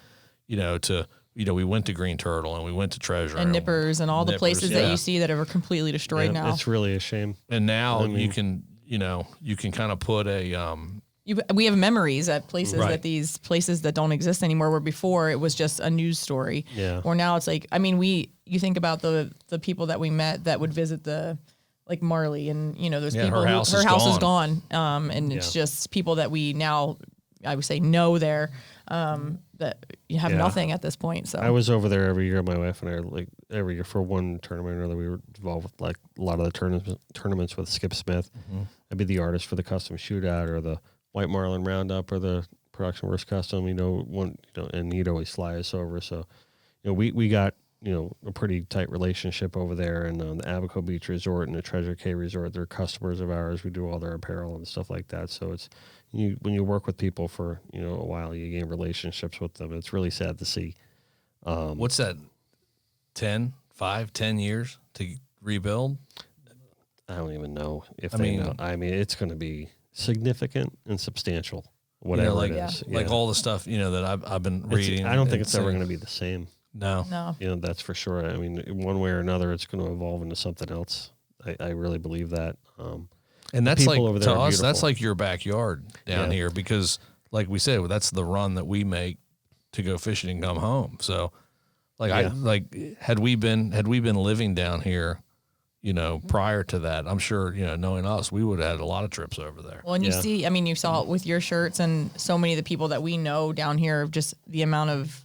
D: we went to Green Turtle and we went to Treasure
E: And Nippers and all the places that you see that are completely destroyed now.
C: It's really a shame.
D: And now you can kind of put a,
E: We have memories at places
D: Right.
E: that these places that don't exist anymore, where before it was just a news story.
C: Yeah.
E: Or now it's like, you think about the people that we met that would visit like Marley and, those people
D: her
E: who,
D: house
E: her
D: is
E: house
D: gone.
E: is gone. And it's just people that we now, I would say, know there, that you have nothing at this point. So
C: I was over there every year. My wife and I, like every year for one tournament or another, we were involved with like a lot of the tournaments with Skip Smith. I'd be the artist for the custom shootout or the White Marlin Roundup or the Production Works Custom. And he'd always fly us over. So, we got a pretty tight relationship over there. And the Abaco Beach Resort and the Treasure Cay Resort, they're customers of ours. We do all their apparel and stuff like that. So it's when you work with people for a while, you gain relationships with them. It's really sad to see.
D: what's that, 10 years to rebuild?
C: I don't even know if
D: I
C: they
D: mean-
C: know. I mean, it's going to be significant and substantial, whatever
D: like,
C: it is.
D: like all the stuff, that I've been reading.
C: I don't think it's ever
D: seeing.
C: going to be the same.
D: No.
E: no.
C: That's for sure. I mean, one way or another, it's going to evolve into something else. I really believe that.
D: And that's
C: people
D: like,
C: over there
D: to
C: are
D: us, that's
C: beautiful.
D: like your backyard down
C: Yeah.
D: here because, like we said, that's the run that we make to go fishing and come home. So, had we been living down here, prior to that, I'm sure, knowing us, we would have had a lot of trips over there.
E: Well, and you see, you saw it with your shirts and so many of the people that we know down here, just the amount of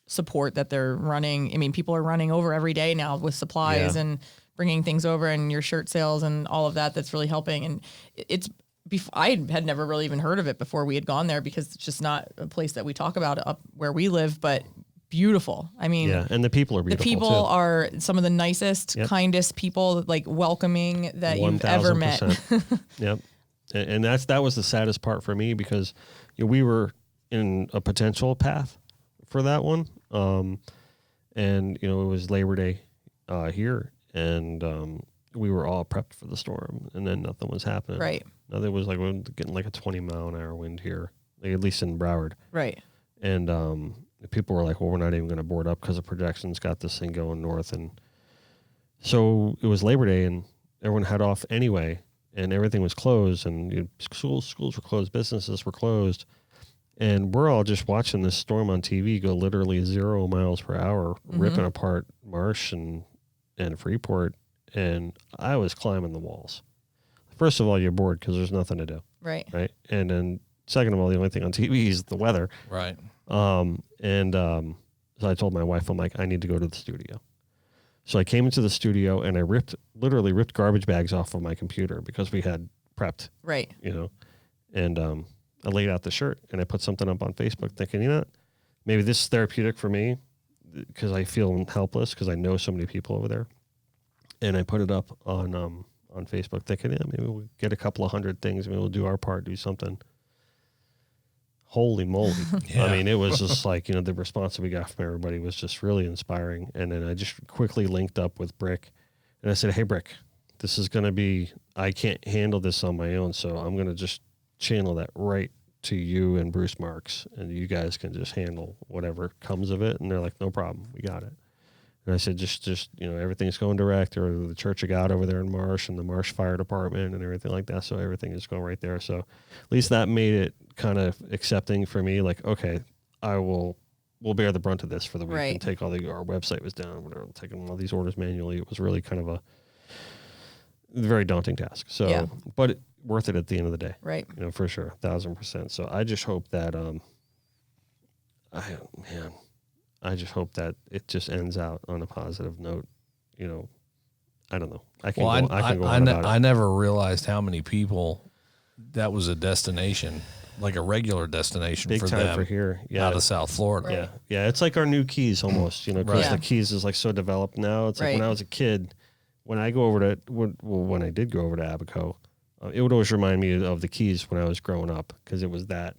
E: support that they're running. People are running over every day now with supplies and bringing things over, and your shirt sales and all of that. That's really helping. And I had never really even heard of it before we had gone there because it's just not a place that we talk about up where we live, but beautiful.
C: And the people are
E: the
C: beautiful.
E: people
C: too.
E: are some of the nicest, kindest people, like welcoming that you've ever met.
C: 1000%. Yep. And that was the saddest part for me because we were in a potential path for that one. And it was Labor Day here. And we were all prepped for the storm, and then nothing was happening.
E: Right.
C: Nothing was like, we're getting like a 20-mile-an-hour wind here, like, at least in Broward.
E: Right.
C: And people were like, well, we're not even going to board up because the projections got this thing going north. And so it was Labor Day, and everyone had off anyway, and everything was closed, and schools were closed, businesses were closed. And we're all just watching this storm on TV go literally 0 miles per hour, ripping apart Marsh and Freeport. And I was climbing the walls. First of all, you're bored because there's nothing to do.
E: Right.
C: Right. And then second of all, the only thing on TV is the weather.
D: Right.
C: So I told my wife, I'm like, I need to go to the studio. So I came into the studio and I literally ripped garbage bags off of my computer because we had prepped.
E: Right.
C: And I laid out the shirt and I put something up on Facebook thinking, maybe this is therapeutic for me because I feel helpless because I know so many people over there. And I put it up on Facebook thinking, maybe we'll get a couple of hundred things. Maybe we'll do our part, do something. Holy moly.
D: Yeah.
C: I mean, it was just like, the response that we got from everybody was just really inspiring. And then I just quickly linked up with Brick and I said, hey, Brick, this is going to be, I can't handle this on my own. So I'm going to just channel that right to you and Bruce Marks, and you guys can just handle whatever comes of it. And they're like, no problem. We got it. And I said, just everything's going direct, or the Church of God over there in Marsh and the Marsh Fire Department and everything like that. So everything is going right there. So at least that made it kind of accepting for me. Like, okay, we'll bear the brunt of this for the week and take our website was down, whatever, taking all these orders manually. It was really kind of a very daunting task. So, but worth it at the end of the day.
E: Right.
C: For sure. 1,000%. So I just hope that, I just hope that it just ends out on a positive note. I don't know.
D: I never realized how many people that was a destination, like a regular destination
C: big
D: for
C: time
D: them
C: for here. Yeah.
D: out of South Florida.
E: Right.
C: Yeah. It's like our new Keys almost, because
E: Right.
C: the Keys is like so developed now. It's like when I was a kid, when I did go over to Abaco, it would always remind me of the Keys when I was growing up because it was that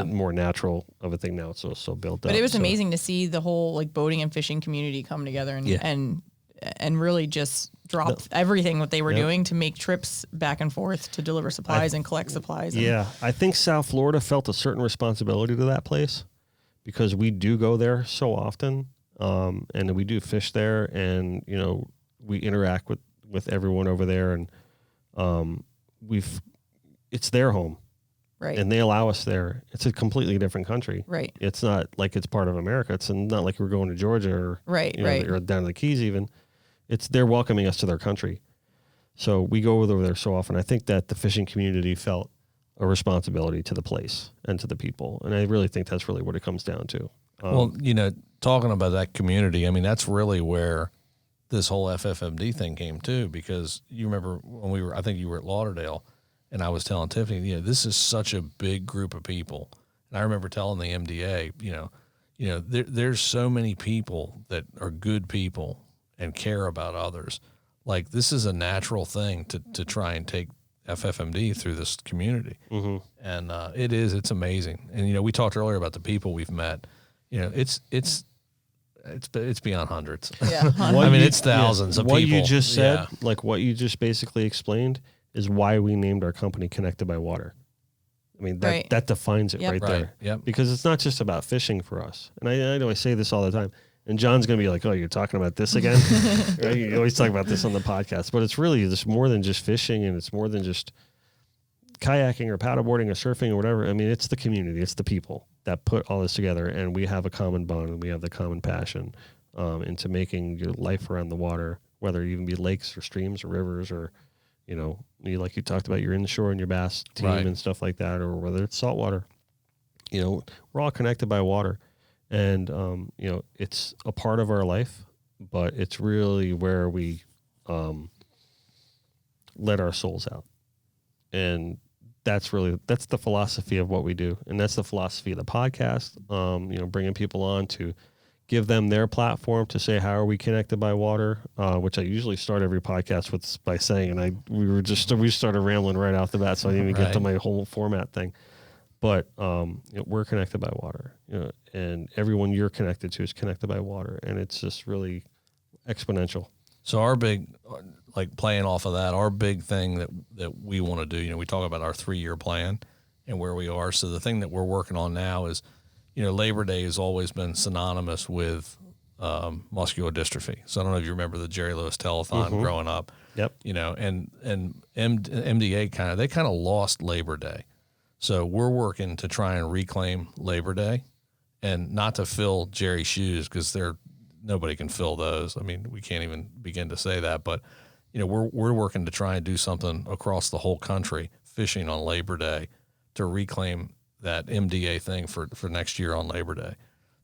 C: more natural of a thing. Now it's so built up.
E: But it was amazing to see the whole like boating and fishing community come together and really just drop everything what they were doing to make trips back and forth to deliver supplies and collect supplies.
C: I think South Florida felt a certain responsibility to that place because we do go there so often, and we do fish there, and we interact with everyone over there, and it's their home.
E: Right.
C: And they allow us there. It's a completely different country.
E: Right.
C: It's not like it's part of America. It's not like we're going to Georgia or or down to the Keys even. They're welcoming us to their country. So we go over there so often. I think that the fishing community felt a responsibility to the place and to the people. And I really think that's really what it comes down to.
D: Talking about that community, I mean, that's really where this whole FFMD thing came too, because you remember when I think you were at Lauderdale, and I was telling Tiffany, this is such a big group of people. And I remember telling the MDA, there's so many people that are good people and care about others. Like, this is a natural thing to try and take FFMD through this community. Mm-hmm. And it's amazing. And, we talked earlier about the people we've met. It's beyond hundreds.
E: Yeah.
D: It's thousands of people.
C: What you just said, like what you just basically explained, is why we named our company Connected by Water. I mean, that defines it right there.
D: Yep.
C: Because it's not just about fishing for us. And I know I say this all the time. And John's going to be like, oh, you're talking about this again? Right? You always talk about this on the podcast. But it's really just more than just fishing, and it's more than just kayaking or paddleboarding or surfing or whatever. I mean, it's the community. It's the people that put all this together. And we have a common bond, and we have the common passion into making your life around the water, whether it even be lakes or streams or rivers or, like you talked about your inshore and your bass team and stuff like that, or whether it's saltwater. We're all connected by water. And, it's a part of our life, but it's really where we let our souls out. And that's the philosophy of what we do. And that's the philosophy of the podcast, bringing people on to give them their platform to say, how are we connected by water? Which I usually start every podcast by saying, and we started rambling right off the bat, so I didn't even get to my whole format thing. But we're connected by water, and everyone you're connected to is connected by water, and it's just really exponential.
D: So our big, like playing off of that, our big thing that we want to do, you know, we talk about our 3-year plan and where we are. So the thing that we're working on now is, you know, Labor Day has always been synonymous with muscular dystrophy. So I don't know if you remember the Jerry Lewis telethon growing up.
C: Yep.
D: You know, and MDA they kind of lost Labor Day. So we're working to try and reclaim Labor Day, and not to fill Jerry's shoes, because nobody can fill those. I mean, we can't even begin to say that, but you know, we're working to try and do something across the whole country, fishing on Labor Day, to reclaim that MDA thing for next year on Labor Day.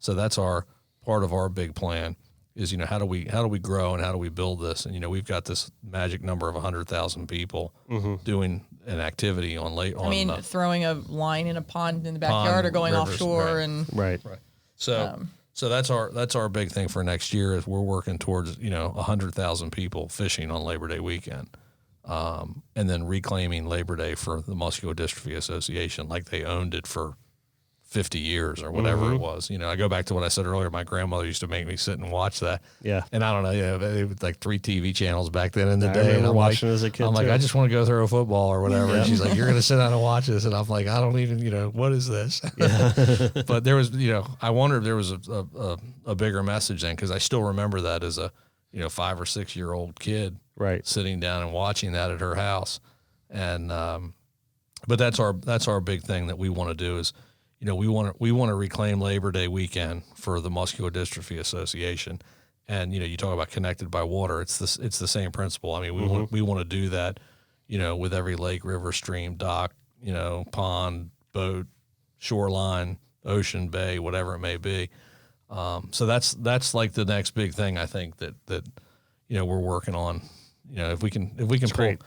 D: So that's part of our big plan is, you know, how do we grow and how do we build this? And, you know, we've got this magic number of 100,000 people doing an activity on
E: throwing a line in a pond in the backyard or going
D: rivers,
E: offshore
D: right.
E: and
C: Right.
D: So that's our big thing for next year is we're working towards, you know, 100,000 people fishing on Labor Day weekend, and then reclaiming Labor Day for the Muscular Dystrophy Association like they owned it for 50 years or whatever it was. You know, I go back to what I said earlier. My grandmother used to make me sit and watch that.
C: Yeah.
D: And I don't know, you know, it was like 3 TV channels back then in the
C: I
D: day.
C: remember
D: And I'm
C: watching
D: like,
C: as a kid,
D: I'm like,
C: too.
D: I just want to go throw a football or whatever. And she's like, you're going to sit down and watch this. And I'm like, I don't even, you know, what is this? Yeah. But there was, you know, I wonder if there was a bigger message then, because I still remember that as a, you know, 5 or 6 year old kid,
C: Right.
D: sitting down and watching that at her house. And, but that's our big thing that we want to do is, you know, we want to reclaim Labor Day weekend for the Muscular Dystrophy Association. And, you know, you talk about connected by water. It's the same principle. I mean, we want to do that, you know, with every lake, river, stream, dock, you know, pond, boat, shoreline, ocean, bay, whatever it may be. So that's like the next big thing I think that you know, we're working on. You know, if we can pull,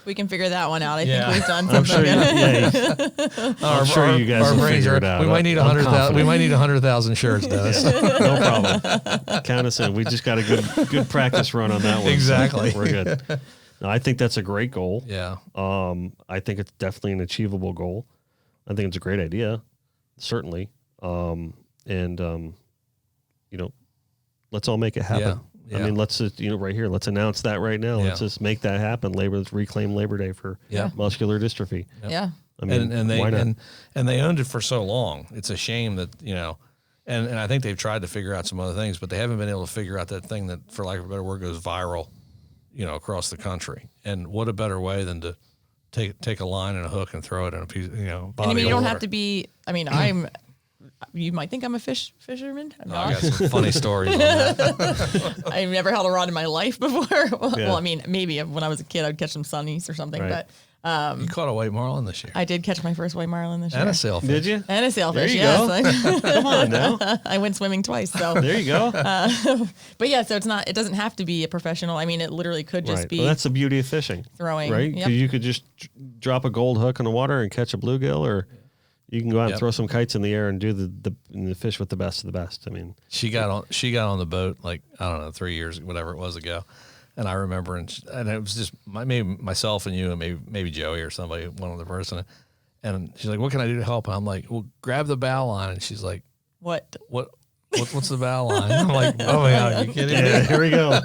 E: we can figure that one out. I
D: Yeah.
E: think we've done
C: I'm
E: something
C: sure.
E: good.
C: I'm sure you guys will figure it out.
D: We might need
C: I'm
D: 100,000. We
C: confident.
D: might need 100,000 shirts, Dennis.
C: No problem. Count us in. We just got a good practice run on that one. so
D: Exactly.
C: we're good. No, I think that's a great goal.
D: Yeah.
C: I think it's definitely an achievable goal. I think it's a great idea, certainly. You know, let's all make it happen.
D: Yeah.
C: I mean, let's just, you know, right here, let's announce that right now.
D: Yeah.
C: Let's just make that happen. Let's reclaim Labor Day for muscular dystrophy.
E: Yeah.
C: I mean,
D: and they
C: why not?
D: and they owned it for so long. It's a shame that, you know, and I think they've tried to figure out some other things, but they haven't been able to figure out that thing that, for lack of a better word, goes viral, you know, across the country. And what a better way than to take a line and a hook and throw it in a piece, you know, body
E: And I mean, you
D: of
E: don't
D: water.
E: have to be. I mean, you might think I'm a fisherman. I'm
D: I
E: not.
D: got some funny stories on that.
E: I've never held a rod in my life before. Well,
C: Yeah.
E: I mean, maybe when I was a kid, I'd catch some sunnies or something.
C: Right.
E: But
D: You caught a white marlin this year.
E: I did catch my first white marlin this year.
D: And a sailfish.
C: Did you?
E: And a sailfish.
C: There you
E: Yes.
C: Come on now.
E: I went swimming twice. So,
C: There you go.
E: but yeah, so it doesn't have to be a professional. I mean, it literally could just
C: Right.
E: be
C: Well, that's the beauty of fishing,
E: throwing.
C: right? 'Cause
E: Yep.
C: you could just drop a gold hook in the water and catch a bluegill, or you can go out and throw some kites in the air and do the fish with the best of the best. I mean,
D: She got on the boat, like, I don't know, 3 years, whatever it was ago. And I remember, and it was just maybe myself and you and maybe Joey or somebody, one other person. And she's like, "What can I do to help?" And I'm like, "Well, grab the bow line." And she's like,
E: What?
D: What's the bow line?" I'm like, "Oh my God, are you kidding me?"
C: here we go.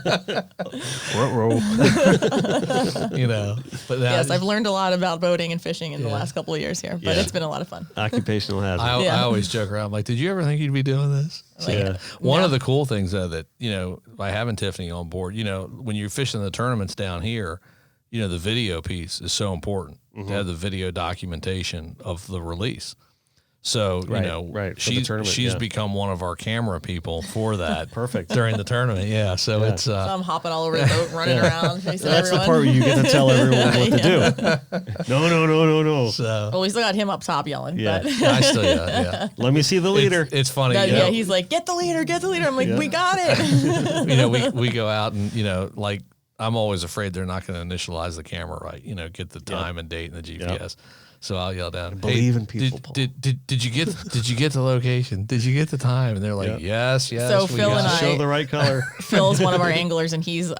C: Row.
D: You know. But now,
E: Yes, I've learned a lot about boating and fishing in the
D: Yeah.
E: last couple of years here, but
C: Yeah.
E: it's been a lot of fun.
C: Occupational hazard.
D: I always joke around. I'm like, "Did you ever think you'd be doing this?"
C: Yeah.
D: One
E: No.
D: of the cool things though that, you know, by having Tiffany on board, you know, when you're fishing the tournaments down here, you know, the video piece is so important to have the video documentation of the release. So,
C: Right,
D: you know,
C: right, for the tournament,
D: she's
C: yeah.
D: become one of our camera people for that.
C: Perfect.
D: During the tournament. Yeah. So it's,
E: So I'm hopping all over the boat, running around, chasing
C: That's
E: everyone.
C: the part where you get to tell everyone what to do. No.
D: so
E: Well, we still got him up top yelling.
C: Yeah.
E: But
D: I still, yeah.
C: Let me see the leader.
D: It's funny.
E: yeah,
D: you know,
E: he's like, get the leader. I'm like,
C: Yeah.
E: we got it.
D: you know, we go out and, you know, like, I'm always afraid they're not going to initialize the camera right, you know, get the time and date and the GPS. So I'll yell down,
C: Believe in people, Paul.
D: Did you get the location? Did you get the time? And they're like, yes.
E: So
D: we
E: Phil
D: got
E: and
D: it."
E: I-
C: Show the right color.
E: Phil's one of our anglers, and he's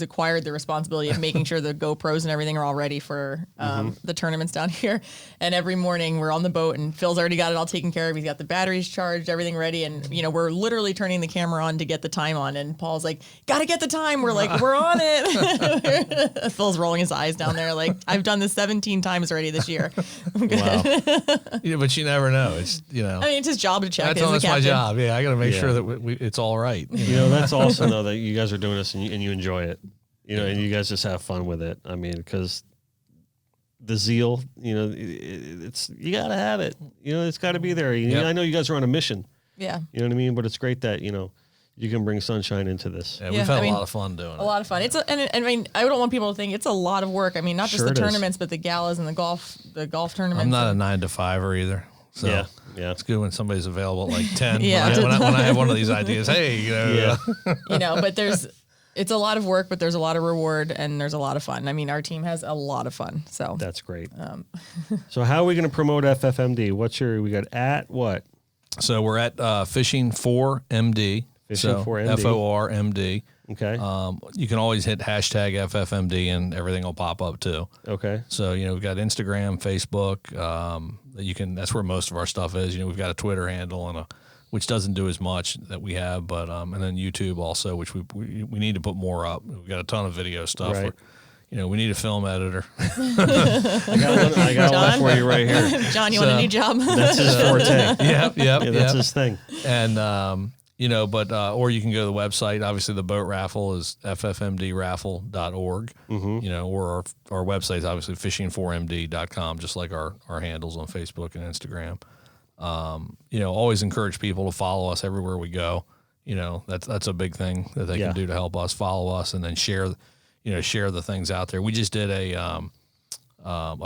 E: acquired the responsibility of making sure the GoPros and everything are all ready for the tournaments down here. And every morning we're on the boat, and Phil's already got it all taken care of. He's got the batteries charged, everything ready, and we're literally turning the camera on to get the time on. And Paul's like, "Gotta get the time." We're like, "We're on it." Phil's rolling his eyes down there, like, "I've done this 17 times already this year." I'm good.
C: Wow.
D: But you never know. It's
E: I mean, it's his job to check.
D: that's my
E: captain.
D: job. Yeah, I got to make
C: Yeah.
D: sure that it's all right.
C: That's awesome though that you guys are doing this and you enjoy it. And you guys just have fun with it. I mean, because the zeal, it's you gotta have it. It's got to be there.
D: Yep.
C: I know you guys are on a mission.
E: Yeah.
C: You know what I mean? But it's great that you can bring sunshine into this.
D: Yeah,
E: Yeah,
D: we've had
E: I mean,
D: a lot of fun doing it.
E: A lot of fun. And I mean, I don't want people to think it's a lot of work. I mean, not just
C: Sure
E: the
C: it is.
E: tournaments, but the galas and the golf tournaments.
D: I'm not a 9 to 5er either. So
C: Yeah.
D: it's good when somebody's available at like 10.
E: Yeah.
D: When I have one of these ideas, hey,
C: Yeah.
E: but it's a lot of work, but there's a lot of reward and there's a lot of fun. I mean, our team has a lot of fun. So
C: That's great. So how are we going to promote FFMD? We got at what?
D: So we're at Fishing for MD.
C: Fishing for MD.
D: FORMD.
C: Okay.
D: You can always hit hashtag FFMD and everything will pop up too.
C: Okay.
D: So, we've got Instagram, Facebook. That's where most of our stuff is. We've got a Twitter handle and which doesn't do as much that we have, but and then YouTube also, which we need to put more up. We've got a ton of video stuff.
C: Right.
D: We need a film editor.
C: I got one for you right here.
E: John, you want a new job?
C: That's his forte.
D: Yep.
C: Yeah, that's his thing.
D: And or you can go to the website. Obviously, the boat raffle is ffmdraffle.org. Or our website is obviously fishing4md.com, just like our handles on Facebook and Instagram. Always encourage people to follow us everywhere we go. That's a big thing that they can do to help us. Follow us and then share the things out there. We just did a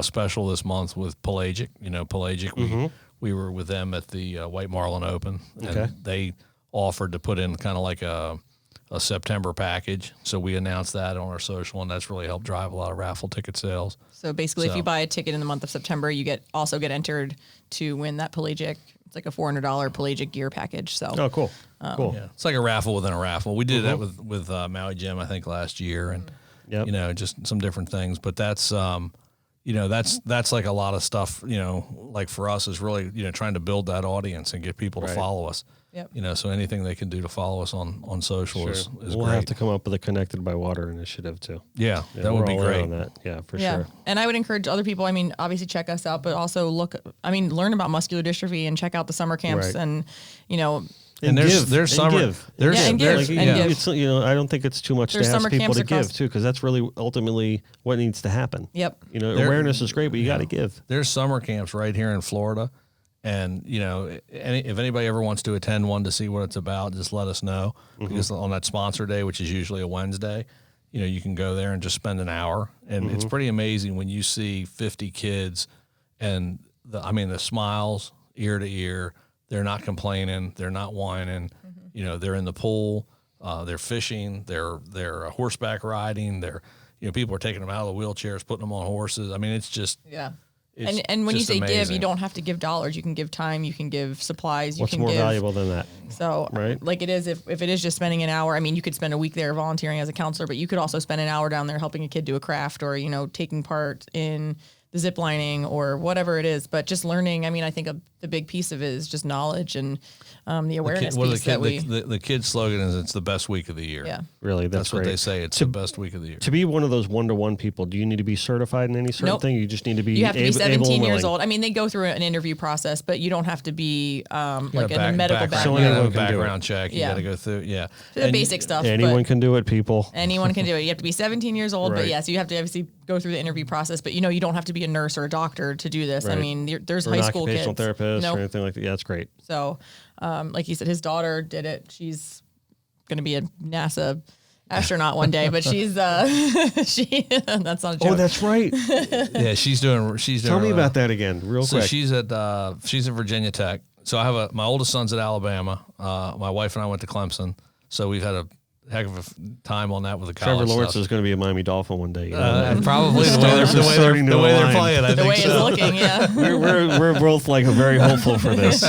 D: special this month with Pelagic. Pelagic. We were with them at the White Marlin Open, and they offered to put in kind of like a September package. So we announced that on our social, and that's really helped drive a lot of raffle ticket sales.
E: So basically, if you buy a ticket in the month of September, you also get entered to win that Pelagic. It's like a $400 Pelagic gear package. So
C: Oh, cool. Cool.
D: Yeah, it's like a raffle within a raffle. We did that with Maui Jim, I think, last year, and just some different things. But that's that's like a lot of stuff. Like for us is really trying to build that audience and get people to follow us.
E: Yep.
D: So anything they can do to follow us on social is
C: We'll
D: great.
C: have to come up with a Connected by Water initiative too.
D: Yeah, that
C: we're
D: would be
C: all in
D: great.
C: on that. Yeah, for sure.
E: And I would encourage other people, I mean, obviously check us out, but also learn about muscular dystrophy and check out the summer camps
C: Right.
E: and,
D: And there's summer.
C: Give.
D: There's
E: Yeah, and give.
C: Like,
E: And give.
C: It's, I don't think it's too much
E: There's
C: to ask
E: summer
C: people
E: camps
C: to give
E: across-
C: too, because that's really ultimately what needs to happen.
E: Yep.
C: Awareness is great, but you got to give.
D: There's summer camps right here in Florida, and if anybody ever wants to attend one to see what it's about, just let us know. Because on that sponsor day, which is usually a Wednesday, you can go there and just spend an hour, and it's pretty amazing when you see 50 kids, and the smiles ear to ear. They're not complaining. They're not whining. They're in the pool. They're fishing. They're horseback riding. They're people are taking them out of the wheelchairs, putting them on horses. I mean, it's just It's
E: And when you
D: just
E: say give,
D: amazing.
E: you don't have to give dollars. You can give time. You can give supplies. You
C: What's
E: can
C: more
E: give,
C: valuable than that?
E: So,
C: Right.
E: like it is, if it is just spending an hour, I mean, you could spend a week there volunteering as a counselor, but you could also spend an hour down there helping a kid do a craft or, taking part in the zip lining or whatever it is. But just learning, I mean, I think the big piece of it is just knowledge and the awareness piece that we.
D: The kid slogan is it's the best week of the year.
E: Yeah.
C: Really,
D: That's what
C: great.
D: they say. It's the best week of the year.
C: To be one of those one-to-one people, do you need to be certified in any certain
E: Nope.
C: thing? You just need to be
E: You have to be
C: able
E: 17
C: and
E: years
C: willing.
E: old. I mean, they go through an interview process, but you don't have to be like
D: You
E: in a
D: got
E: medical
C: So
D: You
E: background.
D: got to have a
C: anyone can do
D: background check. You
E: Yeah.
D: got to go through. Yeah.
E: The basic stuff.
C: Anyone
E: but
C: can do it, people.
E: anyone can do it. You have to be 17 years old,
C: Right.
E: but yes, you have to obviously go through the interview process. But you don't have to be a nurse or a doctor to do this. I
C: Right.
E: mean, there's
C: Or
E: high
C: an
E: school
C: occupational
E: kids.
C: therapist
E: Nope.
C: or anything like that. Yeah, that's great.
E: So, like you said, his daughter did it. She's going to be a NASA astronaut one day, but she's that's not a joke.
C: Oh, that's right.
D: Yeah, she's doing.
C: Tell me about that again, real
D: So
C: quick.
D: she's at Virginia Tech. So I have my oldest son's at Alabama. My wife and I went to Clemson. So we've had heck of a time on that with the
C: Trevor
D: college
C: Lawrence
D: stuff.
C: is going to be a Miami Dolphin one day. You know?
D: Probably the way they're playing. I
E: The
D: think
E: way
D: so.
E: it's looking, yeah.
C: we're both like very hopeful for this.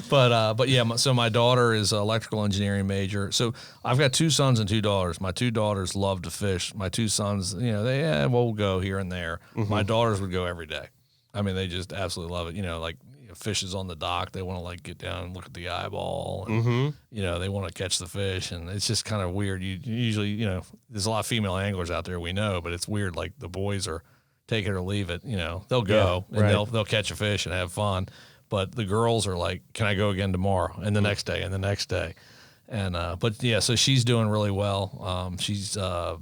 D: But yeah, so my daughter is an electrical engineering major. So I've got 2 sons and 2 daughters. My 2 daughters love to fish. My 2 sons, we'll go here and there. My daughters would go every day. I mean, they just absolutely love it. Like fish is on the dock. They want to like get down and look at the eyeball, and they want to catch the fish, and it's just kind of weird. You usually, there's a lot of female anglers out there, we know, but it's weird. Like the boys are take it or leave it. They'll go and they'll catch a fish and have fun, but the girls are like, can I go again tomorrow and the next day and the next day? And but yeah, so she's doing really well. She's a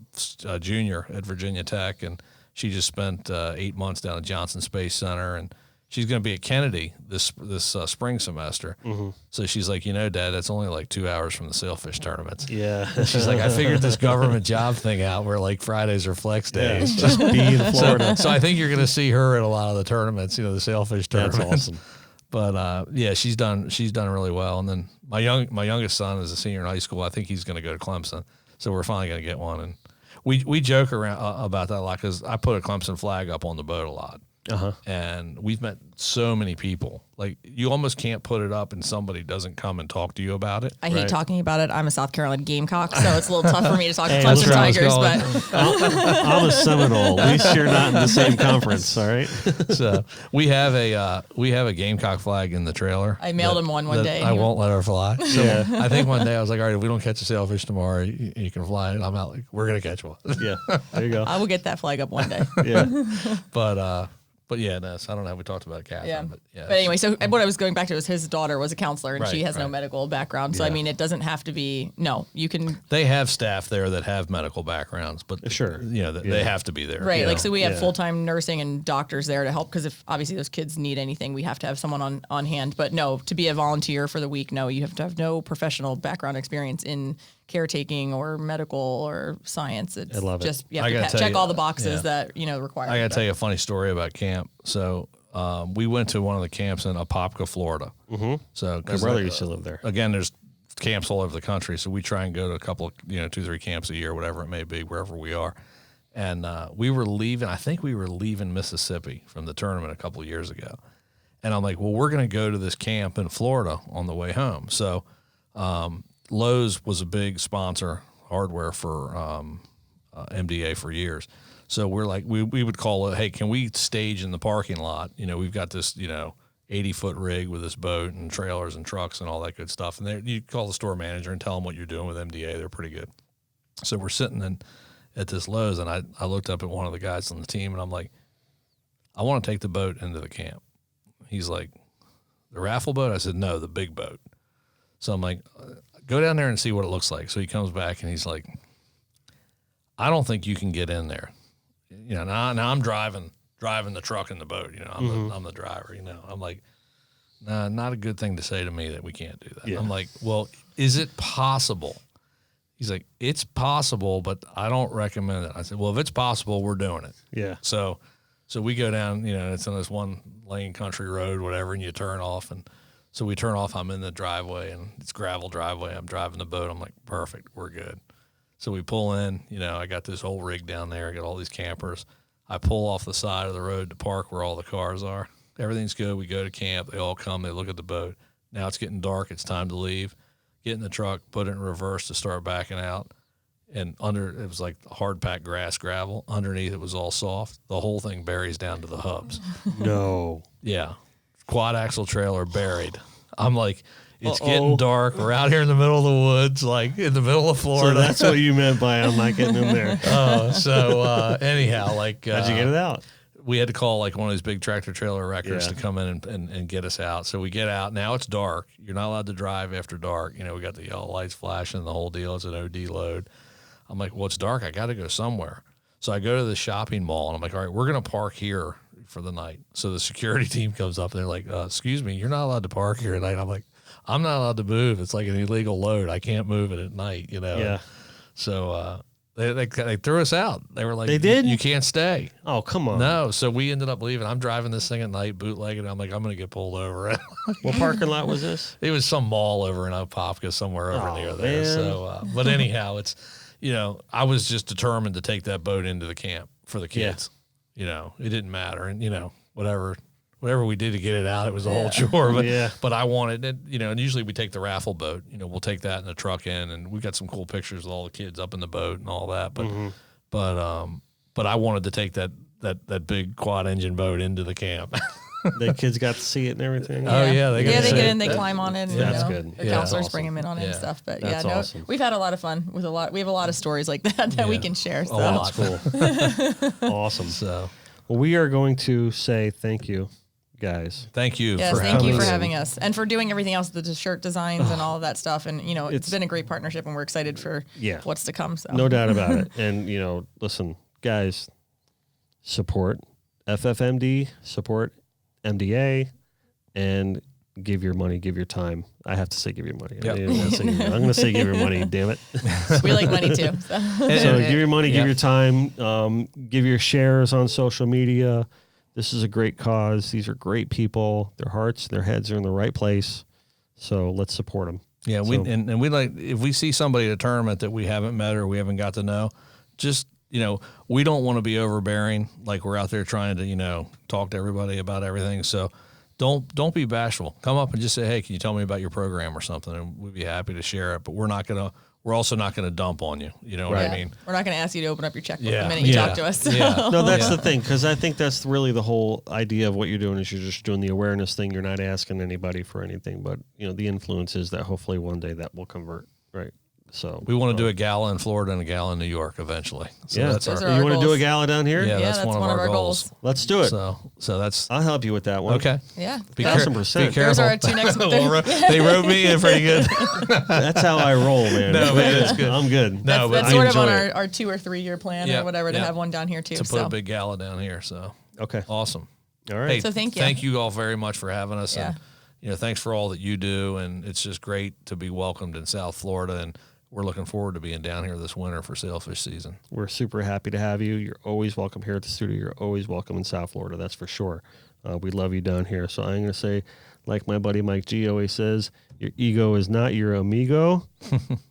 D: junior at Virginia Tech, and she just spent 8 months down at Johnson Space Center, and she's going to be at Kennedy this spring semester. So she's like, Dad, that's only like 2 hours from the sailfish tournaments.
C: Yeah.
D: She's like, I figured this government job thing out where like Fridays are flex days.
C: Just be in Florida.
D: So I think you're going to see her at a lot of the tournaments, the sailfish tournaments.
C: That's awesome.
D: But yeah, she's done really well. And then my youngest son is a senior in high school. I think he's going to go to Clemson. So we're finally going to get one. And we joke around about that a lot because I put a Clemson flag up on the boat a lot. And we've met so many people. Like you almost can't put it up and somebody doesn't come and talk to you about it.
E: I hate talking about it. I'm a South Carolina Gamecock, so it's a little tough for me to talk to
C: Hey,
E: Clemson
C: that's where I was
E: Tigers.
C: going.
E: But
C: I'm a Seminole. At least you're not in the same conference, all right?
D: So we have a Gamecock flag in the trailer.
E: I mailed him one
D: that
E: day.
D: I won't let her fly. So
C: Yeah.
D: I think one day I was like, all right, if we don't catch a sailfish tomorrow, you can fly it. I'm out like, we're gonna catch one.
C: Yeah, there you go.
E: I will get that flag up one day.
C: Yeah.
D: But yeah, no, so I don't know. We talked about Catherine,
E: Yeah.
D: but yeah.
E: But anyway, so what I was going back to was his daughter was a counselor, and she
D: Right,
E: has no
D: right.
E: medical background. So I
D: Yeah.
E: mean, it doesn't have to be. No, you can.
D: They have staff there that have medical backgrounds, but
C: Sure.
D: They have to be there.
E: Right, like so we have
C: Yeah.
E: full-time nursing and doctors there to help because if obviously those kids need anything, we have to have someone on hand. But no, to be a volunteer for the week, no, you have to have no professional background experience in caretaking or medical or science. It's
C: I love it.
E: just you
D: I
E: have
D: gotta
E: to
D: tell
E: check
D: you,
E: all the boxes
D: yeah.
E: that require.
D: I got to tell you a funny story about camp. So we went to one of the camps in Apopka, Florida. So
C: My brother used to live there.
D: Again, there's camps all over the country, so we try and go to a couple of 2-3 camps a year, whatever it may be, wherever we are. And we were leaving. I think we were leaving Mississippi from the tournament a couple of years ago. And I'm like, well, we're going to go to this camp in Florida on the way home. So Lowe's was a big sponsor, hardware for MDA for years. So we're like, we would call it, hey, can we stage in the parking lot? We've got this, 80-foot rig with this boat and trailers and trucks and all that good stuff. And you call the store manager and tell them what you're doing with MDA. They're pretty good. So we're sitting at this Lowe's, and I looked up at one of the guys on the team, and I'm like, I want to take the boat into the camp. He's like, the raffle boat? I said, no, the big boat. So I'm like, go down there and see what it looks like. So he comes back, and he's like, I don't think you can get in there. Now I'm driving the truck and the boat. I'm the driver. I'm like, nah, not a good thing to say to me that we can't do that.
C: Yeah.
D: I'm like, well, is it possible? He's like, it's possible, but I don't recommend it. I said, well, if it's possible, we're doing it.
C: Yeah.
D: So we go down. It's on this one lane country road, whatever, and you turn off. And so we turn off. I'm in the driveway, and it's gravel driveway. I'm driving the boat. I'm like, perfect, we're good. So we pull in, I got this whole rig down there. I got all these campers. I pull off the side of the road to park where all the cars are. Everything's good. We go to camp. They all come. They look at the boat. Now it's getting dark. It's time to leave. Get in the truck, put it in reverse to start backing out. And it was like hard packed gravel. Underneath it was all soft. The whole thing buries down to the hubs.
C: No.
D: Yeah. Quad axle trailer buried. I'm like, it's getting dark. We're out here in the middle of the woods, like in the middle of
C: So
D: Florida.
C: that's what you meant by I'm not getting in there.
D: Anyhow, like
C: How'd you get it out?
D: we had to call like one of these big tractor trailer wreckers
C: Yeah.
D: to come in and get us out. So we get out. Now it's dark. You're not allowed to drive after dark. We got the yellow lights flashing, the whole deal. It's an OD load. I'm like, well, it's dark. I got to go somewhere. So I go to the shopping mall, and I'm like, all right, we're going to park here for the night. So the security team comes up, and they're like, excuse me, you're not allowed to park here at night. I'm like, I'm not allowed to move. It's like an illegal load. I can't move it at night,
C: Yeah.
D: So They threw us out. They were like,
C: They did?
D: You can't stay.
C: Oh, come on.
D: No. So we ended up leaving. I'm driving this thing at night, bootlegging. I'm like, I'm going to get pulled over.
C: What parking lot was this?
D: It was some mall over in Opopka, somewhere over near there.
C: Man.
D: So, but anyhow, it's, I was just determined to take that boat into the camp for the kids. It didn't matter. And, whatever we did to get it out, it was a whole chore. But but I wanted it, and usually we take the raffle boat. We'll take that in the truck in, and we got some cool pictures of all the kids up in the boat and all that. But but I wanted to take that big quad engine boat into the camp.
C: The kids got to see it and everything.
D: Oh, yeah,
E: they
D: got to see
E: get
D: it.
E: in, they climb on it, and
C: That's good.
E: the
C: Yeah,
E: counselors
C: that's
E: bring them in on it and
D: Yeah.
E: stuff. But
C: That's awesome.
E: we've had a lot of fun with we have a lot of stories like that we can share. So.
D: lot.
C: That's cool. Awesome.
D: So
C: Well, we are going to say thank you, guys.
D: thank you
E: Yes,
D: for
E: thank you
D: having
E: for
D: us.
E: having us and for doing everything else, the shirt designs and all of that stuff. And it's been a great partnership, and we're excited for what's to come. So.
C: No doubt about it. And, listen, guys, support FFMD, support MDA, and give your money, give your time. I have to say give your money.
D: Yep.
C: I'm going to say give your money, damn it.
E: We like money too. So.
C: So give your money, give
D: Yep.
C: your time, give your shares on social media. This is a great cause. These are great people. Their hearts, their heads are in the right place. So let's support them.
D: Yeah,
C: So-
D: we like, if we see somebody at a tournament that we haven't met or we haven't got to know, just we don't want to be overbearing. Like we're out there trying to talk to everybody about everything. So don't be bashful. Come up and just say, hey, can you tell me about your program or something? And we'd be happy to share it. But we're also not gonna dump on you. You know what I mean?
E: We're not going to ask you to open up your checkbook
D: Yeah.
E: the minute you
D: Yeah.
E: talk to us.
D: Yeah.
C: No, that's the thing, because I think that's really the whole idea of what you're doing is you're just doing the awareness thing. You're not asking anybody for anything, but the influence is that hopefully one day that will convert, right? So
D: We want to do a gala in Florida and a gala in New York eventually. So
C: yeah,
D: that's
E: Those
D: our
E: are
C: you
E: our
C: want to do a
E: goals.
C: gala down here?
D: yeah,
E: Yeah,
D: that's one of our goals.
C: Let's do it.
D: So that's
C: I'll help you with that one.
D: okay.
E: Yeah.
D: Be,
E: Those-
D: care-
C: 1000%.
D: be careful.
E: Those are our two next.
D: They wrote me in pretty good.
C: That's how I roll, man.
D: No, man, it's good.
C: I'm good.
D: No, but
E: that's
C: I
E: sort of on
C: enjoy it.
E: our 2 or 3 year plan
D: Yeah,
E: or whatever to
D: yeah.
E: have one down here too.
D: to put
E: So
D: a big gala down here. So
C: Okay.
D: awesome.
C: All right.
D: Hey,
E: So thank you.
D: Thank you all very much for having us.
E: Yeah.
D: And thanks for all that you do. And it's just great to be welcomed in South Florida. And we're looking forward to being down here this winter for sailfish season.
C: We're super happy to have you. You're always welcome here at the studio. You're always welcome in South Florida. That's for sure. We love you down here. So I'm going to say, like my buddy Mike G always says, your ego is not your amigo,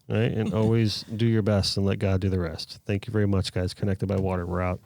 C: right? And always do your best and let God do the rest. Thank you very much, guys. Connected by Water. We're out.